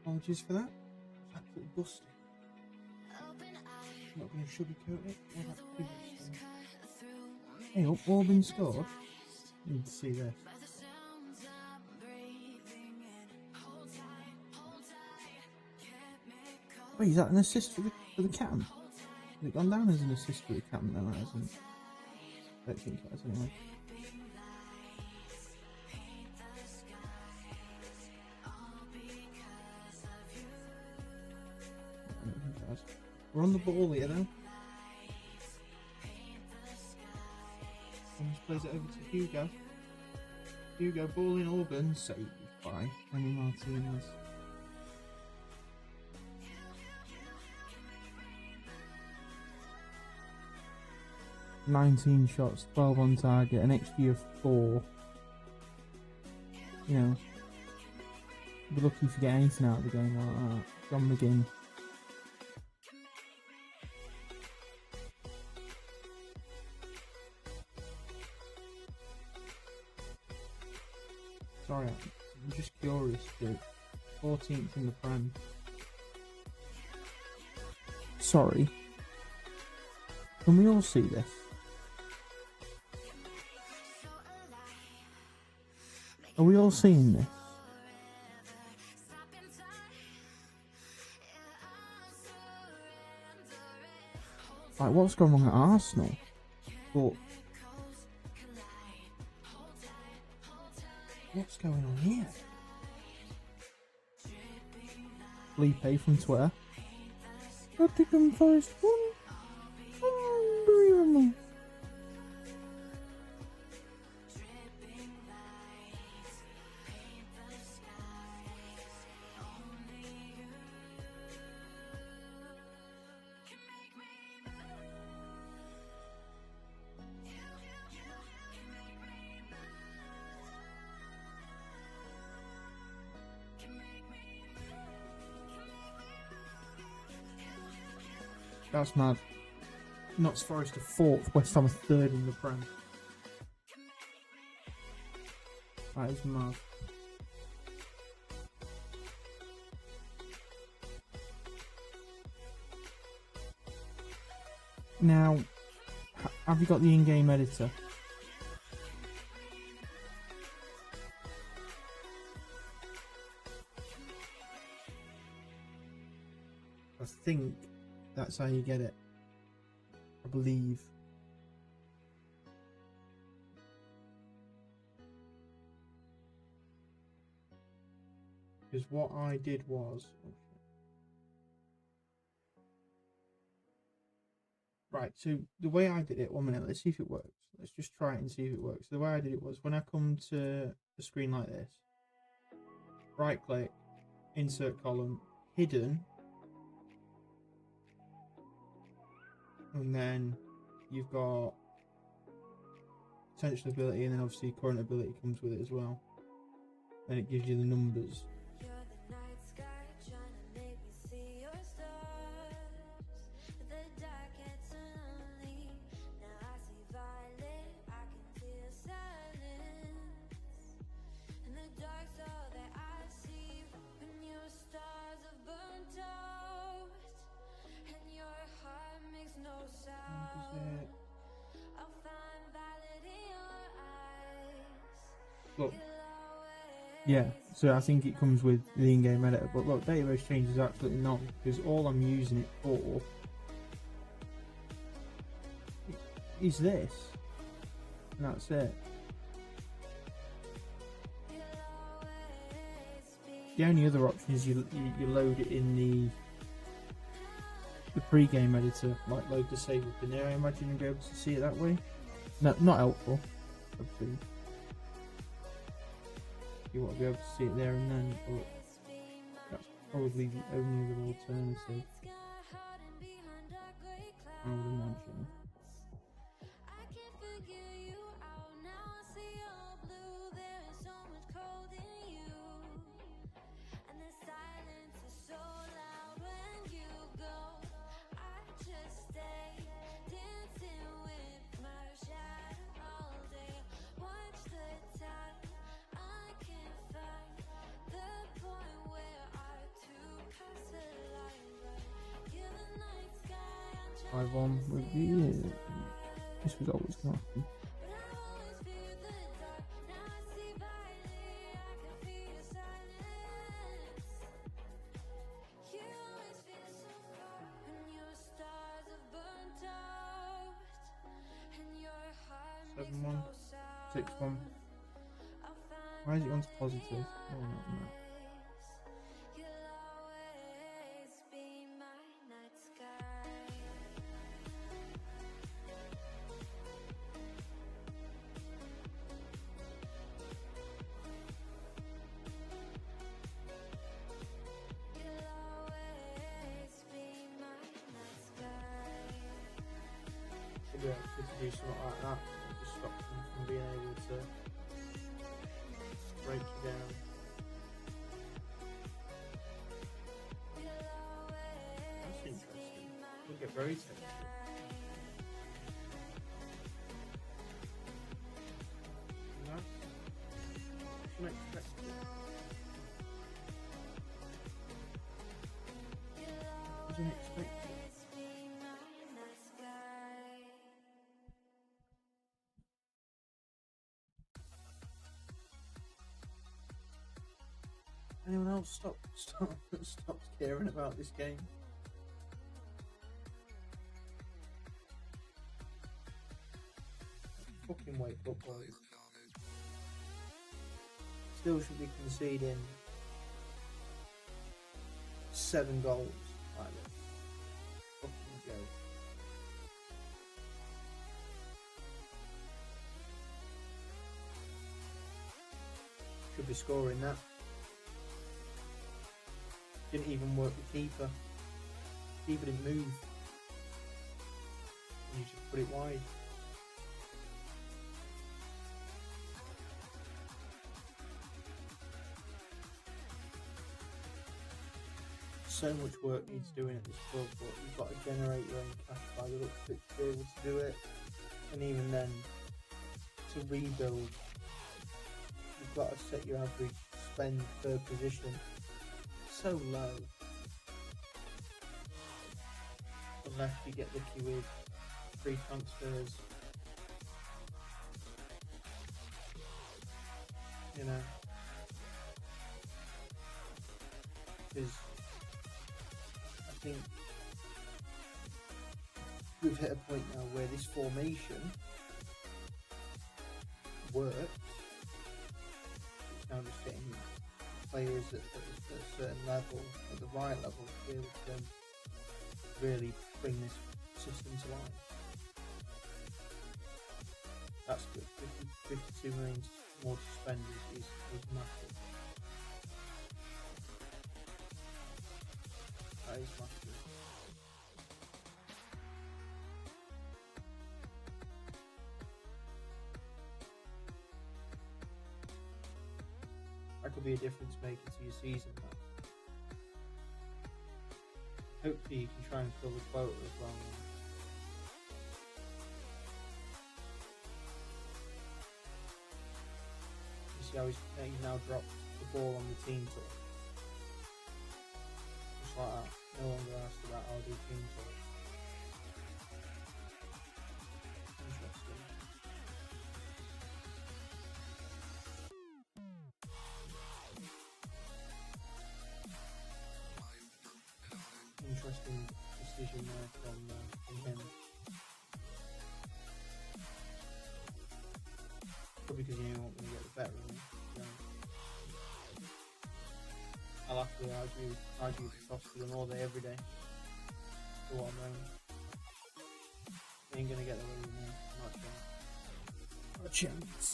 Apologies for that. It's absolutely busted. I'm not going to sugarcoat it. What about the previous story? Hey, all been scored. Need to see this. Wait, is that an assist for the cam? Has it gone down as an assist for the cam? No, it hasn't. I don't think it has anyway. I don't think it has. We're on the ball here though. Just plays it over to Hugo. Hugo, ball in Auburn, saved by Henry Martinez. "19 shots, 12 on target, an XG of 4. You know, be lucky if you get anything out of the game like that. John McGinn. Sorry, I'm just curious, dude. 14th in the Prem. Sorry. Can we all see this? Are we all seeing this? Like, what's going on at Arsenal? But what's going on here? Felipe from Twitter. Nottingham Forest 1. Unbelievable. That's mad. Notts Forest are 4th, West Ham are 3rd in the Prem. That is mad. Now, have you got the in-game editor? I think that's how you get it. I believe. Because what I did was... Right, so the way I did it, 1 minute, let's see if it works. Let's just try it and see if it works. The way I did it was, when I come to a screen like this, right click, insert column, hidden, and then you've got potential ability, and then obviously current ability comes with it as well. And it gives you the numbers. Look, yeah, so I think it comes with the in-game editor, but look, database changes absolutely not, because all I'm using it for is this, and that's it. The only other option is you load it in the pre-game editor, like load the save up in there. I imagine you'll be able to see it that way. No, not helpful. You want to be able to see it there and then, but that's probably the only other alternative, I would imagine. 5-1 with the this was always going to happen. Seven one, 6-1. Why is it on to positive? Oh, no. Should be able to do something like that. Just stop them from being able to break you down. That's interesting. You'll get very tempted. No? Unexpected. Was unexpected. Anyone else stop caring about this game? Fucking wake up, boys. Still should be conceding 7 goals like this. Fucking joke. Should be scoring that. Didn't even work the keeper. Keeper didn't move. You just put it wide. So much work needs doing at this club, but you've got to generate your own cash by the looks of it to be able to do it. And even then, to rebuild, you've got to set your average spend per position so low, unless you get lucky with free transfers, you know, because I think we've hit a point now where this formation works. It's now just getting players at a certain level, at the right level, to be able to then really bring this system to life. That's good. 52 million more to spend is massive. That is massive. That could be a difference maker to your season now. Hopefully you can try and fill the quota as well. You see how he's now dropped the ball on the team talk. Just like that. No longer asked about how do team talk. Interesting. Interesting decision there from him. Probably because you don't want to get the better of him. You know. I'll have to argue with Frost with them all day, every day. For what I'm wearing. They ain't gonna get the way with me. Not a chance. Not a chance.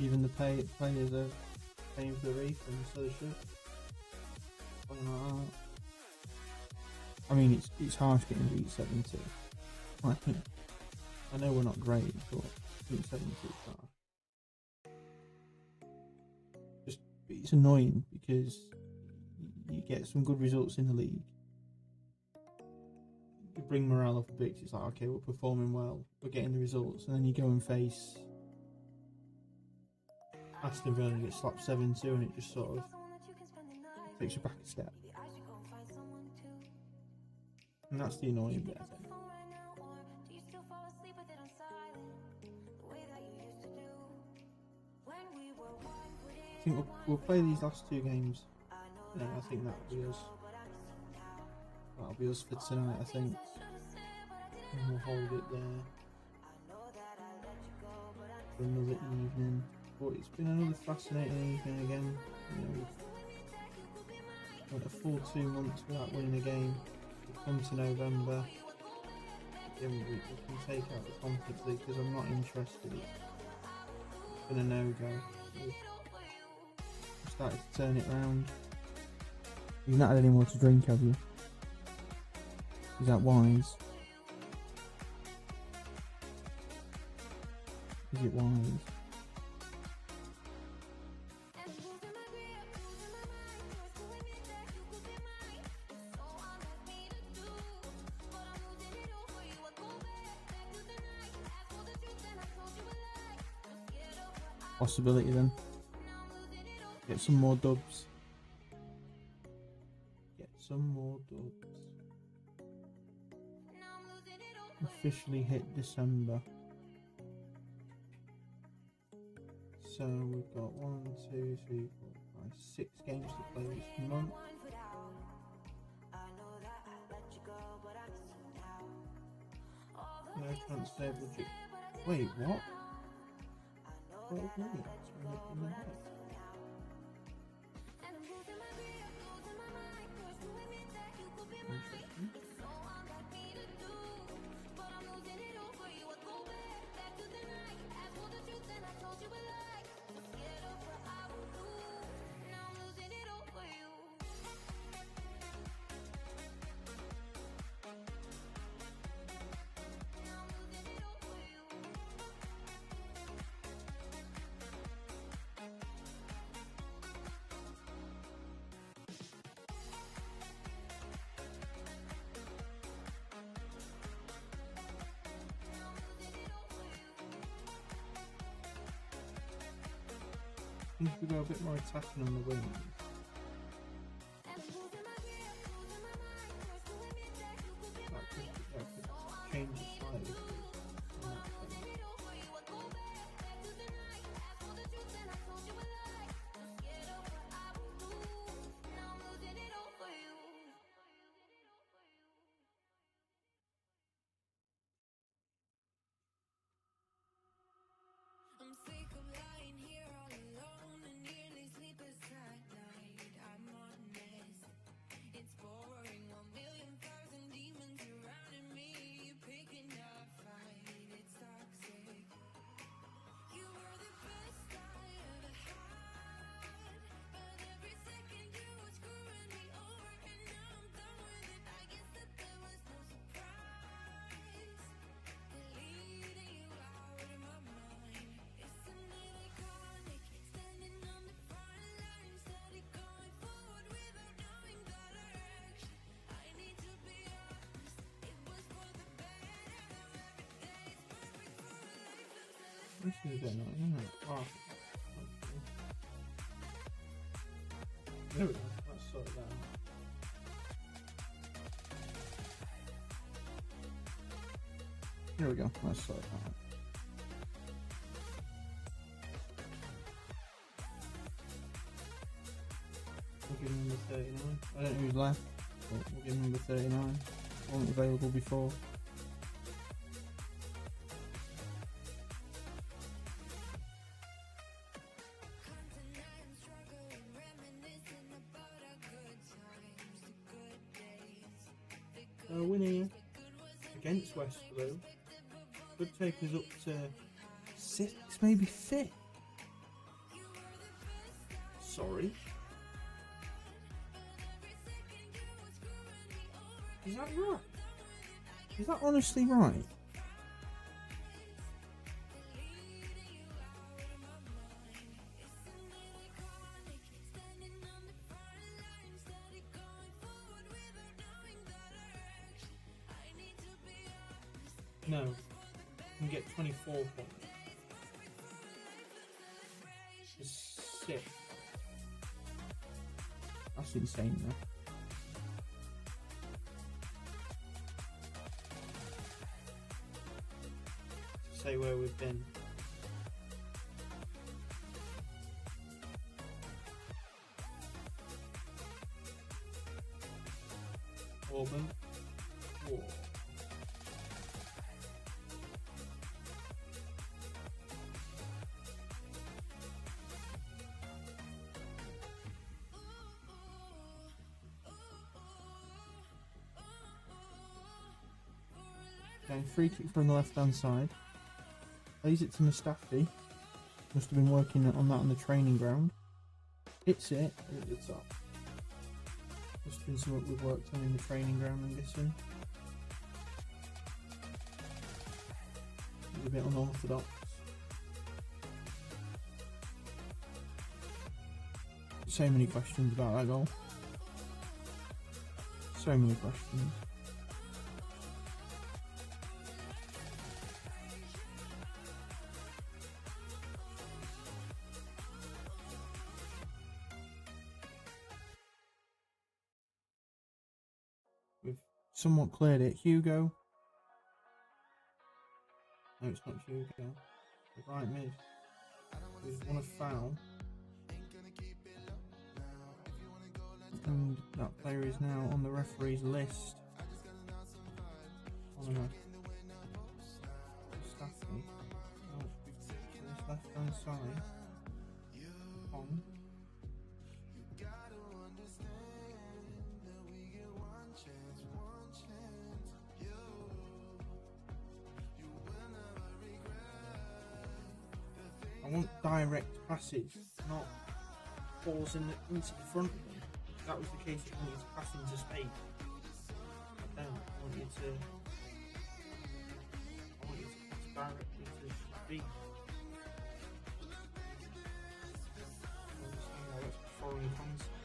Even the players are paying for the refund, so they should. I mean, it's harsh getting beat 7-2. I know we're not great, but beat 7-2 is harsh. Just it's annoying because you get some good results in the league. You bring morale up a bit. It's like, okay, we're performing well, we're getting the results, and then you go and face Aston Villa and get slapped 7-2, and it just sort of takes you back a step. And that's the annoying bit, I think. I think we'll play these last two games. Yeah, I think that'll be us. That'll be us for tonight, I think. And we'll hold it there for another evening. But it's been another fascinating evening again. You know, we've went a full 2 months without winning a game. We've come to November. Again, we can take out the Conference League because I'm not interested. It's been a no-go. We've started to turn it round. You've not had any more to drink, have you? Is that wise? Is it wise? Possibility then. Get some more dubs. Get some more dubs. Officially hit December. So we've got 1, 2, 3, 4, 5, 6 games to play this month. No transfer budget. Wait, what? Well, wait, interesting. I think we go a bit more attacking on the wings. That could change it slightly. I'm sick of lying here all alone and nearly sleepless at night. I'm honest, it's boring. 1,000,000 demons surrounding me, picking a fight. It's toxic. You were the best I ever had, but every second you were screwing me over, and now I'm done with it. I guess that there was no surprise. Deleting you out of my mind. Isn't it iconic? Standing on the front line, steady going forward without knowing the direction. I need to be honest, it was for the better. Now every day is perfect for a life. This is a bit annoying, isn't it? Oh. There we go. Let's sort it out. There we go. Let's sort it out. We'll give him number 39. I don't know who's left, but we'll give him number 39. Wasn't available before. A win here against West Blue could take us up to 6, maybe 5th. Sorry. Is that right? Is that honestly right? No, you can get 24 points. It's sick. That's insane, though. To say where we've been. Auburn. War. Okay, free kick from the left hand side. Plays it to Mustafi. Must have been working on that on the training ground. Hits it at the top. Must have been something we've worked on in the training ground, I'm guessing. A bit unorthodox. So many questions about that goal. So many questions. We've somewhat cleared it. Hugo. No, it's not Hugo. The right mid. We've won a foul. And that player is now on the referee's list. Oh no. Mustafi. Oh, this left hand side. On. I want direct passage, not balls into the front of them. If that was the case, I want you to pass into space. I don't. I want you to pass directly to speed. I understand how that's a foreign concept.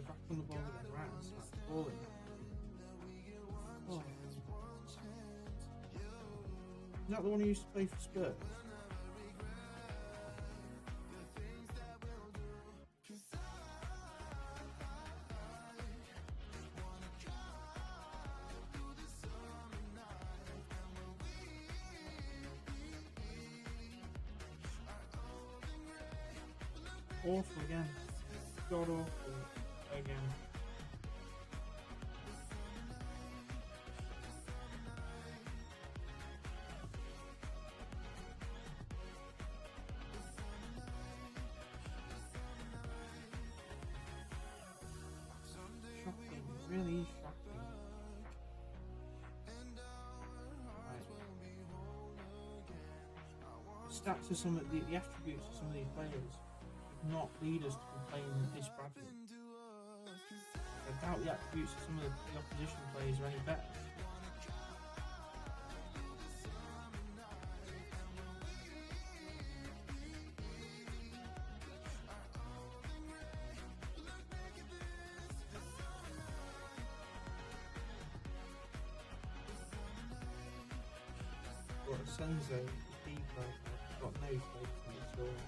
Back on the ball again, right, and start balling. Oh. Is that the one who used to play for Spurs? Awful again. God awful. Again. Shocking, really is shocking. Right. The stats of some of the attributes of some of these players did not lead us to complain this badly. I doubt the attributes of some of the opposition players are any better. Got Senzo, the keeper, got no faith in the story.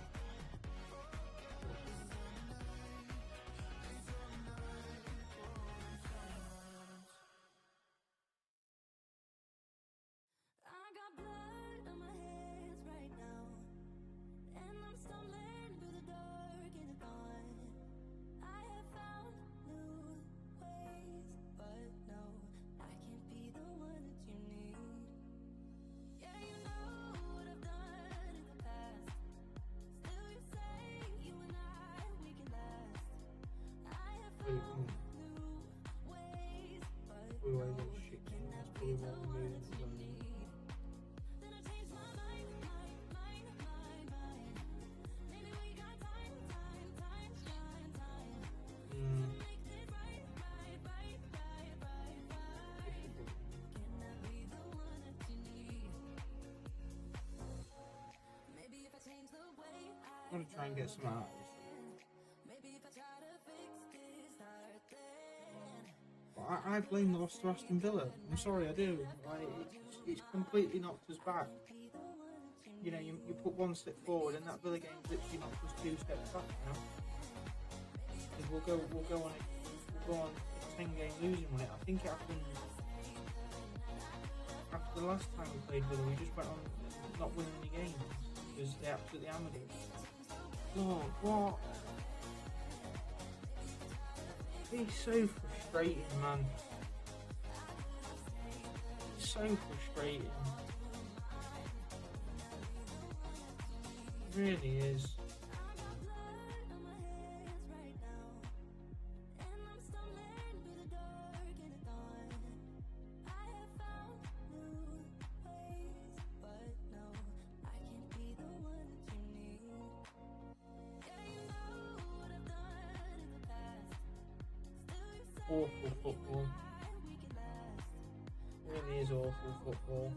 I got blood on my hands right now, and I'm stumbling through the dark in the dawn. I have found new ways, but no, I can't be the one that you need. Yeah, you know what I've done in the past. Still you say you and we can last. I have found new ways, but no, I cannot be the one that you need. Then I changed my mind. Maybe we got time got to try and get some out of this. I blame the loss to Aston Villa. I'm sorry, I do. Like, it's completely knocked us back. You know, you put one step forward, and that Villa game literally knocked us 2 steps back. You know, because we'll go on a 10-game losing run. I think it happened after the last time we played Villa. We just went on not winning any games because they absolutely hammered us. Lord, what? It's so frustrating, man. It's so frustrating. It really is. Awful football. It really is awful football.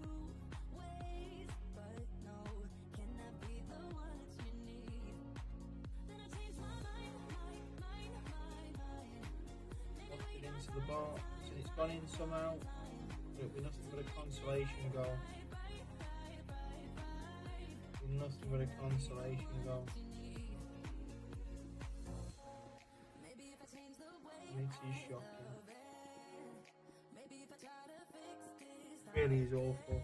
Locked it into the box and it's gone in somehow. It'll be nothing but a consolation goal. Nothing but a consolation goal. It is shocking. It really is awful.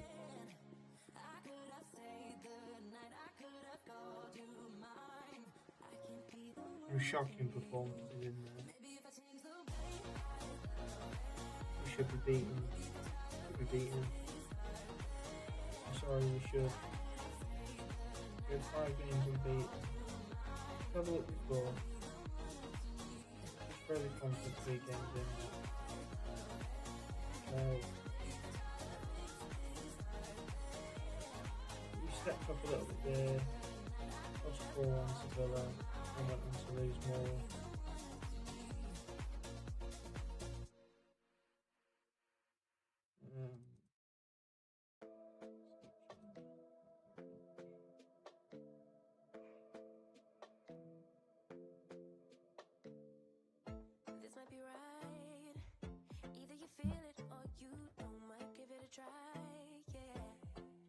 Some shocking performances in there. We should be beaten. I'm sorry, we should. We're 5 games unbeaten. Have a look before. Fairly confident 3 games in. We stepped up a little bit there. Lost 4-1 to Villa and went on to lose more. This might be right. Either you feel it or you don't. Might give it a try, yeah.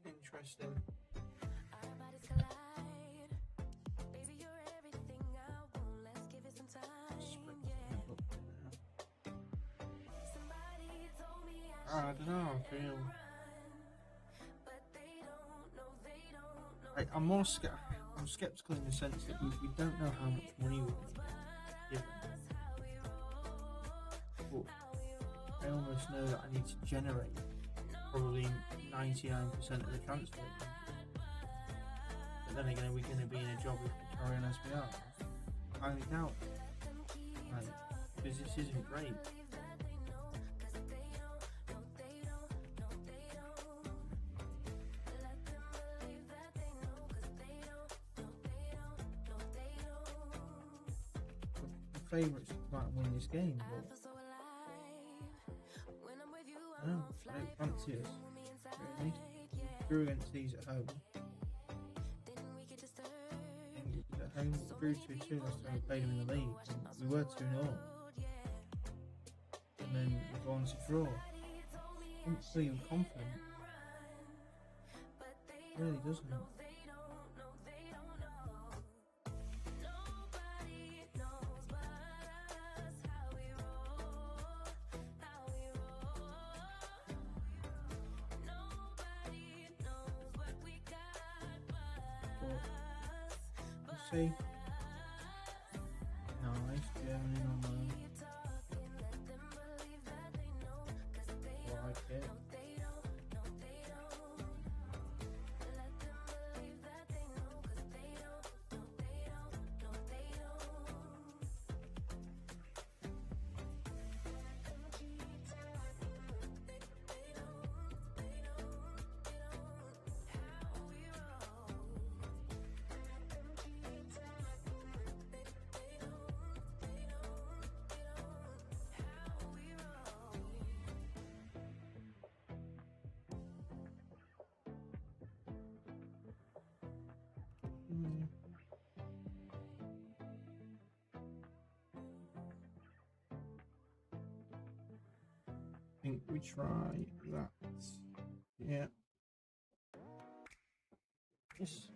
Interesting. Our bodies collide. Baby, you're everything I want. Let's give it some time, yeah. Somebody told me I don't know, I feel. but they don't know. I'm more I'm skeptical in the sense that we don't know how much money we're going to get given. But I almost know that I need to generate probably 99% of the transfer. But then again, are we going to be in a job if we carry on as we are? I highly doubt it. Like, because this isn't great. The favourites might win this game, but I don't fancy us, really. Drew against these at home. At home, we drew 2-2 last time we played them in the league. And we were 2-0. And then we go on to draw. I don't feel confident. It really doesn't. See, nice Germany on there. Like it. think we try that. Yeah. Yes.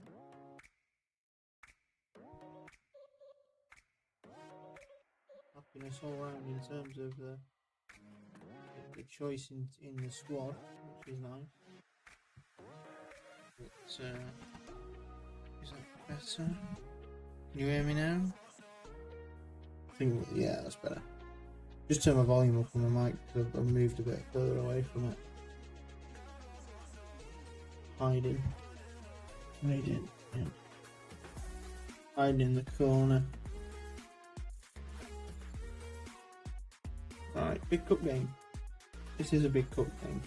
Happiness all round in terms of the choice in the squad, which is nice. But, is that better? Can you hear me now? I think, yeah, that's better. Just turn my volume up on my mic because I've moved a bit further away from it. Hiding. Hiding. Yeah. Hiding in the corner. Alright, big cup game. This is a big cup game.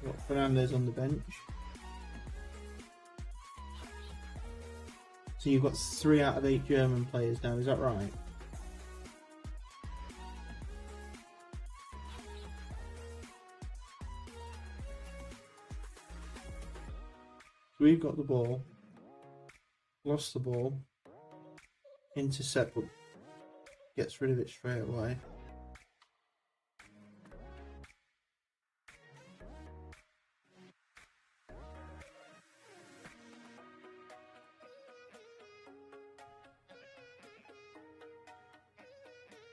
Got Fernandez on the bench. So you've got 3 out of 8 German players now, is that right? So we've got the ball, lost the ball, intercept, but gets rid of it straight away.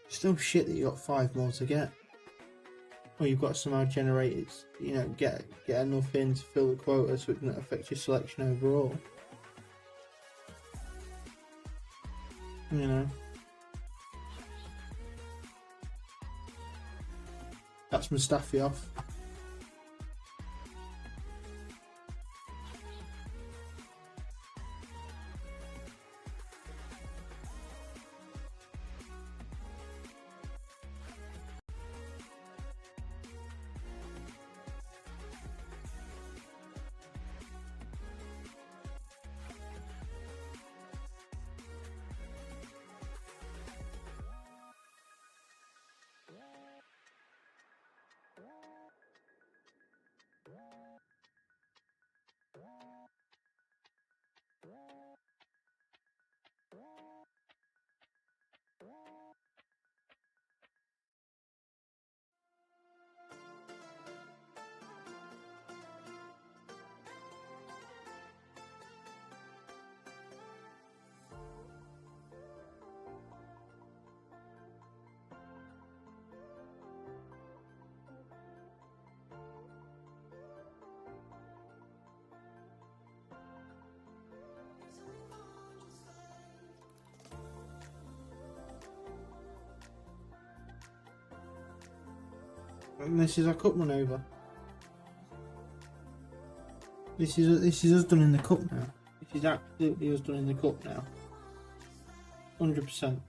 Still shit that you got 5 more to get. Or you've got to somehow generate it, you know, get enough in to fill the quota so it doesn't affect your selection overall. You know. That's Mustafi off. And this is our cup run over. This is us done in the cup now. This is absolutely us done in the cup now. 100%.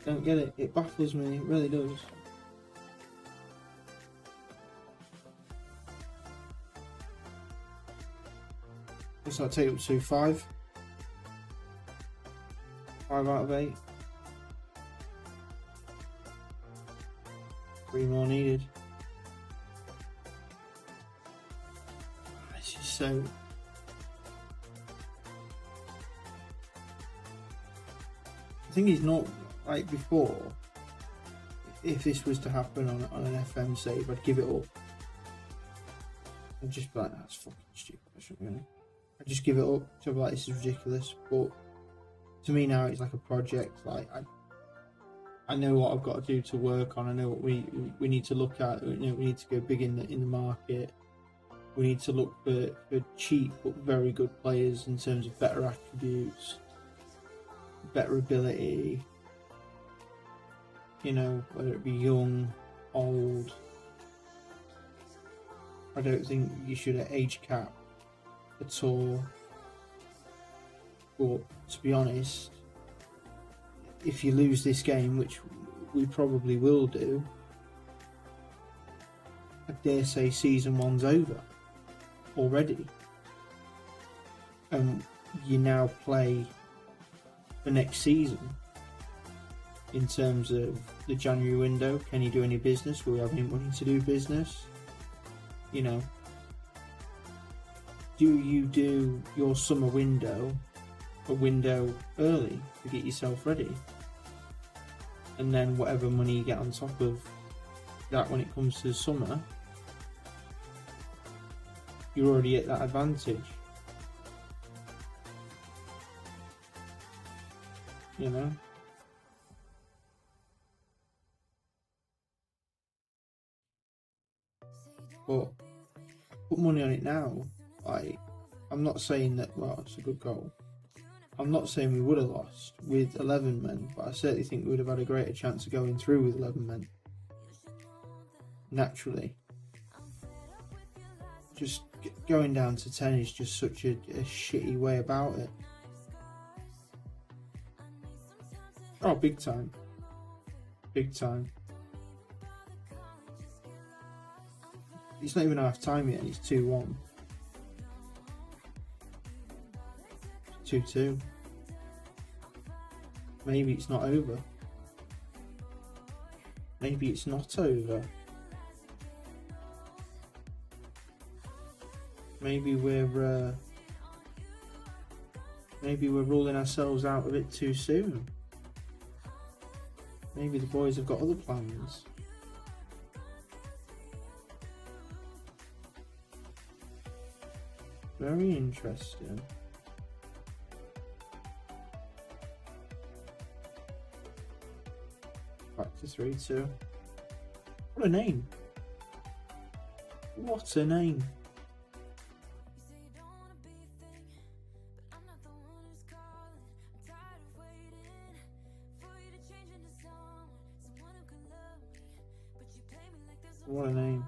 Don't get it. It baffles me. It really does. What's that take up to? 5? 5 out of 8. 3 more needed. This is so... I think he's not like before. If this was to happen on an FM save, I'd give it up. I'd just be like, that's fucking stupid. I shouldn't really. I'd just give it up. So I'd be like, this is ridiculous. But to me now, it's like a project. Like I know what I've got to do to work on. I know what we need to look at. You know, we need to go big in the market. We need to look for cheap but very good players in terms of better attributes, better ability. You know, whether it be young, old. I don't think you should age cap at all. But to be honest, if you lose this game, which we probably will do, I dare say season 1's over already. And you now play the next season in terms of the January window. Can you do any business? Will we have any money to do business? You know, do you do your summer window a window early to get yourself ready? And then whatever money you get on top of that when it comes to summer, you're already at that advantage. You know? But put money on it now. Like, I'm not saying that, well, it's a good goal. I'm not saying we would have lost with 11 men, but I certainly think we would have had a greater chance of going through with 11 men. Naturally. Just going down to 10 is just such a shitty way about it. Oh, big time. Big time. It's not even half time yet, and it's 2-1. 2-2. Maybe it's not over. Maybe it's not over. Maybe we're ruling ourselves out of it too soon. Maybe the boys have got other plans. Very interesting. Back to 3-2. What a name. What a name. What a name.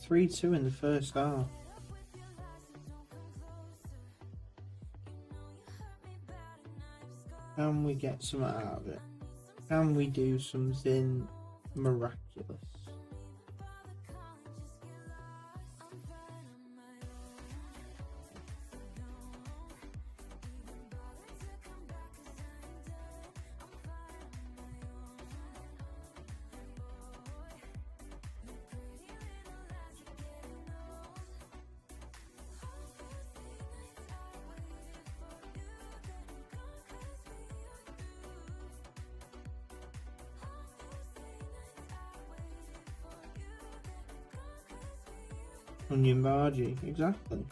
3-2 in the first half. Can we get something out of it? Can we do something miraculous? Onion Bargy, exactly.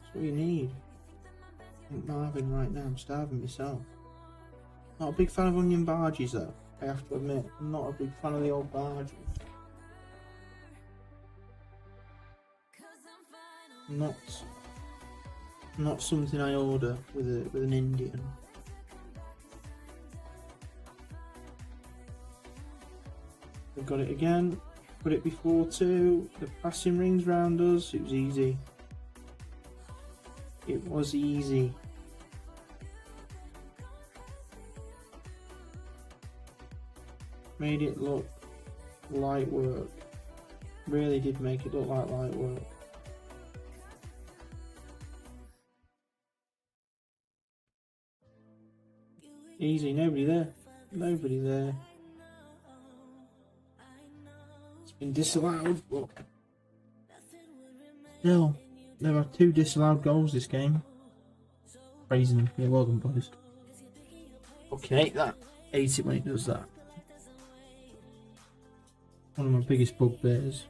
That's what you need. Marvin right now, I'm starving myself. Not a big fan of onion barges though, I have to admit. I'm not a big fan of the old barges. Not something I order with an Indian. We've got it again. Put it before 2. The passing rings round us. It was easy. It was easy. Made it look light work. Really did make it look like light work. Easy. Nobody there. Nobody there. Been disallowed, but still, there are 2 disallowed goals this game. Praising them. Yeah, well done, boys. Fucking hate that. Hate it when it does that. One of my biggest bugbears.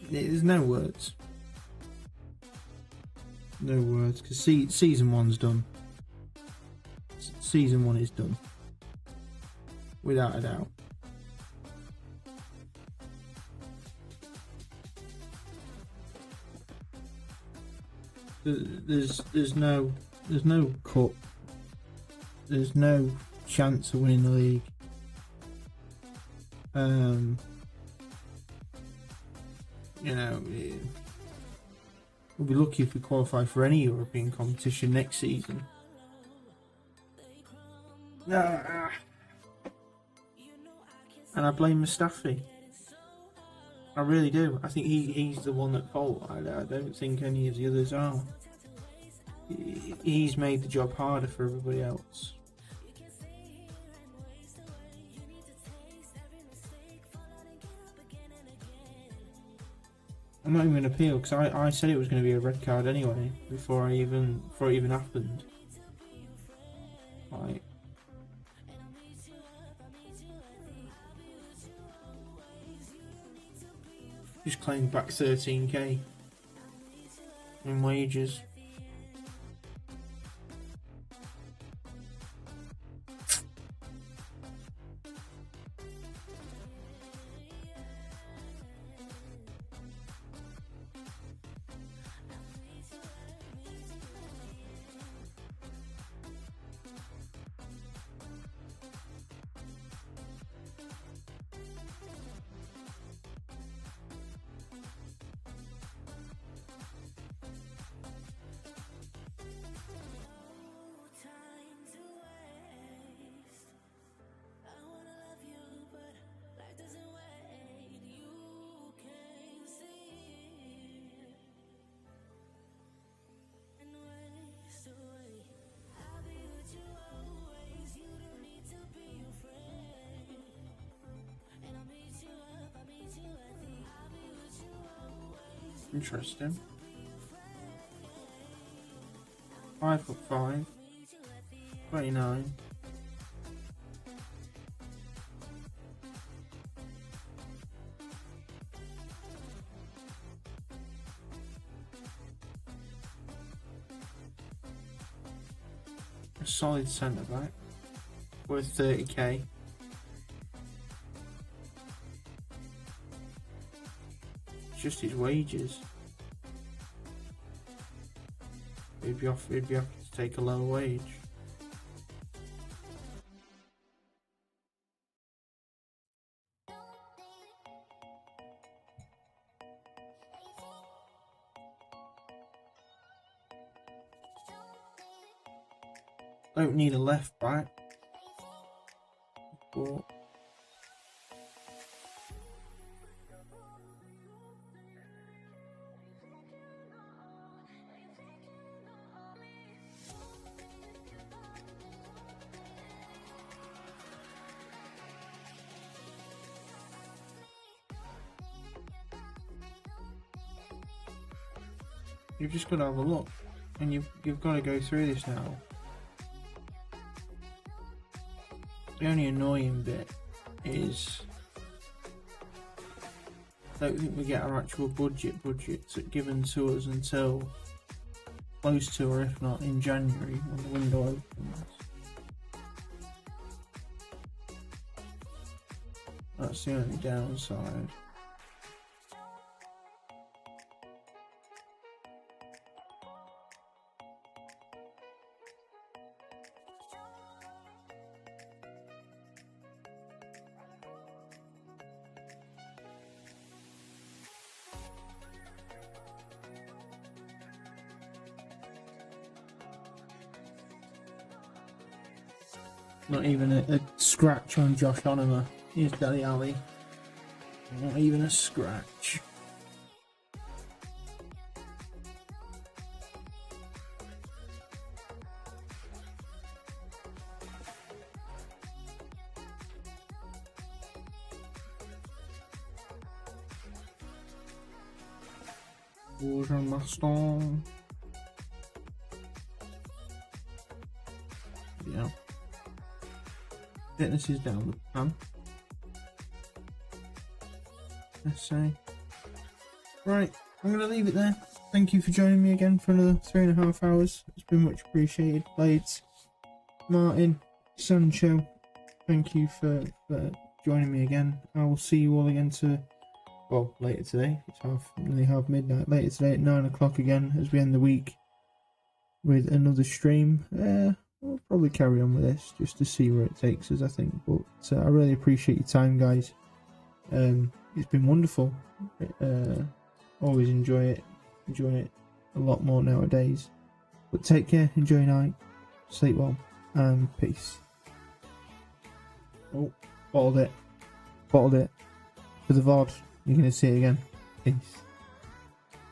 There's no words. No words, because season 1's done. Season 1 is done. Without a doubt. There's no cup. There's no chance of winning the league. You know, we'll be lucky if we qualify for any European competition next season. And I blame Mustafi. I really do. I think he's the one at fault. I don't think any of the others are. He's made the job harder for everybody else. I'm not even going to appeal because I said it was going to be a red card anyway before it even happened. Like, just claimed back 13k in wages. Interesting. 5'5", 29. A solid centre back worth 30k. Just his wages. He'd be off to take a low wage. Don't need a left back. But you've just got to have a look, and you've got to go through this now. The only annoying bit is I don't think we get our actual budgets given to us until close to, or if not in January when the window opens. That's the only downside. Not even a scratch on Josh Onoma. Here's Deli Ali. Not even a scratch. Bonjour, Maston. Yeah. Fitness is down the pan. Let's say. Right, I'm going to leave it there. Thank you for joining me again for another 3.5 hours. It's been much appreciated. Blades, Martin, Sancho, thank you for joining me again. I will see you all again later today. It's nearly half midnight. Later today at 9 o'clock again as we end the week with another stream. We'll probably carry on with this just to see where it takes us, I think. But I really appreciate your time, guys. It's been wonderful. Always enjoying it a lot more nowadays. But take care, enjoy your night, sleep well, and peace. Oh, bottled it. For the VOD, you're going to see it again. Peace.